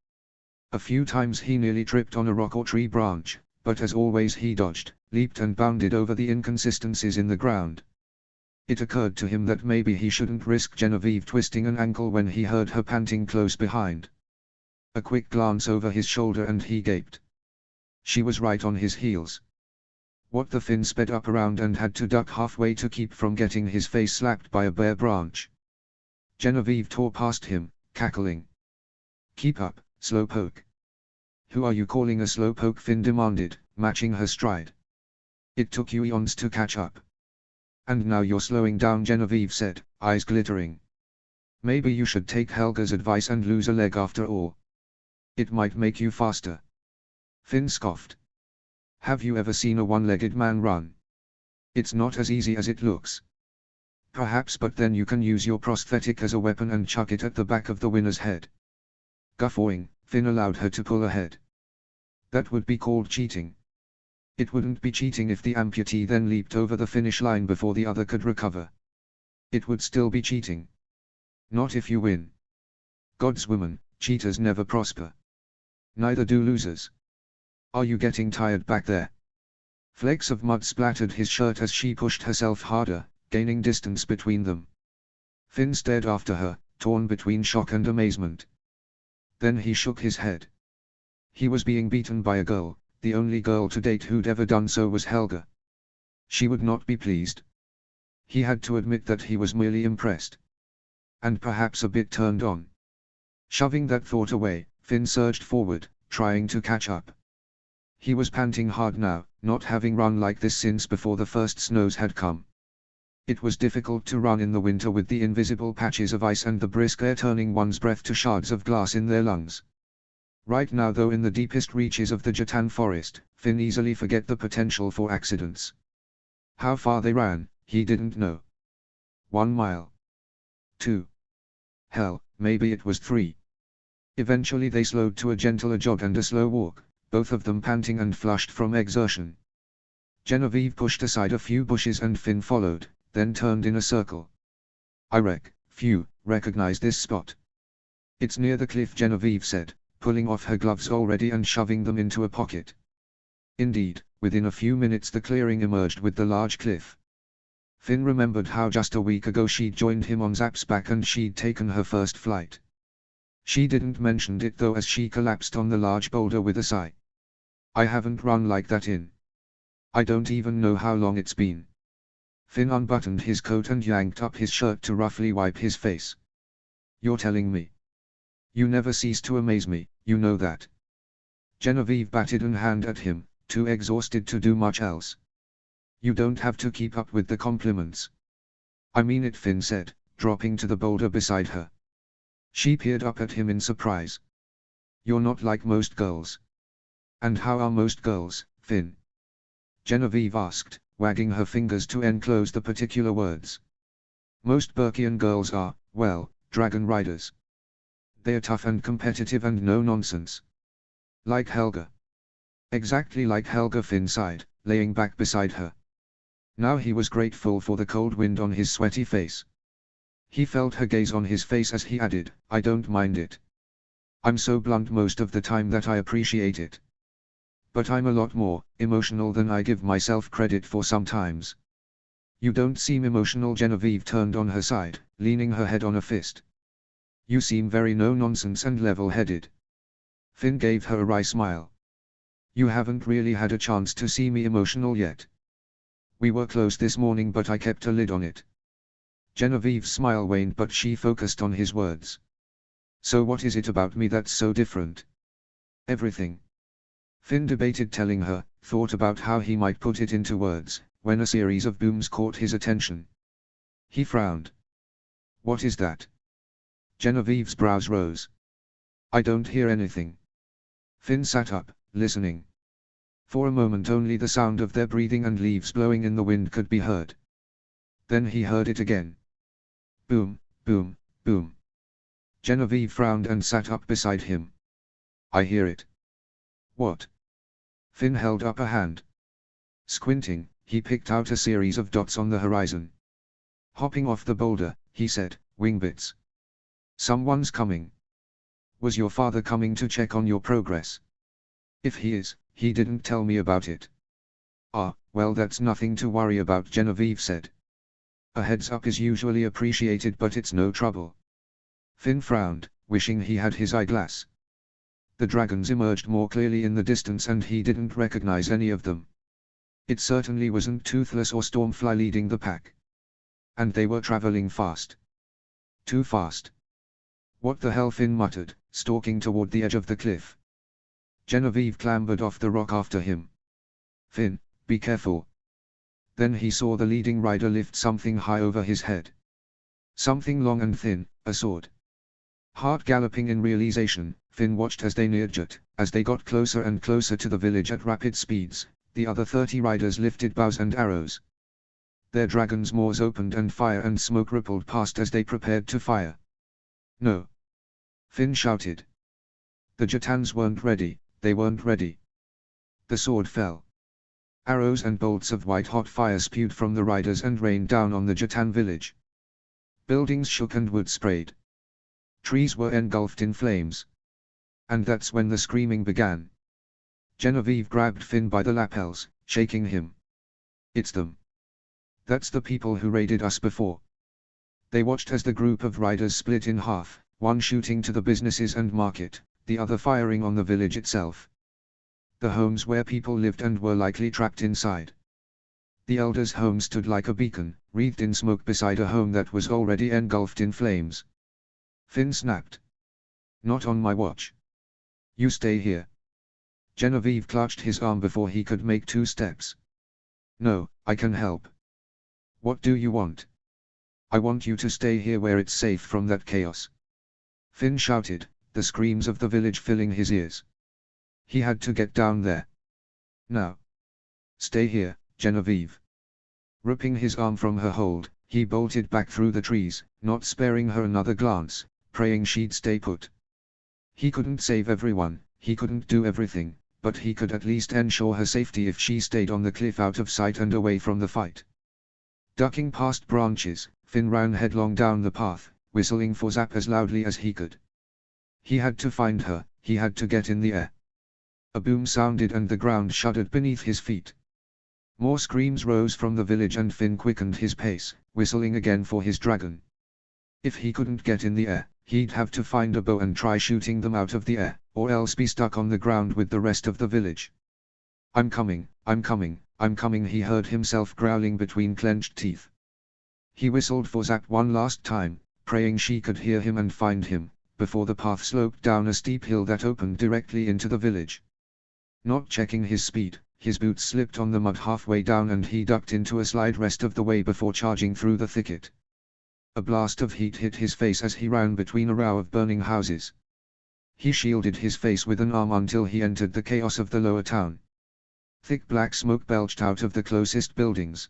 A few times he nearly tripped on a rock or tree branch, but as always he dodged, leaped and bounded over the inconsistencies in the ground. It occurred to him that maybe he shouldn't risk Genevieve twisting an ankle when he heard her panting close behind. A quick glance over his shoulder and he gaped. She was right on his heels. What the? Finn sped up around and had to duck halfway to keep from getting his face slapped by a bare branch. Genevieve tore past him, cackling. Keep up, slowpoke. Who are you calling a slowpoke? Finn demanded, matching her stride. It took you eons to catch up. And now you're slowing down, Genevieve said, eyes glittering. Maybe you should take Helga's advice and lose a leg after all. It might make you faster. Finn scoffed. Have you ever seen a one-legged man run? It's not as easy as it looks. Perhaps, but then you can use your prosthetic as a weapon and chuck it at the back of the winner's head. Guffawing, Finn allowed her to pull ahead. That would be called cheating. It wouldn't be cheating if the amputee then leaped over the finish line before the other could recover. It would still be cheating. Not if you win. God's woman, cheaters never prosper. Neither do losers. Are you getting tired back there? Flakes of mud splattered his shirt as she pushed herself harder, gaining distance between them. Finn stared after her, torn between shock and amazement. Then he shook his head. He was being beaten by a girl, the only girl to date who'd ever done so was Helga. She would not be pleased. He had to admit that he was merely impressed. And perhaps a bit turned on. Shoving that thought away, Finn surged forward, trying to catch up. He was panting hard now, not having run like this since before the first snows had come. It was difficult to run in the winter with the invisible patches of ice and the brisk air turning one's breath to shards of glass in their lungs. Right now, though, in the deepest reaches of the Jatan forest, Finn easily forget the potential for accidents. How far they ran, he didn't know. 1 mile. 2. Hell, maybe it was 3. Eventually they slowed to a gentler jog and a slow walk, both of them panting and flushed from exertion. Genevieve pushed aside a few bushes and Finn followed, then turned in a circle. Recognize this spot. It's near the cliff, Genevieve said, pulling off her gloves already and shoving them into a pocket. Indeed, within a few minutes the clearing emerged with the large cliff. Finn remembered how just a week ago she'd joined him on Zap's back and she'd taken her first flight. She didn't mention it though as she collapsed on the large boulder with a sigh. I haven't run like that in. I don't even know how long it's been. Finn unbuttoned his coat and yanked up his shirt to roughly wipe his face. You're telling me? You never cease to amaze me, you know that. Genevieve batted an hand at him, too exhausted to do much else. You don't have to keep up with the compliments. I mean it, Finn said, dropping to the boulder beside her. She peered up at him in surprise. You're not like most girls. And how are most girls, Finn? Genevieve asked, wagging her fingers to enclose the particular words. Most Burkean girls are, well, dragon riders. They're tough and competitive and no nonsense. Like Helga. Exactly like Helga, Finn sighed, laying back beside her. Now he was grateful for the cold wind on his sweaty face. He felt her gaze on his face as he added, I don't mind it. I'm so blunt most of the time that I appreciate it. But I'm a lot more emotional than I give myself credit for sometimes. You don't seem emotional. Genevieve turned on her side, leaning her head on a fist. You seem very no-nonsense and level-headed. Finn gave her a wry smile. You haven't really had a chance to see me emotional yet. We were close this morning but I kept a lid on it. Genevieve's smile waned but she focused on his words. So what is it about me that's so different? Everything. Finn debated telling her, thought about how he might put it into words, when a series of booms caught his attention. He frowned. What is that? Genevieve's brows rose. I don't hear anything. Finn sat up, listening. For a moment only the sound of their breathing and leaves blowing in the wind could be heard. Then he heard it again. Boom, boom, boom. Genevieve frowned and sat up beside him. I hear it. What? Finn held up a hand. Squinting, he picked out a series of dots on the horizon. Hopping off the boulder, he said, Wingbits. Someone's coming. Was your father coming to check on your progress? If he is, he didn't tell me about it. Ah, well that's nothing to worry about, Genevieve said. A heads up is usually appreciated but it's no trouble. Finn frowned, wishing he had his eyeglass. The dragons emerged more clearly in the distance and he didn't recognize any of them. It certainly wasn't Toothless or Stormfly leading the pack. And they were traveling fast. Too fast. What the hell, Finn muttered, stalking toward the edge of the cliff. Genevieve clambered off the rock after him. Finn, be careful. Then he saw the leading rider lift something high over his head. Something long and thin, a sword. Heart galloping in realization, Finn watched as they neared Jut. As they got closer and closer to the village at rapid speeds, the other 30 riders lifted bows and arrows. Their dragons' maws opened and fire and smoke rippled past as they prepared to fire. No! Finn shouted. The Jutans weren't ready, they weren't ready. The sword fell. Arrows and bolts of white-hot fire spewed from the riders and rained down on the Jutan village. Buildings shook and wood sprayed. Trees were engulfed in flames. And that's when the screaming began. Genevieve grabbed Finn by the lapels, shaking him. It's them. That's the people who raided us before. They watched as the group of riders split in half, one shooting to the businesses and market, the other firing on the village itself. The homes where people lived and were likely trapped inside. The elder's home stood like a beacon, wreathed in smoke beside a home that was already engulfed in flames. Finn snapped. Not on my watch. You stay here. Genevieve clutched his arm before he could make 2 steps. No, I can help. What do you want? I want you to stay here where it's safe from that chaos. Finn shouted, the screams of the village filling his ears. He had to get down there. Now. Stay here, Genevieve. Ripping his arm from her hold, he bolted back through the trees, not sparing her another glance, praying she'd stay put. He couldn't save everyone, he couldn't do everything, but he could at least ensure her safety if she stayed on the cliff out of sight and away from the fight. Ducking past branches, Finn ran headlong down the path, whistling for Zap as loudly as he could. He had to find her, he had to get in the air. A boom sounded and the ground shuddered beneath his feet. More screams rose from the village and Finn quickened his pace, whistling again for his dragon. If he couldn't get in the air, he'd have to find a bow and try shooting them out of the air, or else be stuck on the ground with the rest of the village. "I'm coming, I'm coming, I'm coming," he heard himself growling between clenched teeth. He whistled for Zap one last time, praying she could hear him and find him, before the path sloped down a steep hill that opened directly into the village. Not checking his speed, his boots slipped on the mud halfway down and he ducked into a slide rest of the way before charging through the thicket. A blast of heat hit his face as he ran between a row of burning houses. He shielded his face with an arm until he entered the chaos of the lower town. Thick black smoke belched out of the closest buildings.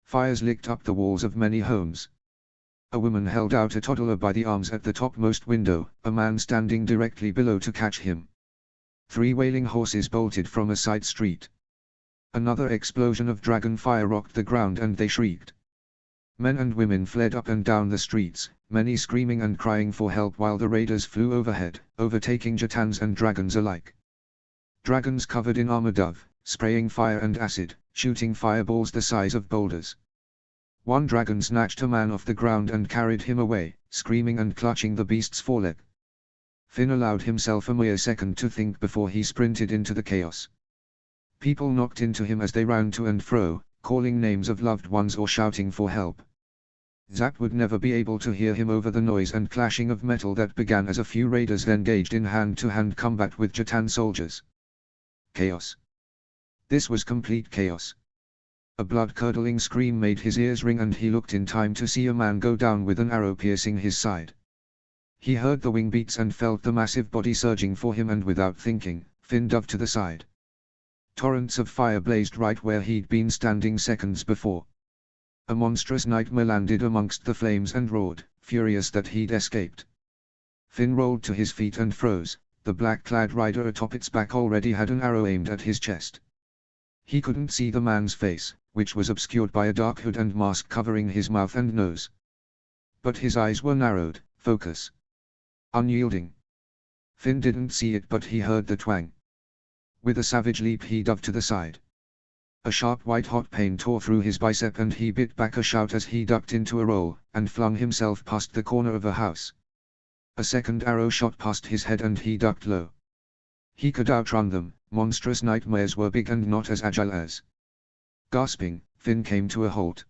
Fires licked up the walls of many homes. A woman held out a toddler by the arms at the topmost window, a man standing directly below to catch him. 3 wailing horses bolted from a side street. Another explosion of dragon fire rocked the ground and they shrieked. Men and women fled up and down the streets, many screaming and crying for help while the raiders flew overhead, overtaking Jatans and dragons alike. Dragons covered in armor dove, spraying fire and acid, shooting fireballs the size of boulders. One dragon snatched a man off the ground and carried him away, screaming and clutching the beast's foreleg. Finn allowed himself a mere second to think before he sprinted into the chaos. People knocked into him as they ran to and fro, calling names of loved ones or shouting for help. Zap would never be able to hear him over the noise and clashing of metal that began as a few raiders engaged in hand-to-hand combat with Jatan soldiers. Chaos. This was complete chaos. A blood-curdling scream made his ears ring and he looked in time to see a man go down with an arrow piercing his side. He heard the wing beats and felt the massive body surging for him and without thinking, Finn dove to the side. Torrents of fire blazed right where he'd been standing seconds before. A monstrous nightmare landed amongst the flames and roared, furious that he'd escaped. Finn rolled to his feet and froze. The black-clad rider atop its back already had an arrow aimed at his chest. He couldn't see the man's face, which was obscured by a dark hood and mask covering his mouth and nose. But his eyes were narrowed, focus. Unyielding. Finn didn't see it but he heard the twang. With a savage leap he dove to the side. A sharp white-hot pain tore through his bicep and he bit back a shout as he ducked into a roll, and flung himself past the corner of a house. A second arrow shot past his head and he ducked low. He could outrun them, monstrous nightmares were big and not as agile as. Gasping, Finn came to a halt.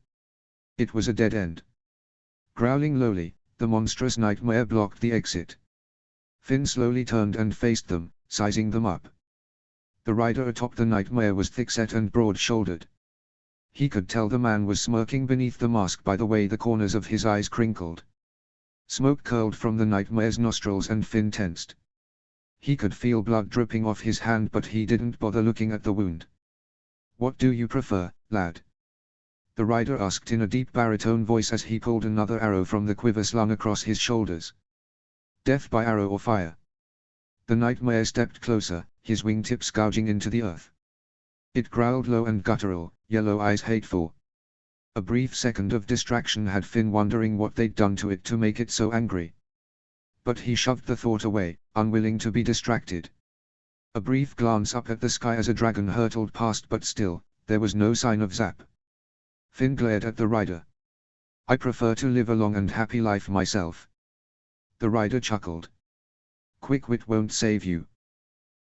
It was a dead end. Growling lowly, the monstrous nightmare blocked the exit. Finn slowly turned and faced them, sizing them up. The rider atop the nightmare was thick-set and broad-shouldered. He could tell the man was smirking beneath the mask by the way the corners of his eyes crinkled. Smoke curled from the nightmare's nostrils and Finn tensed. He could feel blood dripping off his hand but he didn't bother looking at the wound. "What do you prefer, lad?" the rider asked in a deep baritone voice as he pulled another arrow from the quiver slung across his shoulders. "Death by arrow or fire?" The nightmare stepped closer, his wingtips gouging into the earth. It growled low and guttural, yellow eyes hateful. A brief second of distraction had Finn wondering what they'd done to it to make it so angry. But he shoved the thought away, unwilling to be distracted. A brief glance up at the sky as a dragon hurtled past but still, there was no sign of Zap. Finn glared at the rider. "I prefer to live a long and happy life myself." The rider chuckled. "Quick wit won't save you.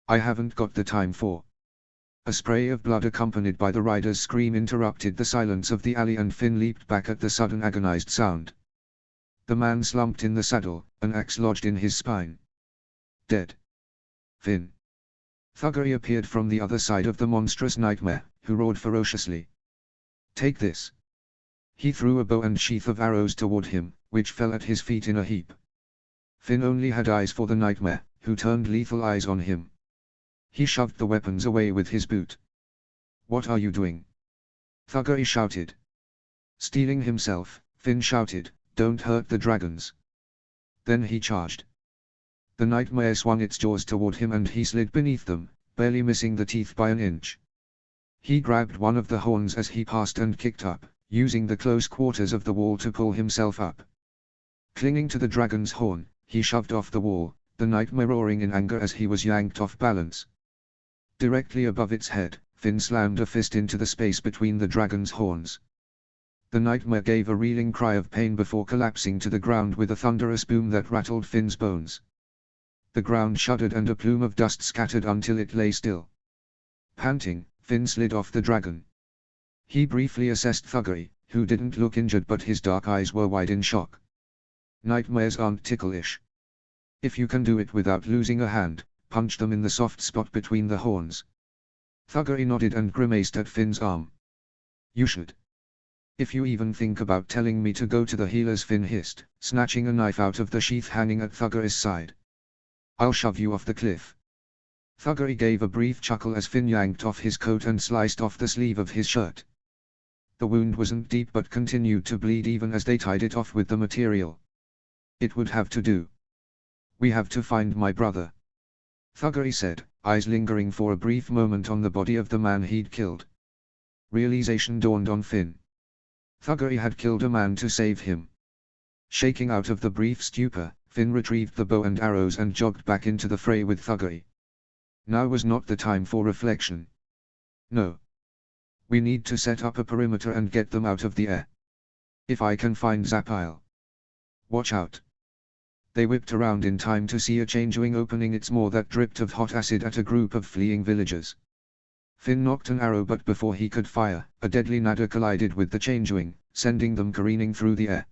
I haven't got the time for." A spray of blood accompanied by the rider's scream interrupted the silence of the alley and Finn leaped back at the sudden agonized sound. The man slumped in the saddle, an axe lodged in his spine. Dead. Finn. Thuggery appeared from the other side of the monstrous nightmare, who roared ferociously. "Take this." He threw a bow and sheath of arrows toward him, which fell at his feet in a heap. Finn only had eyes for the nightmare, who turned lethal eyes on him. He shoved the weapons away with his boot. "What are you doing?" Thuggery shouted. Steeling himself, Finn shouted, "Don't hurt the dragons." Then he charged. The nightmare swung its jaws toward him and he slid beneath them, barely missing the teeth by an inch. He grabbed one of the horns as he passed and kicked up, using the close quarters of the wall to pull himself up. Clinging to the dragon's horn, he shoved off the wall, the nightmare roaring in anger as he was yanked off balance. Directly above its head, Finn slammed a fist into the space between the dragon's horns. The nightmare gave a reeling cry of pain before collapsing to the ground with a thunderous boom that rattled Finn's bones. The ground shuddered and a plume of dust scattered until it lay still. Panting, Finn slid off the dragon. He briefly assessed Thuggery, who didn't look injured but his dark eyes were wide in shock. Nightmares aren't ticklish. If you can do it without losing a hand, punch them in the soft spot between the horns. Thuggery nodded and grimaced at Finn's arm. You should. If you even think about telling me to go to the healers, Finn hissed, snatching a knife out of the sheath hanging at Thuggery's side. I'll shove you off the cliff. Thuggery gave a brief chuckle as Finn yanked off his coat and sliced off the sleeve of his shirt. The wound wasn't deep but continued to bleed even as they tied it off with the material. It would have to do. We have to find my brother, Thuggery said, eyes lingering for a brief moment on the body of the man he'd killed. Realization dawned on Finn. Thuggery had killed a man to save him. Shaking out of the brief stupor, Finn retrieved the bow and arrows and jogged back into the fray with Thuggery. Now was not the time for reflection. No. We need to set up a perimeter and get them out of the air. If I can find Zap, I'll. Watch out. They whipped around in time to see a changewing opening its maw that dripped of hot acid at a group of fleeing villagers. Finn nocked an arrow but before he could fire, a deadly nadder collided with the changewing, sending them careening through the air.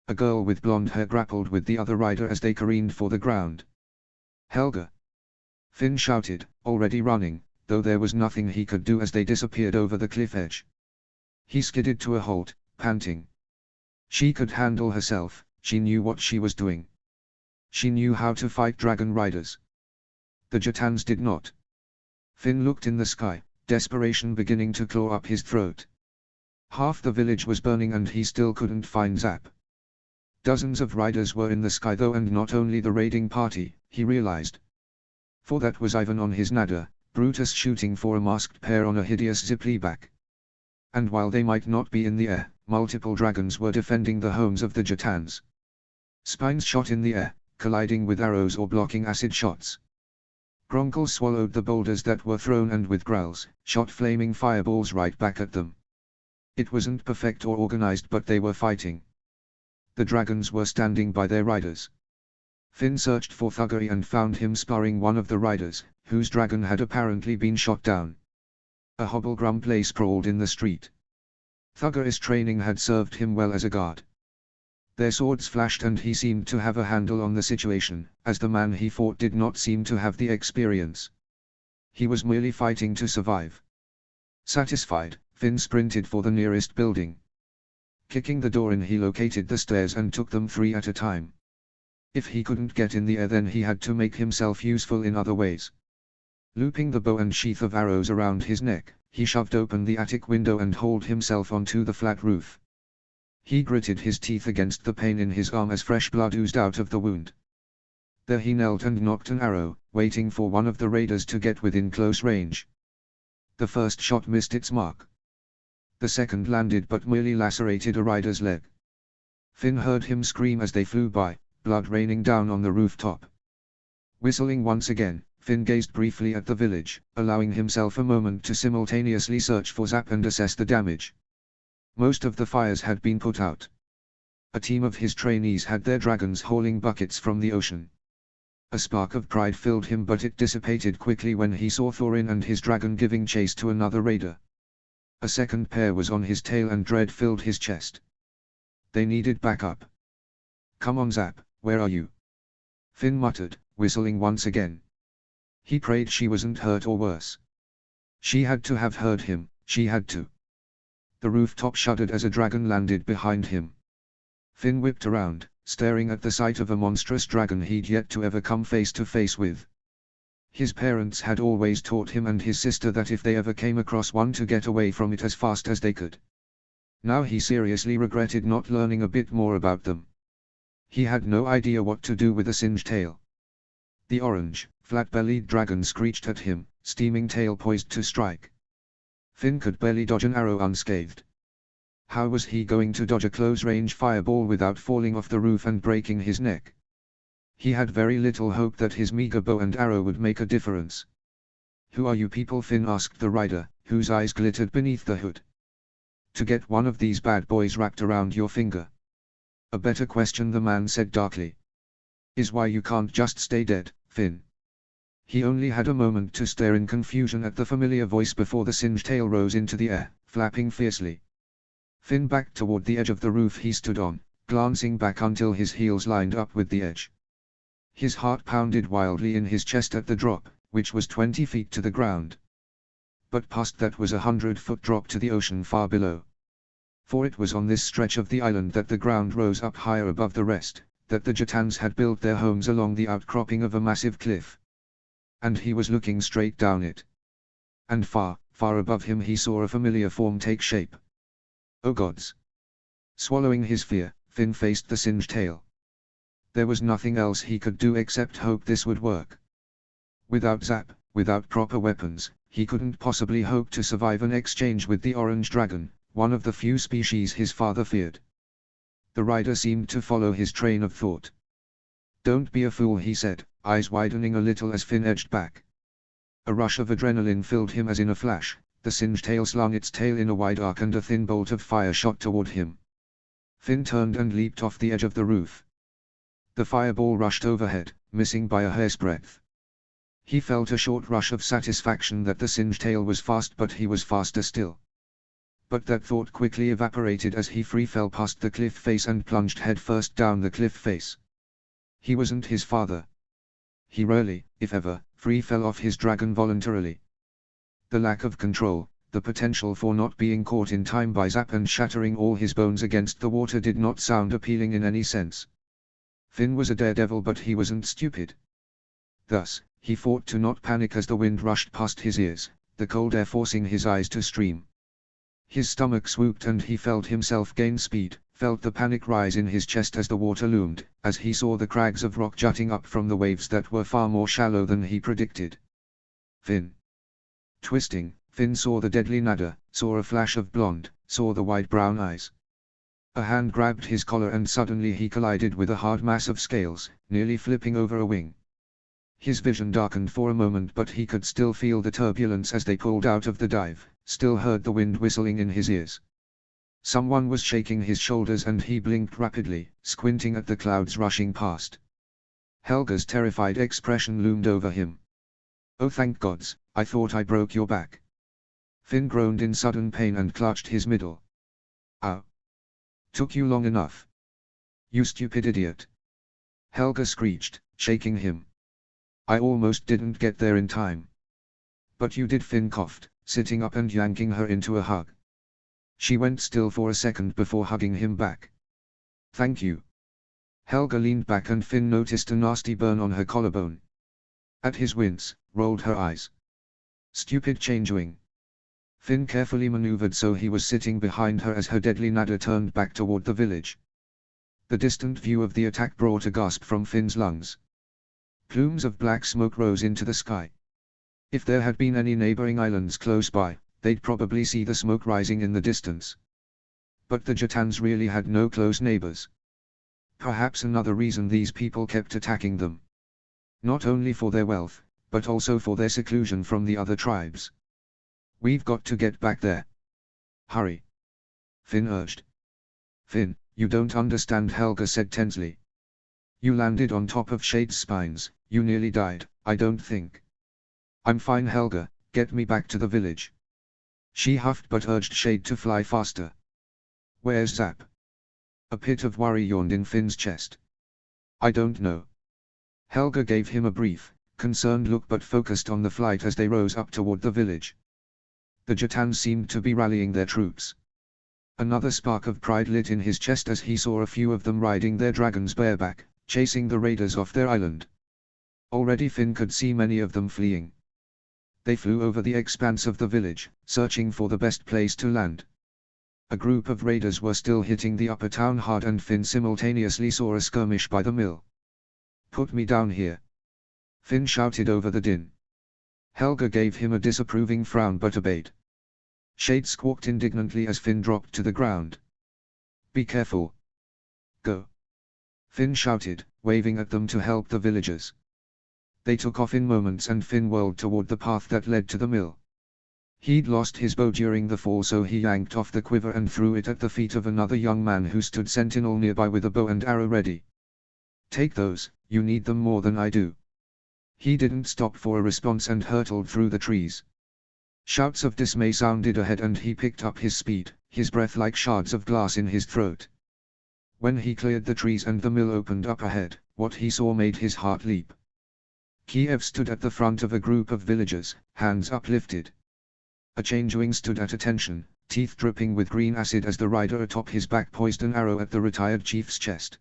A girl with blonde hair grappled with the other rider as they careened for the ground. Helga! Finn shouted, already running, though there was nothing he could do as they disappeared over the cliff edge. He skidded to a halt, panting. She could handle herself, she knew what she was doing. She knew how to fight dragon riders. The Jotans did not. Finn looked in the sky, desperation beginning to claw up his throat. Half the village was burning and he still couldn't find Zap. Dozens of riders were in the sky though, and not only the raiding party, he realized. For that was Ivan on his nadder, Brutus shooting for a masked pair on a hideous ziplyback. And while they might not be in the air, multiple dragons were defending the homes of the Jotans. Spines shot in the air, colliding with arrows or blocking acid shots. Gronkles swallowed the boulders that were thrown and with growls, shot flaming fireballs right back at them. It wasn't perfect or organized but they were fighting. The dragons were standing by their riders. Finn searched for Thuggery and found him sparring one of the riders, whose dragon had apparently been shot down. A hobblegrum lay sprawled in the street. Thuggery's training had served him well as a guard. Their swords flashed and he seemed to have a handle on the situation, as the man he fought did not seem to have the experience. He was merely fighting to survive. Satisfied, Finn sprinted for the nearest building. Kicking the door in, he located the stairs and took them 3 at a time. If he couldn't get in the air, then he had to make himself useful in other ways. Looping the bow and sheath of arrows around his neck, he shoved open the attic window and hauled himself onto the flat roof. He gritted his teeth against the pain in his arm as fresh blood oozed out of the wound. There he knelt and nocked an arrow, waiting for one of the raiders to get within close range. The first shot missed its mark. The second landed but merely lacerated a rider's leg. Finn heard him scream as they flew by, blood raining down on the rooftop. Whistling once again, Finn gazed briefly at the village, allowing himself a moment to simultaneously search for Zap and assess the damage. Most of the fires had been put out. A team of his trainees had their dragons hauling buckets from the ocean. A spark of pride filled him but it dissipated quickly when he saw Thorin and his dragon giving chase to another raider. A second pair was on his tail and dread filled his chest. They needed backup. Come on Zap, where are you? Finn muttered, whistling once again. He prayed she wasn't hurt or worse. She had to have heard him, she had to. The rooftop shuddered as a dragon landed behind him. Finn whipped around, staring at the sight of a monstrous dragon he'd yet to ever come face to face with. His parents had always taught him and his sister that if they ever came across one to get away from it as fast as they could. Now he seriously regretted not learning a bit more about them. He had no idea what to do with a singed tail. The orange, flat-bellied dragon screeched at him, steaming tail poised to strike. Finn could barely dodge an arrow unscathed. How was he going to dodge a close-range fireball without falling off the roof and breaking his neck? He had very little hope that his meager bow and arrow would make a difference. "Who are you people?" Finn asked the rider, whose eyes glittered beneath the hood. "To get one of these bad boys wrapped around your finger." "A better question," the man said darkly. "Is why you can't just stay dead, Finn." He only had a moment to stare in confusion at the familiar voice before the singed tail rose into the air, flapping fiercely. Finn backed toward the edge of the roof he stood on, glancing back until his heels lined up with the edge. His heart pounded wildly in his chest at the drop, which was 20 feet to the ground. But past that was a 100-foot drop to the ocean far below. For it was on this stretch of the island that the ground rose up higher above the rest, that the Jatans had built their homes along the outcropping of a massive cliff. And he was looking straight down it. And far, far above him he saw a familiar form take shape. Oh gods! Swallowing his fear, Finn faced the singed tail. There was nothing else he could do except hope this would work. Without Zap, without proper weapons, he couldn't possibly hope to survive an exchange with the orange dragon, one of the few species his father feared. The rider seemed to follow his train of thought. "Don't be a fool," he said, eyes widening a little as Finn edged back. A rush of adrenaline filled him as in a flash. The singed tail slung its tail in a wide arc and a thin bolt of fire shot toward him. Finn turned and leaped off the edge of the roof. The fireball rushed overhead, missing by a hair's breadth. He felt a short rush of satisfaction that the singed tail was fast, but he was faster still. But that thought quickly evaporated as he free fell past the cliff face and plunged headfirst down the cliff face. He wasn't his father. He rarely, if ever, free fell off his dragon voluntarily. The lack of control, the potential for not being caught in time by Zap and shattering all his bones against the water did not sound appealing in any sense. Finn was a daredevil, but he wasn't stupid. Thus, he fought to not panic as the wind rushed past his ears, the cold air forcing his eyes to stream. His stomach swooped and he felt himself gain speed, felt the panic rise in his chest as the water loomed, as he saw the crags of rock jutting up from the waves that were far more shallow than he predicted. Finn. Twisting, Finn saw the deadly nada, saw a flash of blonde, saw the wide brown eyes. A hand grabbed his collar and suddenly he collided with a hard mass of scales, nearly flipping over a wing. His vision darkened for a moment, but he could still feel the turbulence as they pulled out of the dive, still heard the wind whistling in his ears. Someone was shaking his shoulders and he blinked rapidly, squinting at the clouds rushing past. Helga's terrified expression loomed over him. "Oh, thank gods, I thought I broke your back." Finn groaned in sudden pain and clutched his middle. "Ow. Took you long enough. You stupid idiot." Helga screeched, shaking him. "I almost didn't get there in time." "But you did," Finn coughed, sitting up and yanking her into a hug. She went still for a second before hugging him back. "Thank you." Helga leaned back and Finn noticed a nasty burn on her collarbone. At his wince, rolled her eyes. "Stupid changeling." Finn carefully maneuvered so he was sitting behind her as her deadly nada turned back toward the village. The distant view of the attack brought a gasp from Finn's lungs. Plumes of black smoke rose into the sky. If there had been any neighboring islands close by, they'd probably see the smoke rising in the distance. But the Jatans really had no close neighbors. Perhaps another reason these people kept attacking them. Not only for their wealth, but also for their seclusion from the other tribes. "We've got to get back there. Hurry," Finn urged. "Finn, you don't understand," Helga said tensely. "You landed on top of Shade's spines, you nearly died, I don't think." "I'm fine, Helga, get me back to the village." She huffed but urged Shade to fly faster. "Where's Zap?" A pit of worry yawned in Finn's chest. "I don't know." Helga gave him a brief, concerned look but focused on the flight as they rose up toward the village. The Jatans seemed to be rallying their troops. Another spark of pride lit in his chest as he saw a few of them riding their dragons bareback, chasing the raiders off their island. Already Finn could see many of them fleeing. They flew over the expanse of the village, searching for the best place to land. A group of raiders were still hitting the upper town hard, and Finn simultaneously saw a skirmish by the mill. "Put me down here!" Finn shouted over the din. Helga gave him a disapproving frown but obeyed. Shade squawked indignantly as Finn dropped to the ground. "Be careful! Go!" Finn shouted, waving at them to help the villagers. They took off in moments and Finn whirled toward the path that led to the mill. He'd lost his bow during the fall, so he yanked off the quiver and threw it at the feet of another young man who stood sentinel nearby with a bow and arrow ready. "Take those, you need them more than I do." He didn't stop for a response and hurtled through the trees. Shouts of dismay sounded ahead and he picked up his speed, his breath like shards of glass in his throat. When he cleared the trees and the mill opened up ahead, what he saw made his heart leap. Kiev stood at the front of a group of villagers, hands uplifted. A changeling stood at attention, teeth dripping with green acid as the rider atop his back poised an arrow at the retired chief's chest.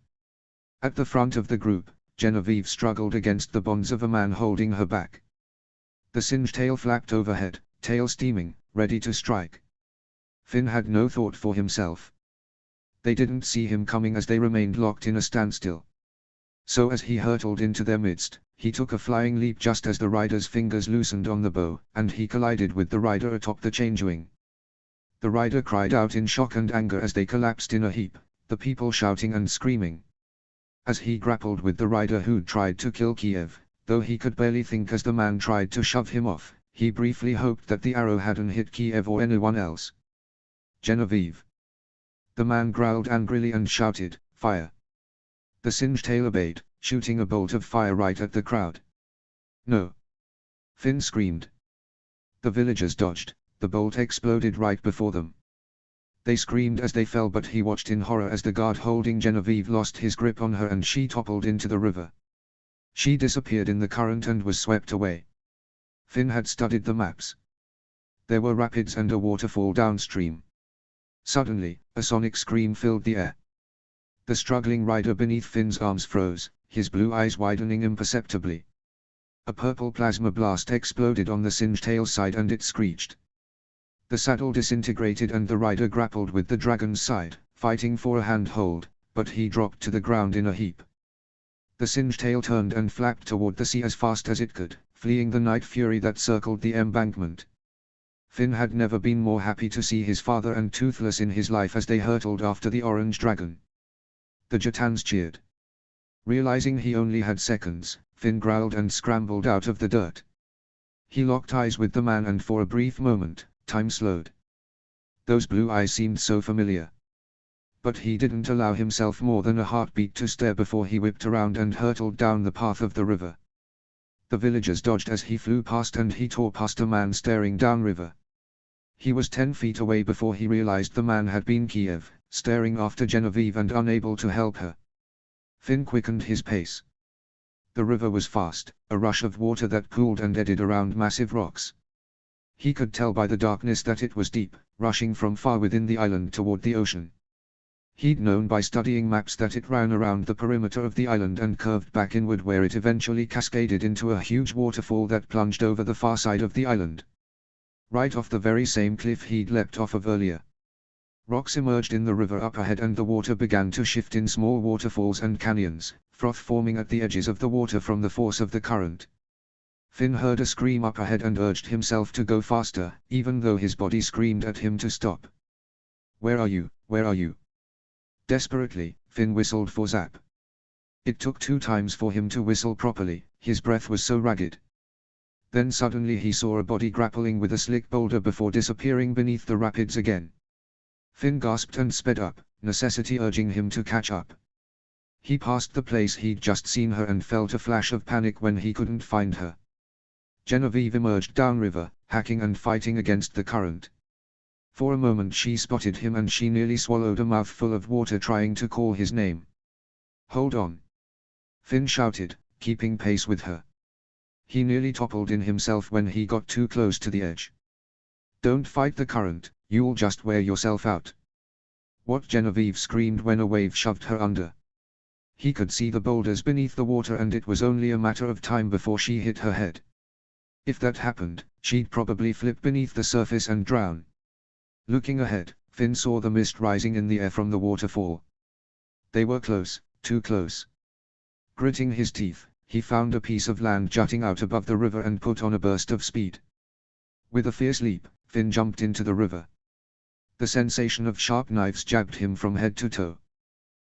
At the front of the group, Genevieve struggled against the bonds of a man holding her back. The singed tail flapped overhead, tail steaming, ready to strike. Finn had no thought for himself. They didn't see him coming as they remained locked in a standstill. So as he hurtled into their midst, he took a flying leap just as the rider's fingers loosened on the bow, and he collided with the rider atop the changeling. The rider cried out in shock and anger as they collapsed in a heap, the people shouting and screaming. As he grappled with the rider who'd tried to kill Kiev, though he could barely think as the man tried to shove him off, he briefly hoped that the arrow hadn't hit Kiev or anyone else. "Genevieve!" The man growled angrily and shouted, "Fire!" The singed tail obeyed, shooting a bolt of fire right at the crowd. "No!" Finn screamed. The villagers dodged, the bolt exploded right before them. They screamed as they fell, but he watched in horror as the guard holding Genevieve lost his grip on her and she toppled into the river. She disappeared in the current and was swept away. Finn had studied the maps. There were rapids and a waterfall downstream. Suddenly, a sonic scream filled the air. The struggling rider beneath Finn's arms froze, his blue eyes widening imperceptibly. A purple plasma blast exploded on the singed tail's side and it screeched. The saddle disintegrated and the rider grappled with the dragon's side, fighting for a handhold, but he dropped to the ground in a heap. The singed tail turned and flapped toward the sea as fast as it could, fleeing the night fury that circled the embankment. Finn had never been more happy to see his father and Toothless in his life as they hurtled after the orange dragon. The Jotans cheered. Realizing he only had seconds, Finn growled and scrambled out of the dirt. He locked eyes with the man and for a brief moment, time slowed. Those blue eyes seemed so familiar. But he didn't allow himself more than a heartbeat to stare before he whipped around and hurtled down the path of the river. The villagers dodged as he flew past and he tore past a man staring downriver. He was 10 feet away before he realized the man had been Kiev, staring after Genevieve and unable to help her. Finn quickened his pace. The river was fast, a rush of water that pooled and eddied around massive rocks. He could tell by the darkness that it was deep, rushing from far within the island toward the ocean. He'd known by studying maps that it ran around the perimeter of the island and curved back inward where it eventually cascaded into a huge waterfall that plunged over the far side of the island. Right off the very same cliff he'd leapt off of earlier. Rocks emerged in the river up ahead and the water began to shift in small waterfalls and canyons, froth forming at the edges of the water from the force of the current. Finn heard a scream up ahead and urged himself to go faster, even though his body screamed at him to stop. "Where are you? Where are you?" Desperately, Finn whistled for Zap. It took 2 times for him to whistle properly, his breath was so ragged. Then suddenly he saw a body grappling with a slick boulder before disappearing beneath the rapids again. Finn gasped and sped up, necessity urging him to catch up. He passed the place he'd just seen her and felt a flash of panic when he couldn't find her. Genevieve emerged downriver, hacking and fighting against the current. For a moment she spotted him and she nearly swallowed a mouthful of water trying to call his name. "Hold on!" Finn shouted, keeping pace with her. He nearly toppled in himself when he got too close to the edge. "Don't fight the current, you'll just wear yourself out." What Genevieve screamed when a wave shoved her under. He could see the boulders beneath the water and it was only a matter of time before she hit her head. If that happened, she'd probably flip beneath the surface and drown. Looking ahead, Finn saw the mist rising in the air from the waterfall. They were close, too close. Gritting his teeth, he found a piece of land jutting out above the river and put on a burst of speed. With a fierce leap, Finn jumped into the river. The sensation of sharp knives jabbed him from head to toe.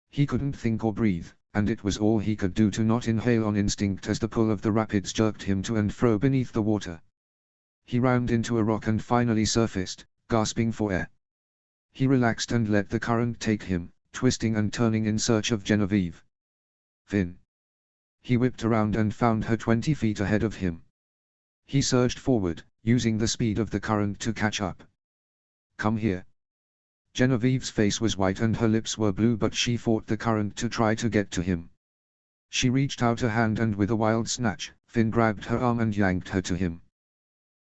He couldn't think or breathe, and it was all he could do to not inhale on instinct as the pull of the rapids jerked him to and fro beneath the water. He rammed into a rock and finally surfaced, gasping for air. He relaxed and let the current take him, twisting and turning in search of Genevieve. Finn. He whipped around and found her 20 feet ahead of him. He surged forward, using the speed of the current to catch up. Come here. Genevieve's face was white and her lips were blue, but she fought the current to try to get to him. She reached out a hand and with a wild snatch, Finn grabbed her arm and yanked her to him.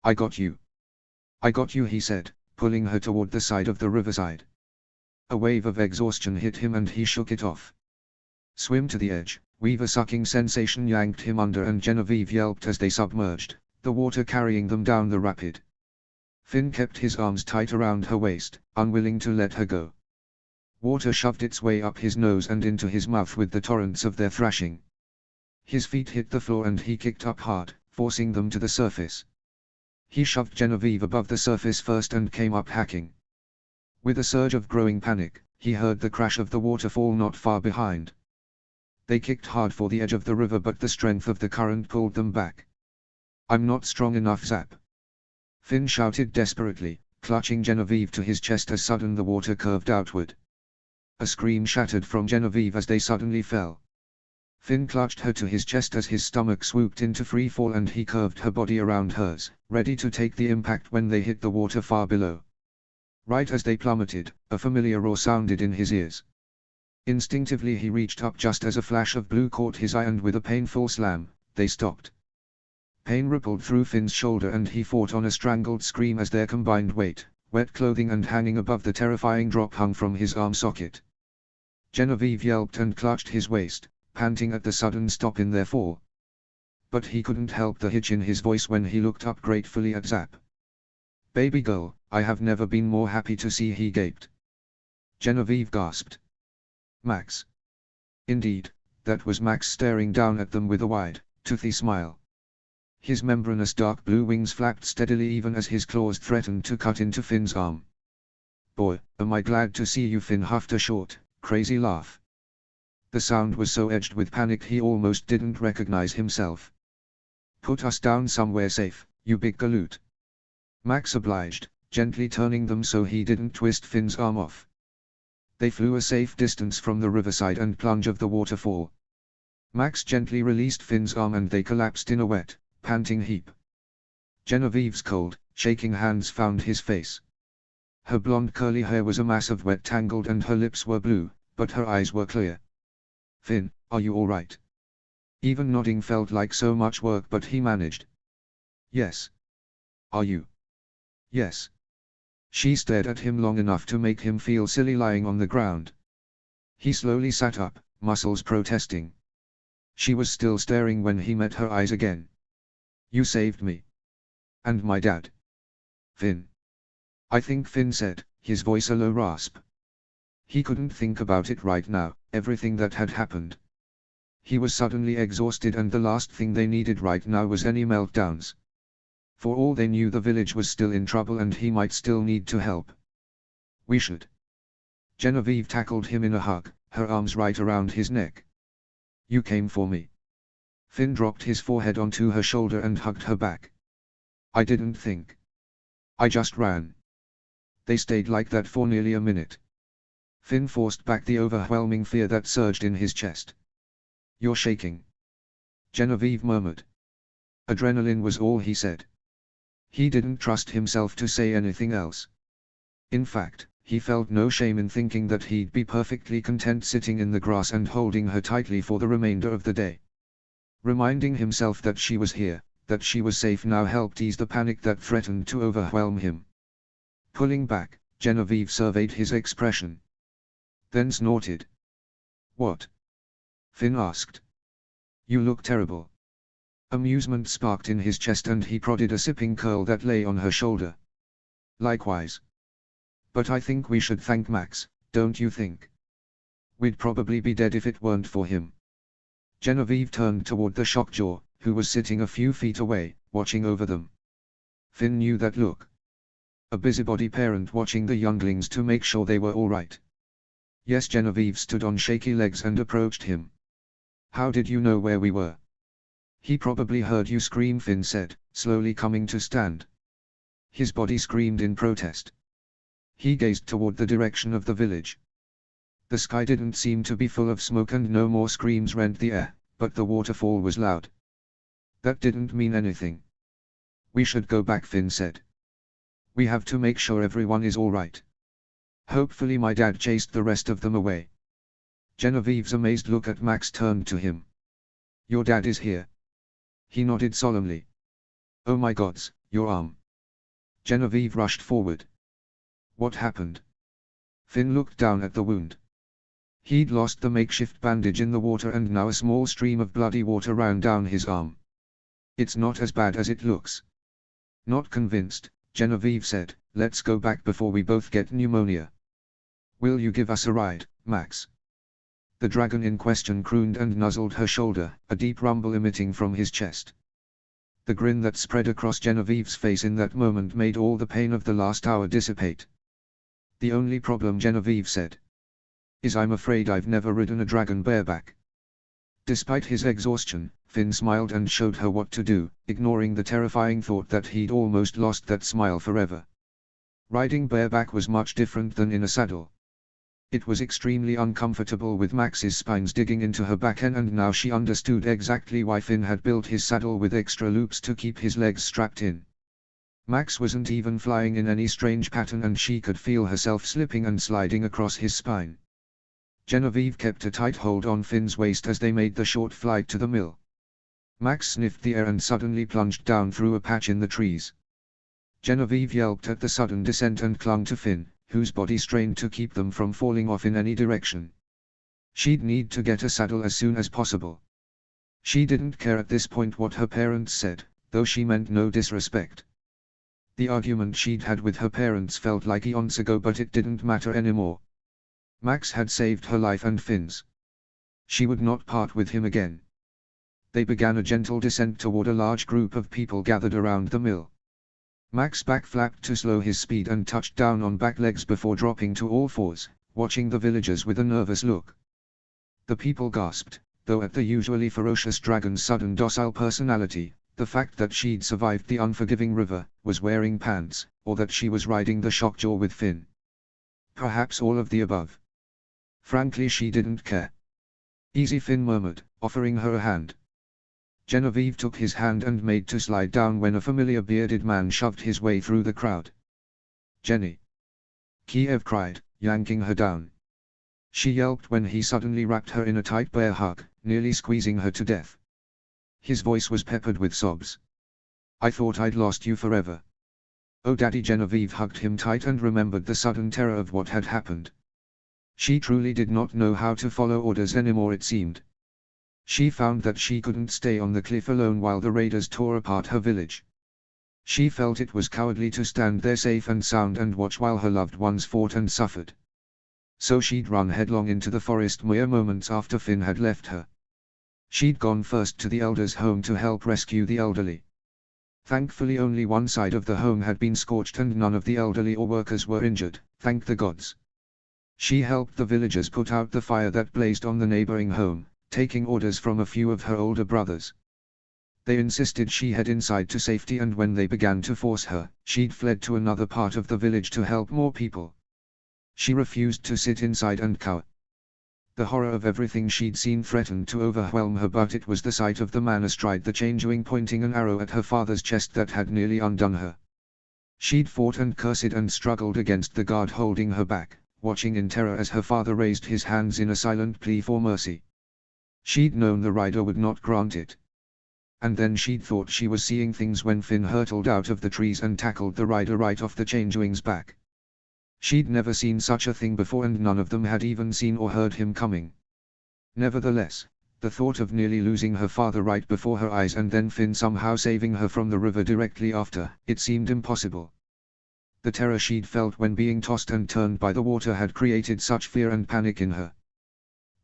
I got you. I got you, he said, pulling her toward the side of the riverside. A wave of exhaustion hit him and he shook it off. Swim to the edge. A sucking sensation yanked him under and Genevieve yelped as they submerged, the water carrying them down the rapid. Finn kept his arms tight around her waist, unwilling to let her go. Water shoved its way up his nose and into his mouth with the torrents of their thrashing. His feet hit the floor and he kicked up hard, forcing them to the surface. He shoved Genevieve above the surface first and came up hacking. With a surge of growing panic, he heard the crash of the waterfall not far behind. They kicked hard for the edge of the river, but the strength of the current pulled them back. I'm not strong enough, Zap. Finn shouted desperately, clutching Genevieve to his chest as sudden the water curved outward. A scream shattered from Genevieve as they suddenly fell. Finn clutched her to his chest as his stomach swooped into free fall and he curved her body around hers, ready to take the impact when they hit the water far below. Right as they plummeted, a familiar roar sounded in his ears. Instinctively he reached up just as a flash of blue caught his eye and with a painful slam, they stopped. Pain rippled through Finn's shoulder and he fought on a strangled scream as their combined weight, wet clothing and hanging above the terrifying drop hung from his arm socket. Genevieve yelped and clutched his waist, panting at the sudden stop in their fall. But he couldn't help the hitch in his voice when he looked up gratefully at Zap. Baby girl, I have never been more happy to see, he gaped. Genevieve gasped. Max. Indeed, that was Max staring down at them with a wide, toothy smile. His membranous dark blue wings flapped steadily even as his claws threatened to cut into Finn's arm. Boy, am I glad to see you, Finn huffed a short, crazy laugh. The sound was so edged with panic he almost didn't recognize himself. Put us down somewhere safe, you big galoot. Max obliged, gently turning them so he didn't twist Finn's arm off. They flew a safe distance from the riverside and plunge of the waterfall. Max gently released Finn's arm and they collapsed in a wet, panting heap. Genevieve's cold, shaking hands found his face. Her blonde curly hair was a mass of wet tangled and her lips were blue, but her eyes were clear. Finn, are you all right? Even nodding felt like so much work, but he managed. Yes. Are you? Yes. She stared at him long enough to make him feel silly lying on the ground. He slowly sat up, muscles protesting. She was still staring when he met her eyes again. You saved me. And my dad. Finn. I think Finn said, his voice a low rasp. He couldn't think about it right now, everything that had happened. He was suddenly exhausted and the last thing they needed right now was any meltdowns. For all they knew the village was still in trouble and he might still need to help. We should. Genevieve tackled him in a hug, her arms right around his neck. You came for me. Finn dropped his forehead onto her shoulder and hugged her back. I didn't think. I just ran. They stayed like that for nearly a minute. Finn forced back the overwhelming fear that surged in his chest. You're shaking. Genevieve murmured. Adrenaline was all he said. He didn't trust himself to say anything else. In fact, he felt no shame in thinking that he'd be perfectly content sitting in the grass and holding her tightly for the remainder of the day. Reminding himself that she was here, that she was safe now helped ease the panic that threatened to overwhelm him. Pulling back, Genevieve surveyed his expression. Then snorted. What? Finn asked. You look terrible. Amusement sparked in his chest and he prodded a sipping curl that lay on her shoulder. Likewise. But I think we should thank Max, don't you think? We'd probably be dead if it weren't for him. Genevieve turned toward the shockjaw, who was sitting a few feet away, watching over them. Finn knew that look. A busybody parent watching the younglings to make sure they were all right. Yes, Genevieve stood on shaky legs and approached him. How did you know where we were? He probably heard you scream, Finn said, slowly coming to stand. His body screamed in protest. He gazed toward the direction of the village. The sky didn't seem to be full of smoke and no more screams rent the air, but the waterfall was loud. That didn't mean anything. We should go back, Finn said. We have to make sure everyone is all right. Hopefully my dad chased the rest of them away. Genevieve's amazed look at Max turned to him. Your dad is here. He nodded solemnly. Oh my gods, your arm. Genevieve rushed forward. What happened? Finn looked down at the wound. He'd lost the makeshift bandage in the water and now a small stream of bloody water ran down his arm. It's not as bad as it looks. Not convinced, Genevieve said, let's go back before we both get pneumonia. Will you give us a ride, Max? The dragon in question crooned and nuzzled her shoulder, a deep rumble emitting from his chest. The grin that spread across Genevieve's face in that moment made all the pain of the last hour dissipate. The only problem, Genevieve said, is I'm afraid I've never ridden a dragon bareback. Despite his exhaustion, Finn smiled and showed her what to do, ignoring the terrifying thought that he'd almost lost that smile forever. Riding bareback was much different than in a saddle. It was extremely uncomfortable with Max's spines digging into her back and now she understood exactly why Finn had built his saddle with extra loops to keep his legs strapped in. Max wasn't even flying in any strange pattern and she could feel herself slipping and sliding across his spine. Genevieve kept a tight hold on Finn's waist as they made the short flight to the mill. Max sniffed the air and suddenly plunged down through a patch in the trees. Genevieve yelped at the sudden descent and clung to Finn, whose body strained to keep them from falling off in any direction. She'd need to get a saddle as soon as possible. She didn't care at this point what her parents said, though she meant no disrespect. The argument she'd had with her parents felt like eons ago, but it didn't matter anymore. Max had saved her life and Finn's. She would not part with him again. They began a gentle descent toward a large group of people gathered around the mill. Max back flapped to slow his speed and touched down on back legs before dropping to all fours, watching the villagers with a nervous look. The people gasped, though at the usually ferocious dragon's sudden docile personality, the fact that she'd survived the unforgiving river, was wearing pants, or that she was riding the shockjaw with Finn. Perhaps all of the above. Frankly, she didn't care. Easy, Finn murmured, offering her a hand. Genevieve took his hand and made to slide down when a familiar bearded man shoved his way through the crowd. Jenny! Kiev cried, yanking her down. She yelped when he suddenly wrapped her in a tight bear hug, nearly squeezing her to death. His voice was peppered with sobs. I thought I'd lost you forever. Oh Daddy! Genevieve hugged him tight and remembered the sudden terror of what had happened. She truly did not know how to follow orders anymore, it seemed. She found that she couldn't stay on the cliff alone while the raiders tore apart her village. She felt it was cowardly to stand there safe and sound and watch while her loved ones fought and suffered. So she'd run headlong into the forest mere moments after Finn had left her. She'd gone first to the elders' home to help rescue the elderly. Thankfully only one side of the home had been scorched and none of the elderly or workers were injured, thank the gods. She helped the villagers put out the fire that blazed on the neighboring home, taking orders from a few of her older brothers. They insisted she head inside to safety, and when they began to force her, she'd fled to another part of the village to help more people. She refused to sit inside and cower. The horror of everything she'd seen threatened to overwhelm her, but it was the sight of the man astride the changeling pointing an arrow at her father's chest that had nearly undone her. She'd fought and cursed and struggled against the guard holding her back, watching in terror as her father raised his hands in a silent plea for mercy. She'd known the rider would not grant it. And then she'd thought she was seeing things when Finn hurtled out of the trees and tackled the rider right off the changeling's back. She'd never seen such a thing before, and none of them had even seen or heard him coming. Nevertheless, the thought of nearly losing her father right before her eyes and then Finn somehow saving her from the river directly after, it seemed impossible. The terror she'd felt when being tossed and turned by the water had created such fear and panic in her.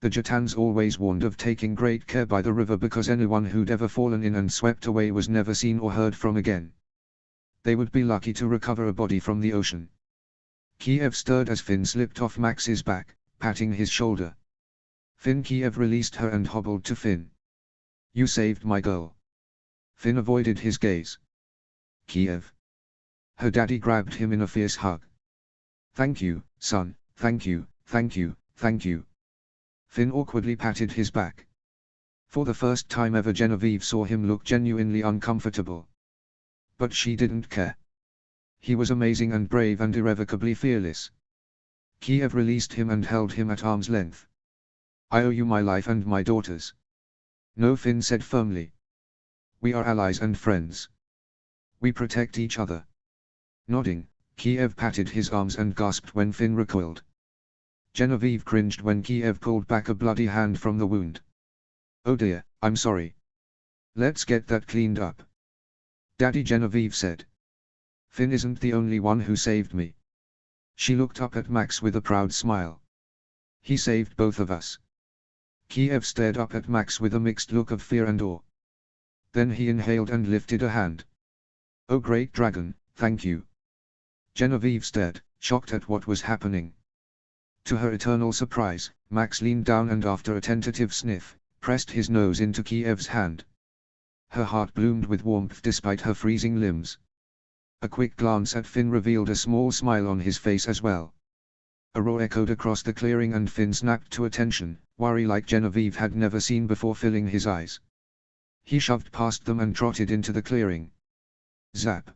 The Jatans always warned of taking great care by the river because anyone who'd ever fallen in and swept away was never seen or heard from again. They would be lucky to recover a body from the ocean. Kiev stirred as Finn slipped off Max's back, patting his shoulder. Kiev released her and hobbled to Finn. "You saved my girl." Finn avoided his gaze. "Kiev." Her daddy grabbed him in a fierce hug. "Thank you, son, thank you, thank you, thank you." Finn awkwardly patted his back. For the first time ever Genevieve saw him look genuinely uncomfortable. But she didn't care. He was amazing and brave and irrevocably fearless. Kiev released him and held him at arm's length. "I owe you my life and my daughter's." "No," Finn said firmly. "We are allies and friends. We protect each other." Nodding, Kiev patted his arms and gasped when Finn recoiled. Genevieve cringed when Kiev pulled back a bloody hand from the wound. "Oh dear, I'm sorry. Let's get that cleaned up." "Daddy," Genevieve said. "Finn isn't the only one who saved me." She looked up at Max with a proud smile. "He saved both of us." Kiev stared up at Max with a mixed look of fear and awe. Then he inhaled and lifted a hand. "Oh great dragon, thank you." Genevieve stared, shocked at what was happening. To her eternal surprise, Max leaned down and after a tentative sniff, pressed his nose into Kiev's hand. Her heart bloomed with warmth despite her freezing limbs. A quick glance at Finn revealed a small smile on his face as well. A roar echoed across the clearing and Finn snapped to attention, worry like Genevieve had never seen before filling his eyes. He shoved past them and trotted into the clearing. Zap!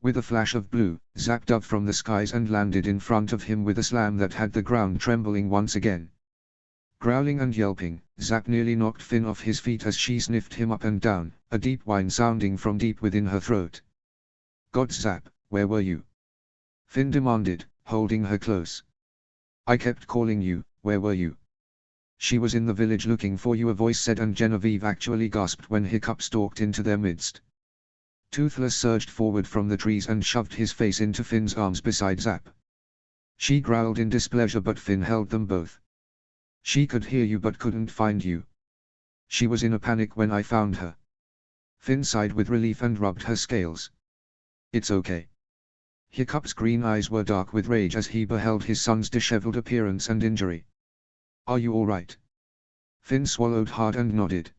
With a flash of blue, Zap dove from the skies and landed in front of him with a slam that had the ground trembling once again. Growling and yelping, Zap nearly knocked Finn off his feet as she sniffed him up and down, a deep whine sounding from deep within her throat. "God, Zap, where were you?" Finn demanded, holding her close. "I kept calling you, where were you?" "She was in the village looking for you," a voice said, and Genevieve actually gasped when Hiccup stalked into their midst. Toothless surged forward from the trees and shoved his face into Finn's arms beside Zap. She growled in displeasure but Finn held them both. "She could hear you but couldn't find you. She was in a panic when I found her." Finn sighed with relief and rubbed her scales. "It's okay." Hiccup's green eyes were dark with rage as he beheld his son's disheveled appearance and injury. "Are you all right?" Finn swallowed hard and nodded.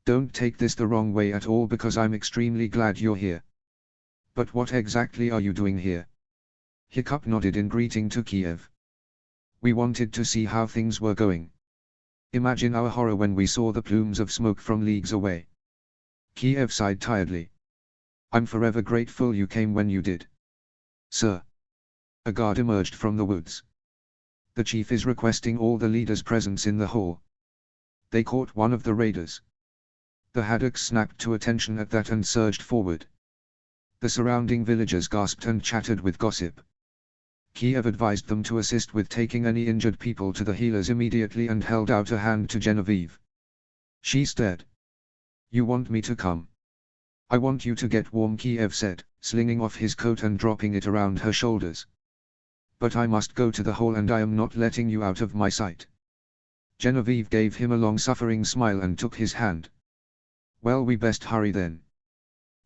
"Don't take this the wrong way at all because I'm extremely glad you're here. But what exactly are you doing here?" Hiccup nodded in greeting to Kiev. "We wanted to see how things were going. Imagine our horror when we saw the plumes of smoke from leagues away." Kiev sighed tiredly. "I'm forever grateful you came when you did." "Sir." A guard emerged from the woods. "The chief is requesting all the leaders' presence in the hall." They caught one of the raiders. The haddocks snapped to attention at that and surged forward. The surrounding villagers gasped and chattered with gossip. Kiev advised them to assist with taking any injured people to the healers immediately and held out a hand to Genevieve. She stared. "You want me to come?" "I want you to get warm," Kiev said, slinging off his coat and dropping it around her shoulders. "But I must go to the hall and I am not letting you out of my sight." Genevieve gave him a long-suffering smile and took his hand. "Well, we best hurry then."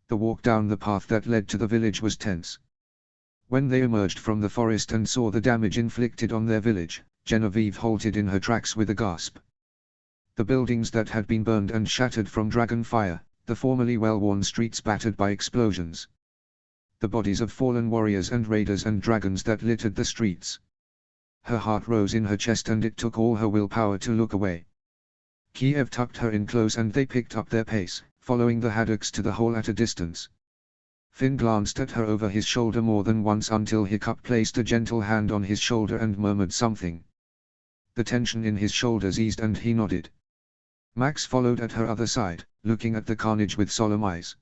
The walk down the path that led to the village was tense. When they emerged from the forest and saw the damage inflicted on their village, Genevieve halted in her tracks with a gasp. The buildings that had been burned and shattered from dragon fire, the formerly well-worn streets battered by explosions. The bodies of fallen warriors and raiders and dragons that littered the streets. Her heart rose in her chest and it took all her willpower to look away. Kiev tucked her in close and they picked up their pace, following the haddocks to the hall at a distance. Finn glanced at her over his shoulder more than once until Hiccup placed a gentle hand on his shoulder and murmured something. The tension in his shoulders eased and he nodded. Max followed at her other side, looking at the carnage with solemn eyes.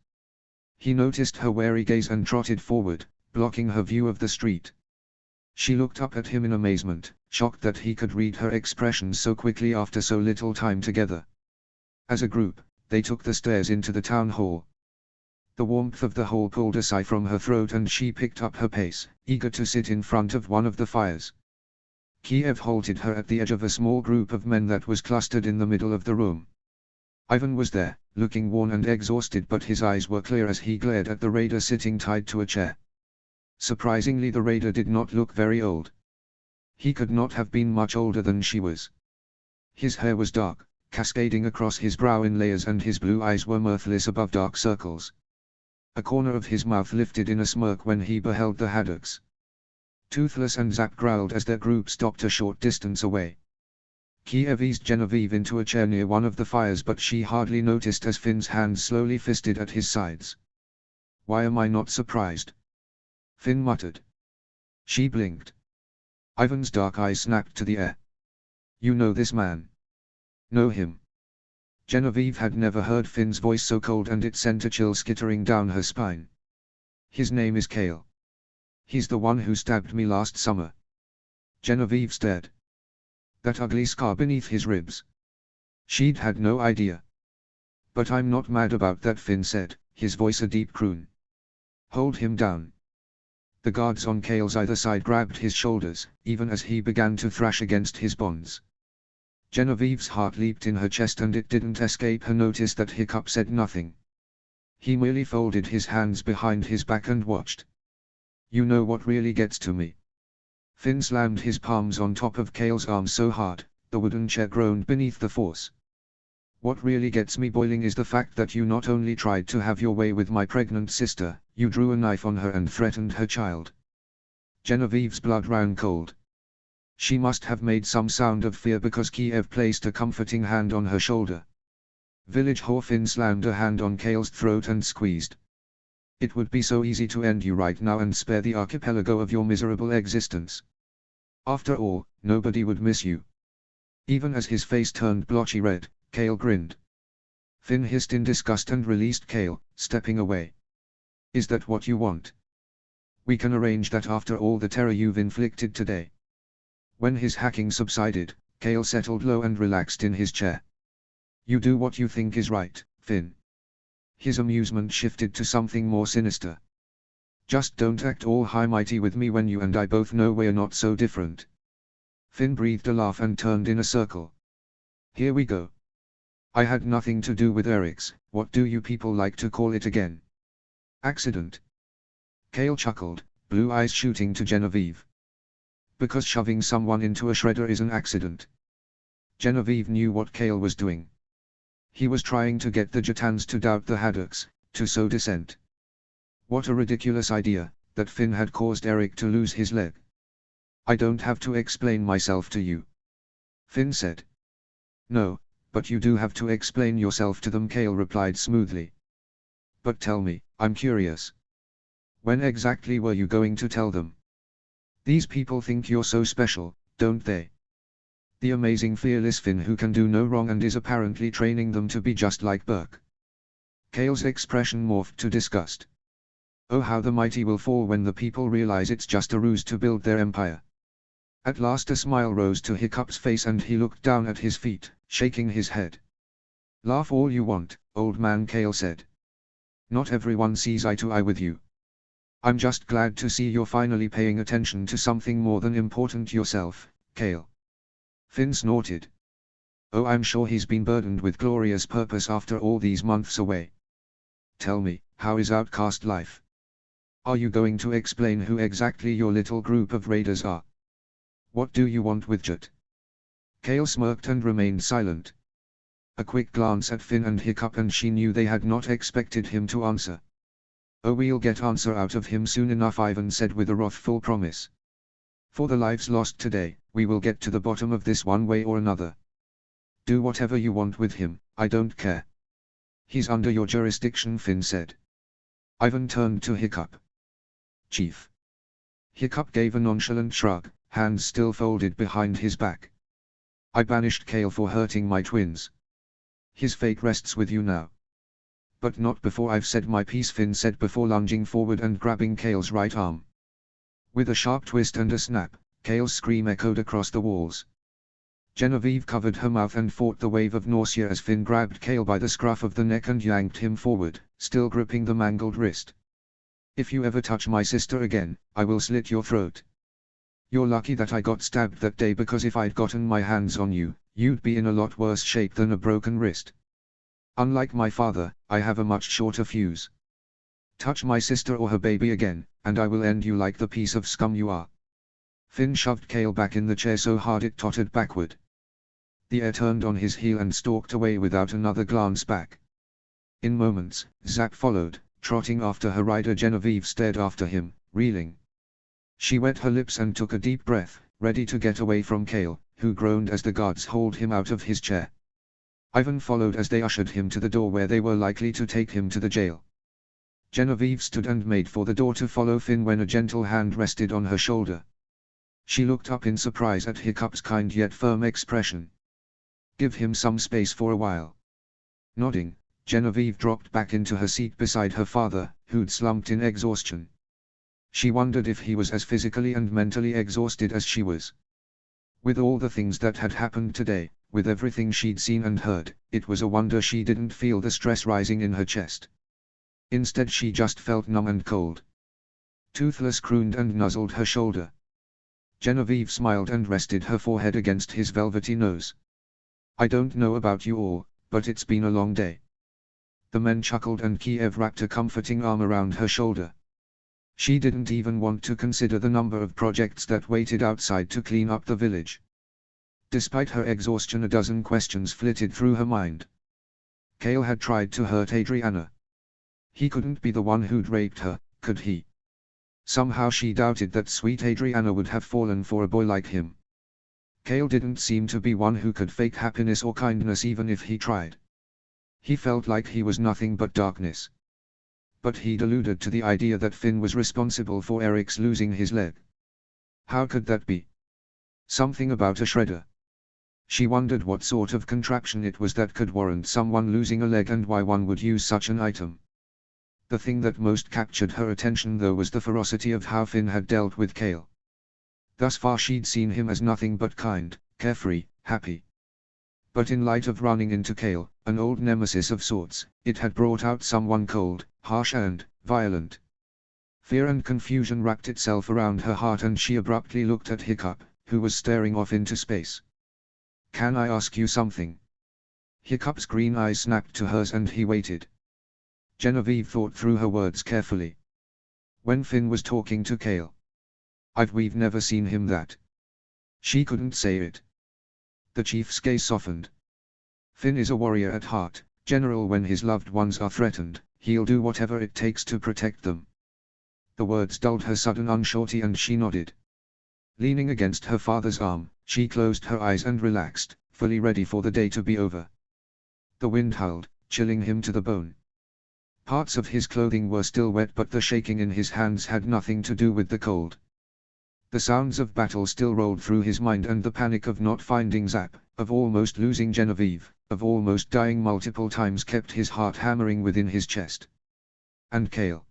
He noticed her wary gaze and trotted forward, blocking her view of the street. She looked up at him in amazement, shocked that he could read her expressions so quickly after so little time together. As a group, they took the stairs into the town hall. The warmth of the hole pulled a sigh from her throat and she picked up her pace, eager to sit in front of one of the fires. Kiev halted her at the edge of a small group of men that was clustered in the middle of the room. Ivan was there, looking worn and exhausted, but his eyes were clear as he glared at the raider sitting tied to a chair. Surprisingly, the raider did not look very old. He could not have been much older than she was. His hair was dark, cascading across his brow in layers, and his blue eyes were mirthless above dark circles. A corner of his mouth lifted in a smirk when he beheld the haddocks. Toothless and Zap growled as their group stopped a short distance away. Kiev eased Genevieve into a chair near one of the fires, but she hardly noticed as Finn's hands slowly fisted at his sides. "Why am I not surprised?" Finn muttered. She blinked. Ivan's dark eyes snapped to the air. "You know this man?" "Know him?" Genevieve had never heard Finn's voice so cold, and it sent a chill skittering down her spine. "His name is Kale. He's the one who stabbed me last summer." Genevieve stared. That ugly scar beneath his ribs. She'd had no idea. "But I'm not mad about that," Finn said, his voice a deep croon. "Hold him down." The guards on Kale's either side grabbed his shoulders, even as he began to thrash against his bonds. Genevieve's heart leaped in her chest, and it didn't escape her notice that Hiccup said nothing. He merely folded his hands behind his back and watched. "You know what really gets to me?" Finn slammed his palms on top of Kale's arms so hard, the wooden chair groaned beneath the force. "What really gets me boiling is the fact that you not only tried to have your way with my pregnant sister, you drew a knife on her and threatened her child." Genevieve's blood ran cold. She must have made some sound of fear because Kiev placed a comforting hand on her shoulder. Village whore, Finn slammed a hand on Kale's throat and squeezed. "It would be so easy to end you right now and spare the archipelago of your miserable existence. After all, nobody would miss you." Even as his face turned blotchy red, Kale grinned. Finn hissed in disgust and released Kale, stepping away. "Is that what you want? We can arrange that after all the terror you've inflicted today." When his hacking subsided, Kale settled low and relaxed in his chair. "You do what you think is right, Finn." His amusement shifted to something more sinister. "Just don't act all high-mighty with me when you and I both know we're not so different." Finn breathed a laugh and turned in a circle. "Here we go. I had nothing to do with Eric's, what do you people like to call it again?" "Accident." Kale chuckled, blue eyes shooting to Genevieve. "Because shoving someone into a shredder is an accident." Genevieve knew what Kale was doing. He was trying to get the Jatans to doubt the haddocks, to sow dissent. What a ridiculous idea, that Finn had caused Eric to lose his leg. "I don't have to explain myself to you," Finn said. "No, but you do have to explain yourself to them," Kale replied smoothly. "But tell me, I'm curious. When exactly were you going to tell them? These people think you're so special, don't they? The amazing fearless Finn who can do no wrong and is apparently training them to be just like Burke." Kale's expression morphed to disgust. "Oh, how the mighty will fall when the people realize it's just a ruse to build their empire." At last a smile rose to Hiccup's face and he looked down at his feet, shaking his head. "Laugh all you want, old man," Kale said. "Not everyone sees eye to eye with you. I'm just glad to see you're finally paying attention to something more than important yourself, Kale." Finn snorted. "Oh, I'm sure he's been burdened with glorious purpose after all these months away. Tell me, how is outcast life? Are you going to explain who exactly your little group of raiders are? What do you want with Jat?" Kale smirked and remained silent. A quick glance at Finn and Hiccup and she knew they had not expected him to answer. "Oh, we'll get answer out of him soon enough," Ivan said with a wrathful promise. "For the lives lost today, we will get to the bottom of this one way or another. Do whatever you want with him, I don't care." "He's under your jurisdiction," Finn said. Ivan turned to Hiccup. "Chief." Hiccup gave a nonchalant shrug, hands still folded behind his back. "I banished Kale for hurting my twins. His fate rests with you now." "But not before I've said my piece," Finn said before lunging forward and grabbing Kale's right arm. With a sharp twist and a snap, Kale's scream echoed across the walls. Genevieve covered her mouth and fought the wave of nausea as Finn grabbed Cale by the scruff of the neck and yanked him forward, still gripping the mangled wrist. "If you ever touch my sister again, I will slit your throat. You're lucky that I got stabbed that day, because if I'd gotten my hands on you, you'd be in a lot worse shape than a broken wrist. Unlike my father, I have a much shorter fuse. Touch my sister or her baby again, and I will end you like the piece of scum you are." Finn shoved Cale back in the chair so hard it tottered backward. The heir turned on his heel and stalked away without another glance back. In moments, Zap followed, trotting after her rider. Genevieve stared after him, reeling. She wet her lips and took a deep breath, ready to get away from Cale, who groaned as the guards hauled him out of his chair. Ivan followed as they ushered him to the door where they were likely to take him to the jail. Genevieve stood and made for the door to follow Finn when a gentle hand rested on her shoulder. She looked up in surprise at Hiccup's kind yet firm expression. "Give him some space for a while." Nodding, Genevieve dropped back into her seat beside her father, who'd slumped in exhaustion. She wondered if he was as physically and mentally exhausted as she was. With all the things that had happened today, with everything she'd seen and heard, it was a wonder she didn't feel the stress rising in her chest. Instead she just felt numb and cold. Toothless crooned and nuzzled her shoulder. Genevieve smiled and rested her forehead against his velvety nose. "I don't know about you all, but it's been a long day." The men chuckled and Kiev wrapped a comforting arm around her shoulder. She didn't even want to consider the number of projects that waited outside to clean up the village. Despite her exhaustion, a dozen questions flitted through her mind. Cale had tried to hurt Adriana. He couldn't be the one who'd raped her, could he? Somehow she doubted that sweet Adriana would have fallen for a boy like him. Cale didn't seem to be one who could fake happiness or kindness even if he tried. He felt like he was nothing but darkness. But he'd alluded to the idea that Finn was responsible for Eric's losing his leg. How could that be? Something about a shredder. She wondered what sort of contraption it was that could warrant someone losing a leg and why one would use such an item. The thing that most captured her attention though was the ferocity of how Finn had dealt with Cale. Thus far she'd seen him as nothing but kind, carefree, happy. But in light of running into Cale, an old nemesis of sorts, it had brought out someone cold, harsh and violent. Fear and confusion wrapped itself around her heart and she abruptly looked at Hiccup, who was staring off into space. "Can I ask you something?" Hiccup's green eyes snapped to hers and he waited. Genevieve thought through her words carefully. When Finn was talking to Cale. We've never seen him that. She couldn't say it. The chief's gaze softened. Finn is a warrior at heart, general. When his loved ones are threatened, he'll do whatever it takes to protect them. The words dulled her sudden unsurety and she nodded. Leaning against her father's arm, she closed her eyes and relaxed, fully ready for the day to be over. The wind howled, chilling him to the bone. Parts of his clothing were still wet, but the shaking in his hands had nothing to do with the cold. The sounds of battle still rolled through his mind, and the panic of not finding Zap, of almost losing Genevieve, of almost dying multiple times kept his heart hammering within his chest. And Cale.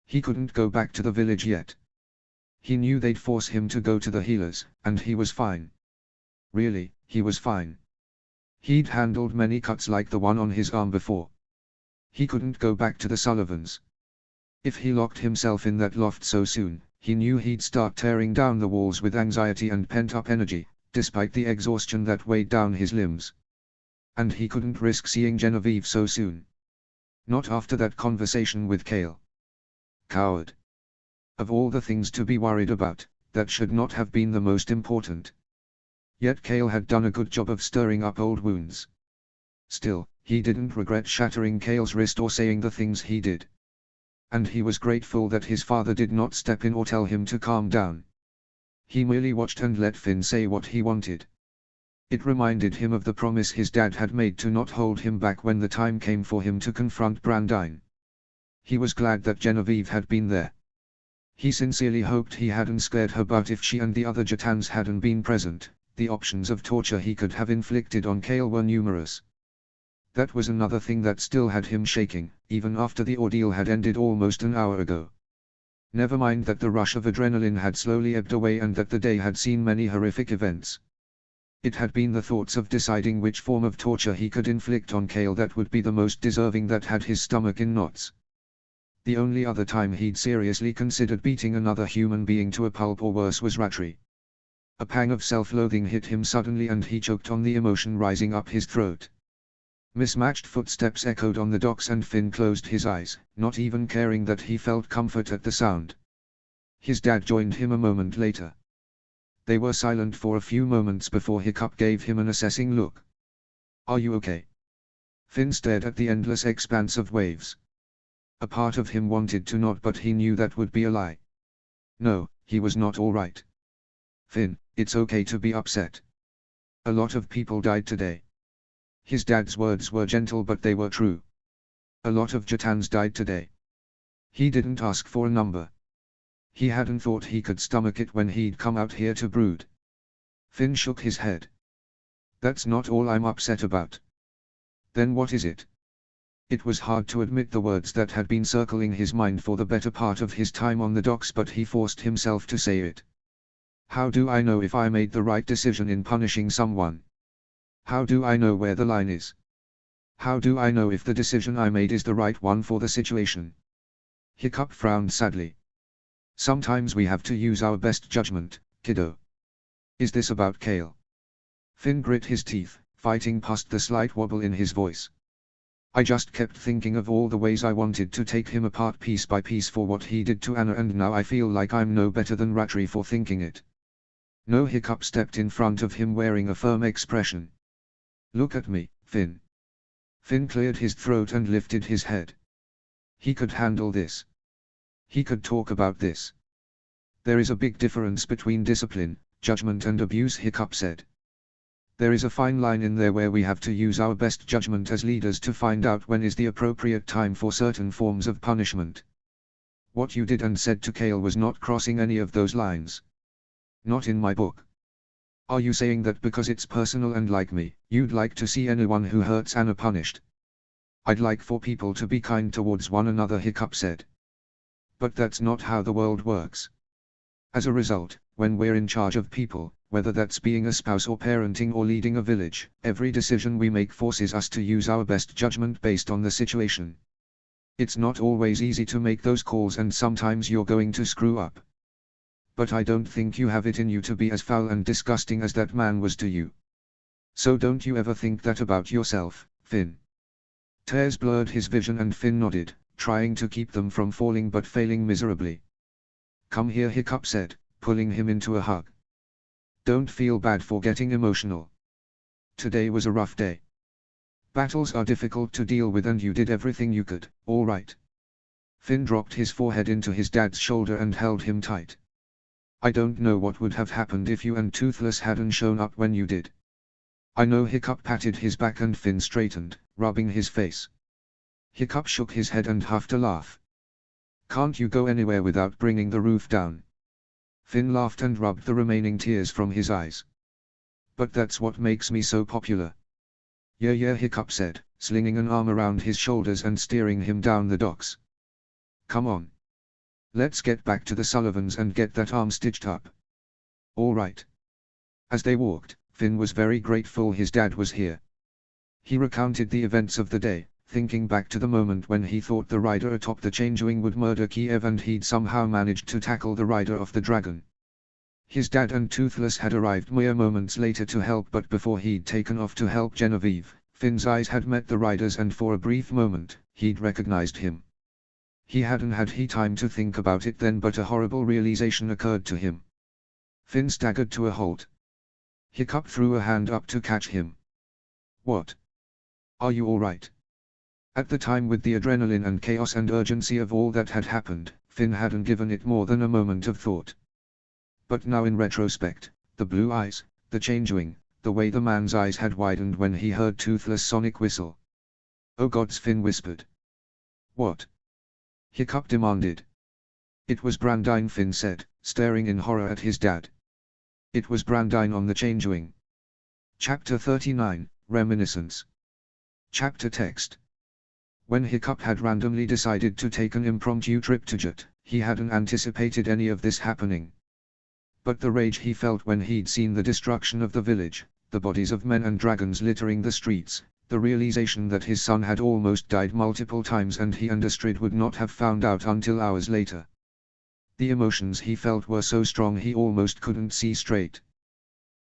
He couldn't go back to the village yet. He knew they'd force him to go to the healers, and he was fine. Really, he was fine. He'd handled many cuts like the one on his arm before. He couldn't go back to the Sullivans. If he locked himself in that loft so soon, he knew he'd start tearing down the walls with anxiety and pent-up energy, despite the exhaustion that weighed down his limbs. And he couldn't risk seeing Genevieve so soon. Not after that conversation with Cale. Coward. Of all the things to be worried about, that should not have been the most important. Yet Cale had done a good job of stirring up old wounds. Still, he didn't regret shattering Cale's wrist or saying the things he did. And he was grateful that his father did not step in or tell him to calm down. He merely watched and let Finn say what he wanted. It reminded him of the promise his dad had made to not hold him back when the time came for him to confront Brandine. He was glad that Genevieve had been there. He sincerely hoped he hadn't scared her, but if she and the other Jatans hadn't been present, the options of torture he could have inflicted on Cale were numerous. That was another thing that still had him shaking, even after the ordeal had ended almost an hour ago. Never mind that the rush of adrenaline had slowly ebbed away and that the day had seen many horrific events. It had been the thoughts of deciding which form of torture he could inflict on Cale that would be the most deserving that had his stomach in knots. The only other time he'd seriously considered beating another human being to a pulp or worse was Rattray. A pang of self-loathing hit him suddenly and he choked on the emotion rising up his throat. Mismatched footsteps echoed on the docks and Finn closed his eyes, not even caring that he felt comfort at the sound. His dad joined him a moment later. They were silent for a few moments before Hiccup gave him an assessing look. "Are you okay?" Finn stared at the endless expanse of waves. A part of him wanted to nod but he knew that would be a lie. No, he was not all right. "Finn, it's okay to be upset. A lot of people died today." His dad's words were gentle but they were true. A lot of Jatans died today. He didn't ask for a number. He hadn't thought he could stomach it when he'd come out here to brood. Finn shook his head. "That's not all I'm upset about." "Then what is it?" It was hard to admit the words that had been circling his mind for the better part of his time on the docks but he forced himself to say it. "How do I know if I made the right decision in punishing someone? How do I know where the line is? How do I know if the decision I made is the right one for the situation?" Hiccup frowned sadly. "Sometimes we have to use our best judgment, kiddo." "Is this about Cale?" Finn grit his teeth, fighting past the slight wobble in his voice. "I just kept thinking of all the ways I wanted to take him apart piece by piece for what he did to Anna and now I feel like I'm no better than Rattray for thinking it." No. Hiccup stepped in front of him wearing a firm expression. "Look at me, Finn." Finn cleared his throat and lifted his head. He could handle this. He could talk about this. "There is a big difference between discipline, judgment and abuse," Hiccup said. "There is a fine line in there where we have to use our best judgment as leaders to find out when is the appropriate time for certain forms of punishment. What you did and said to Cale was not crossing any of those lines. Not in my book." "Are you saying that because it's personal and like me, you'd like to see anyone who hurts Anna punished?" "I'd like for people to be kind towards one another," Hiccup said. "But that's not how the world works. As a result, when we're in charge of people, whether that's being a spouse or parenting or leading a village, every decision we make forces us to use our best judgment based on the situation. It's not always easy to make those calls and sometimes you're going to screw up. But I don't think you have it in you to be as foul and disgusting as that man was to you. So don't you ever think that about yourself, Finn." Tears blurred his vision and Finn nodded, trying to keep them from falling but failing miserably. "Come here," Hiccup said, pulling him into a hug. "Don't feel bad for getting emotional. Today was a rough day. Battles are difficult to deal with and you did everything you could, all right?" Finn dropped his forehead into his dad's shoulder and held him tight. "I don't know what would have happened if you and Toothless hadn't shown up when you did." "I know." Hiccup patted his back and Finn straightened, rubbing his face. Hiccup shook his head and huffed a laugh. "Can't you go anywhere without bringing the roof down?" Finn laughed and rubbed the remaining tears from his eyes. "But that's what makes me so popular." Yeah, Hiccup said, slinging an arm around his shoulders and steering him down the docks. "Come on. Let's get back to the Sullivans and get that arm stitched up." "All right." As they walked, Finn was very grateful his dad was here. He recounted the events of the day, thinking back to the moment when he thought the rider atop the Changewing would murder Kiev and he'd somehow managed to tackle the rider of the dragon. His dad and Toothless had arrived mere moments later to help but before he'd taken off to help Genevieve, Finn's eyes had met the rider's and for a brief moment, he'd recognized him. He hadn't had time to think about it then but a horrible realization occurred to him. Finn staggered to a halt. Hiccup threw a hand up to catch him. "What? Are you all right?" At the time with the adrenaline and chaos and urgency of all that had happened, Finn hadn't given it more than a moment of thought. But now in retrospect, the blue eyes, the Changewing, the way the man's eyes had widened when he heard Toothless' sonic whistle. "Oh gods," Finn whispered. "What?" Hiccup demanded. "It was Brandine," Finn said, staring in horror at his dad. It was Brandine on the Changewing. Chapter 39, Reminiscence. Chapter text. When Hiccup had randomly decided to take an impromptu trip to Jut, he hadn't anticipated any of this happening. But the rage he felt when he'd seen the destruction of the village, the bodies of men and dragons littering the streets, the realization that his son had almost died multiple times and he and Astrid would not have found out until hours later. The emotions he felt were so strong he almost couldn't see straight.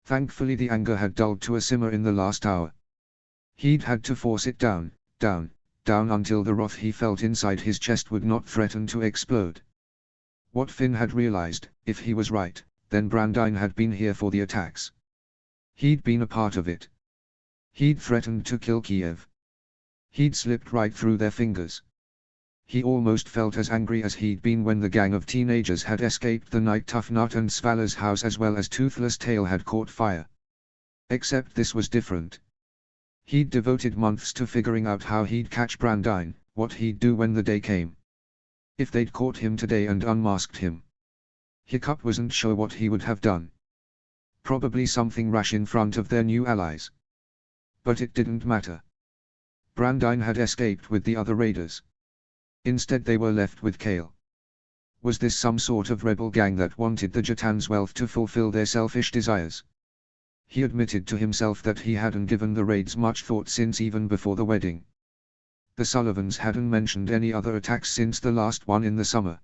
Thankfully the anger had dulled to a simmer in the last hour. He'd had to force it down, down, down until the wrath he felt inside his chest would not threaten to explode. What Finn had realized, if he was right, then Brandine had been here for the attacks. He'd been a part of it. He'd threatened to kill Kiev. He'd slipped right through their fingers. He almost felt as angry as he'd been when the gang of teenagers had escaped the night Tough Nut and Svala's house as well as Toothless Tail had caught fire. Except this was different. He'd devoted months to figuring out how he'd catch Brandine, what he'd do when the day came. If they'd caught him today and unmasked him. Hiccup wasn't sure what he would have done. Probably something rash in front of their new allies. But it didn't matter. Brandine had escaped with the other raiders. Instead they were left with Kale. Was this some sort of rebel gang that wanted the Jotans' wealth to fulfill their selfish desires? He admitted to himself that he hadn't given the raids much thought since even before the wedding. The Sullivans hadn't mentioned any other attacks since the last one in the summer.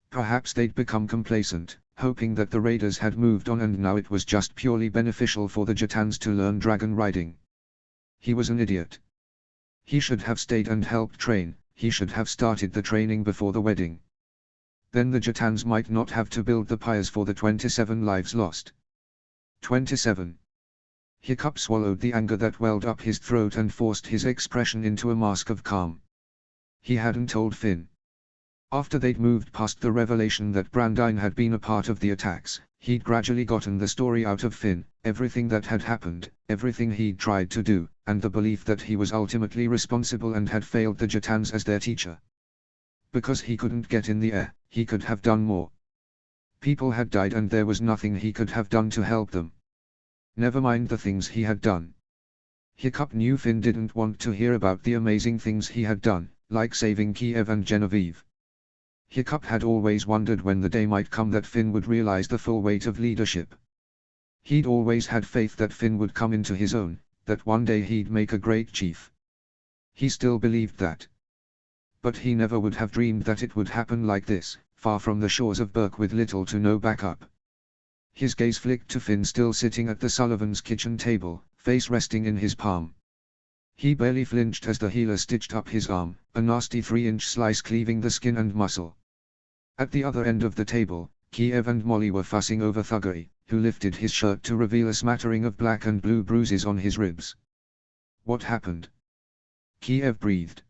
Perhaps they'd become complacent, hoping that the raiders had moved on and now it was just purely beneficial for the Jotans to learn dragon riding. He was an idiot. He should have stayed and helped train, he should have started the training before the wedding. Then the Jotans might not have to build the pyres for the 27 lives lost. 27. Hiccup swallowed the anger that welled up his throat and forced his expression into a mask of calm. He hadn't told Finn. After they'd moved past the revelation that Brandine had been a part of the attacks, he'd gradually gotten the story out of Finn, everything that had happened, everything he'd tried to do, and the belief that he was ultimately responsible and had failed the Jotans as their teacher. Because he couldn't get in the air, he could have done more. People had died and there was nothing he could have done to help them. Never mind the things he had done. Hiccup knew Finn didn't want to hear about the amazing things he had done, like saving Kiev and Genevieve. Hiccup had always wondered when the day might come that Finn would realize the full weight of leadership. He'd always had faith that Finn would come into his own, that one day he'd make a great chief. He still believed that. But he never would have dreamed that it would happen like this, far from the shores of Berk with little to no backup. His gaze flicked to Finn still sitting at the Sullivans' kitchen table, face resting in his palm. He barely flinched as the healer stitched up his arm, a nasty 3-inch slice cleaving the skin and muscle. At the other end of the table, Kiev and Molly were fussing over Thuggery, who lifted his shirt to reveal a smattering of black and blue bruises on his ribs. What happened? Kiev breathed.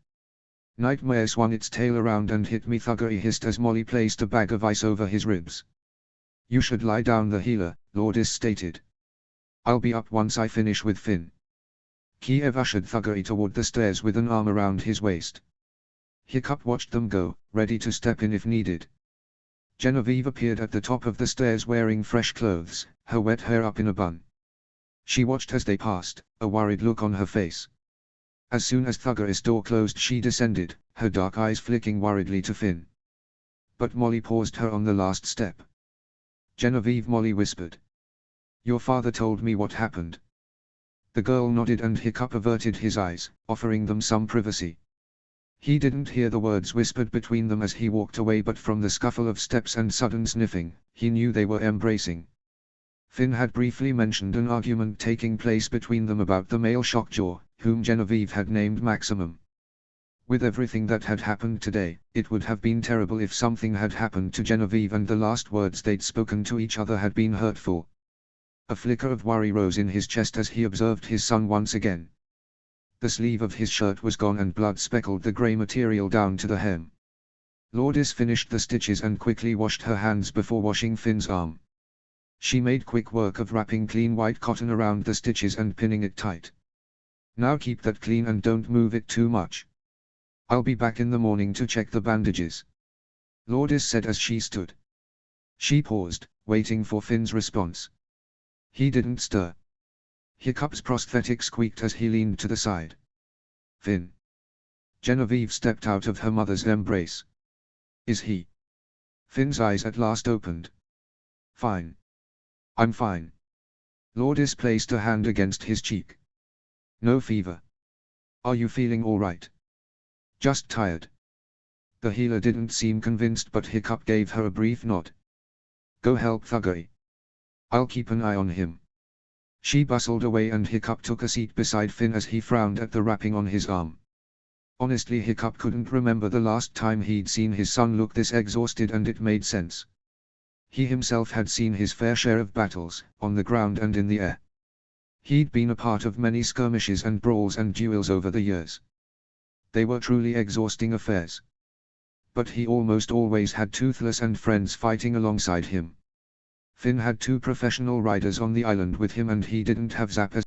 Nightmare swung its tail around and hit me, Thuggery hissed as Molly placed a bag of ice over his ribs. You should lie down, the healer, Lourdes stated. I'll be up once I finish with Finn. Kiev ushered Thuggery toward the stairs with an arm around his waist. Hiccup watched them go, ready to step in if needed. Genevieve appeared at the top of the stairs wearing fresh clothes, her wet hair up in a bun. She watched as they passed, a worried look on her face. As soon as Thuggery's door closed she descended, her dark eyes flicking worriedly to Finn. But Molly paused her on the last step. Genevieve, Molly whispered. Your father told me what happened. The girl nodded and Hiccup averted his eyes, offering them some privacy. He didn't hear the words whispered between them as he walked away, but from the scuffle of steps and sudden sniffing, he knew they were embracing. Finn had briefly mentioned an argument taking place between them about the male shockjaw, whom Genevieve had named Maximum. With everything that had happened today, it would have been terrible if something had happened to Genevieve and the last words they'd spoken to each other had been hurtful. A flicker of worry rose in his chest as he observed his son once again. The sleeve of his shirt was gone and blood speckled the grey material down to the hem. Lourdes finished the stitches and quickly washed her hands before washing Finn's arm. She made quick work of wrapping clean white cotton around the stitches and pinning it tight. Now keep that clean and don't move it too much. I'll be back in the morning to check the bandages. Lourdes said as she stood. She paused, waiting for Finn's response. He didn't stir. Hiccup's prosthetic squeaked as he leaned to the side. Finn. Genevieve stepped out of her mother's embrace. Is he? Finn's eyes at last opened. Fine. I'm fine. Lourdes placed a hand against his cheek. No fever. Are you feeling alright? Just tired. The healer didn't seem convinced, but Hiccup gave her a brief nod. Go help Thuggery. I'll keep an eye on him. She bustled away and Hiccup took a seat beside Finn as he frowned at the wrapping on his arm. Honestly, Hiccup couldn't remember the last time he'd seen his son look this exhausted, and it made sense. He himself had seen his fair share of battles, on the ground and in the air. He'd been a part of many skirmishes and brawls and duels over the years. They were truly exhausting affairs. But he almost always had Toothless and friends fighting alongside him. Finn had 2 professional riders on the island with him, and he didn't have Zap as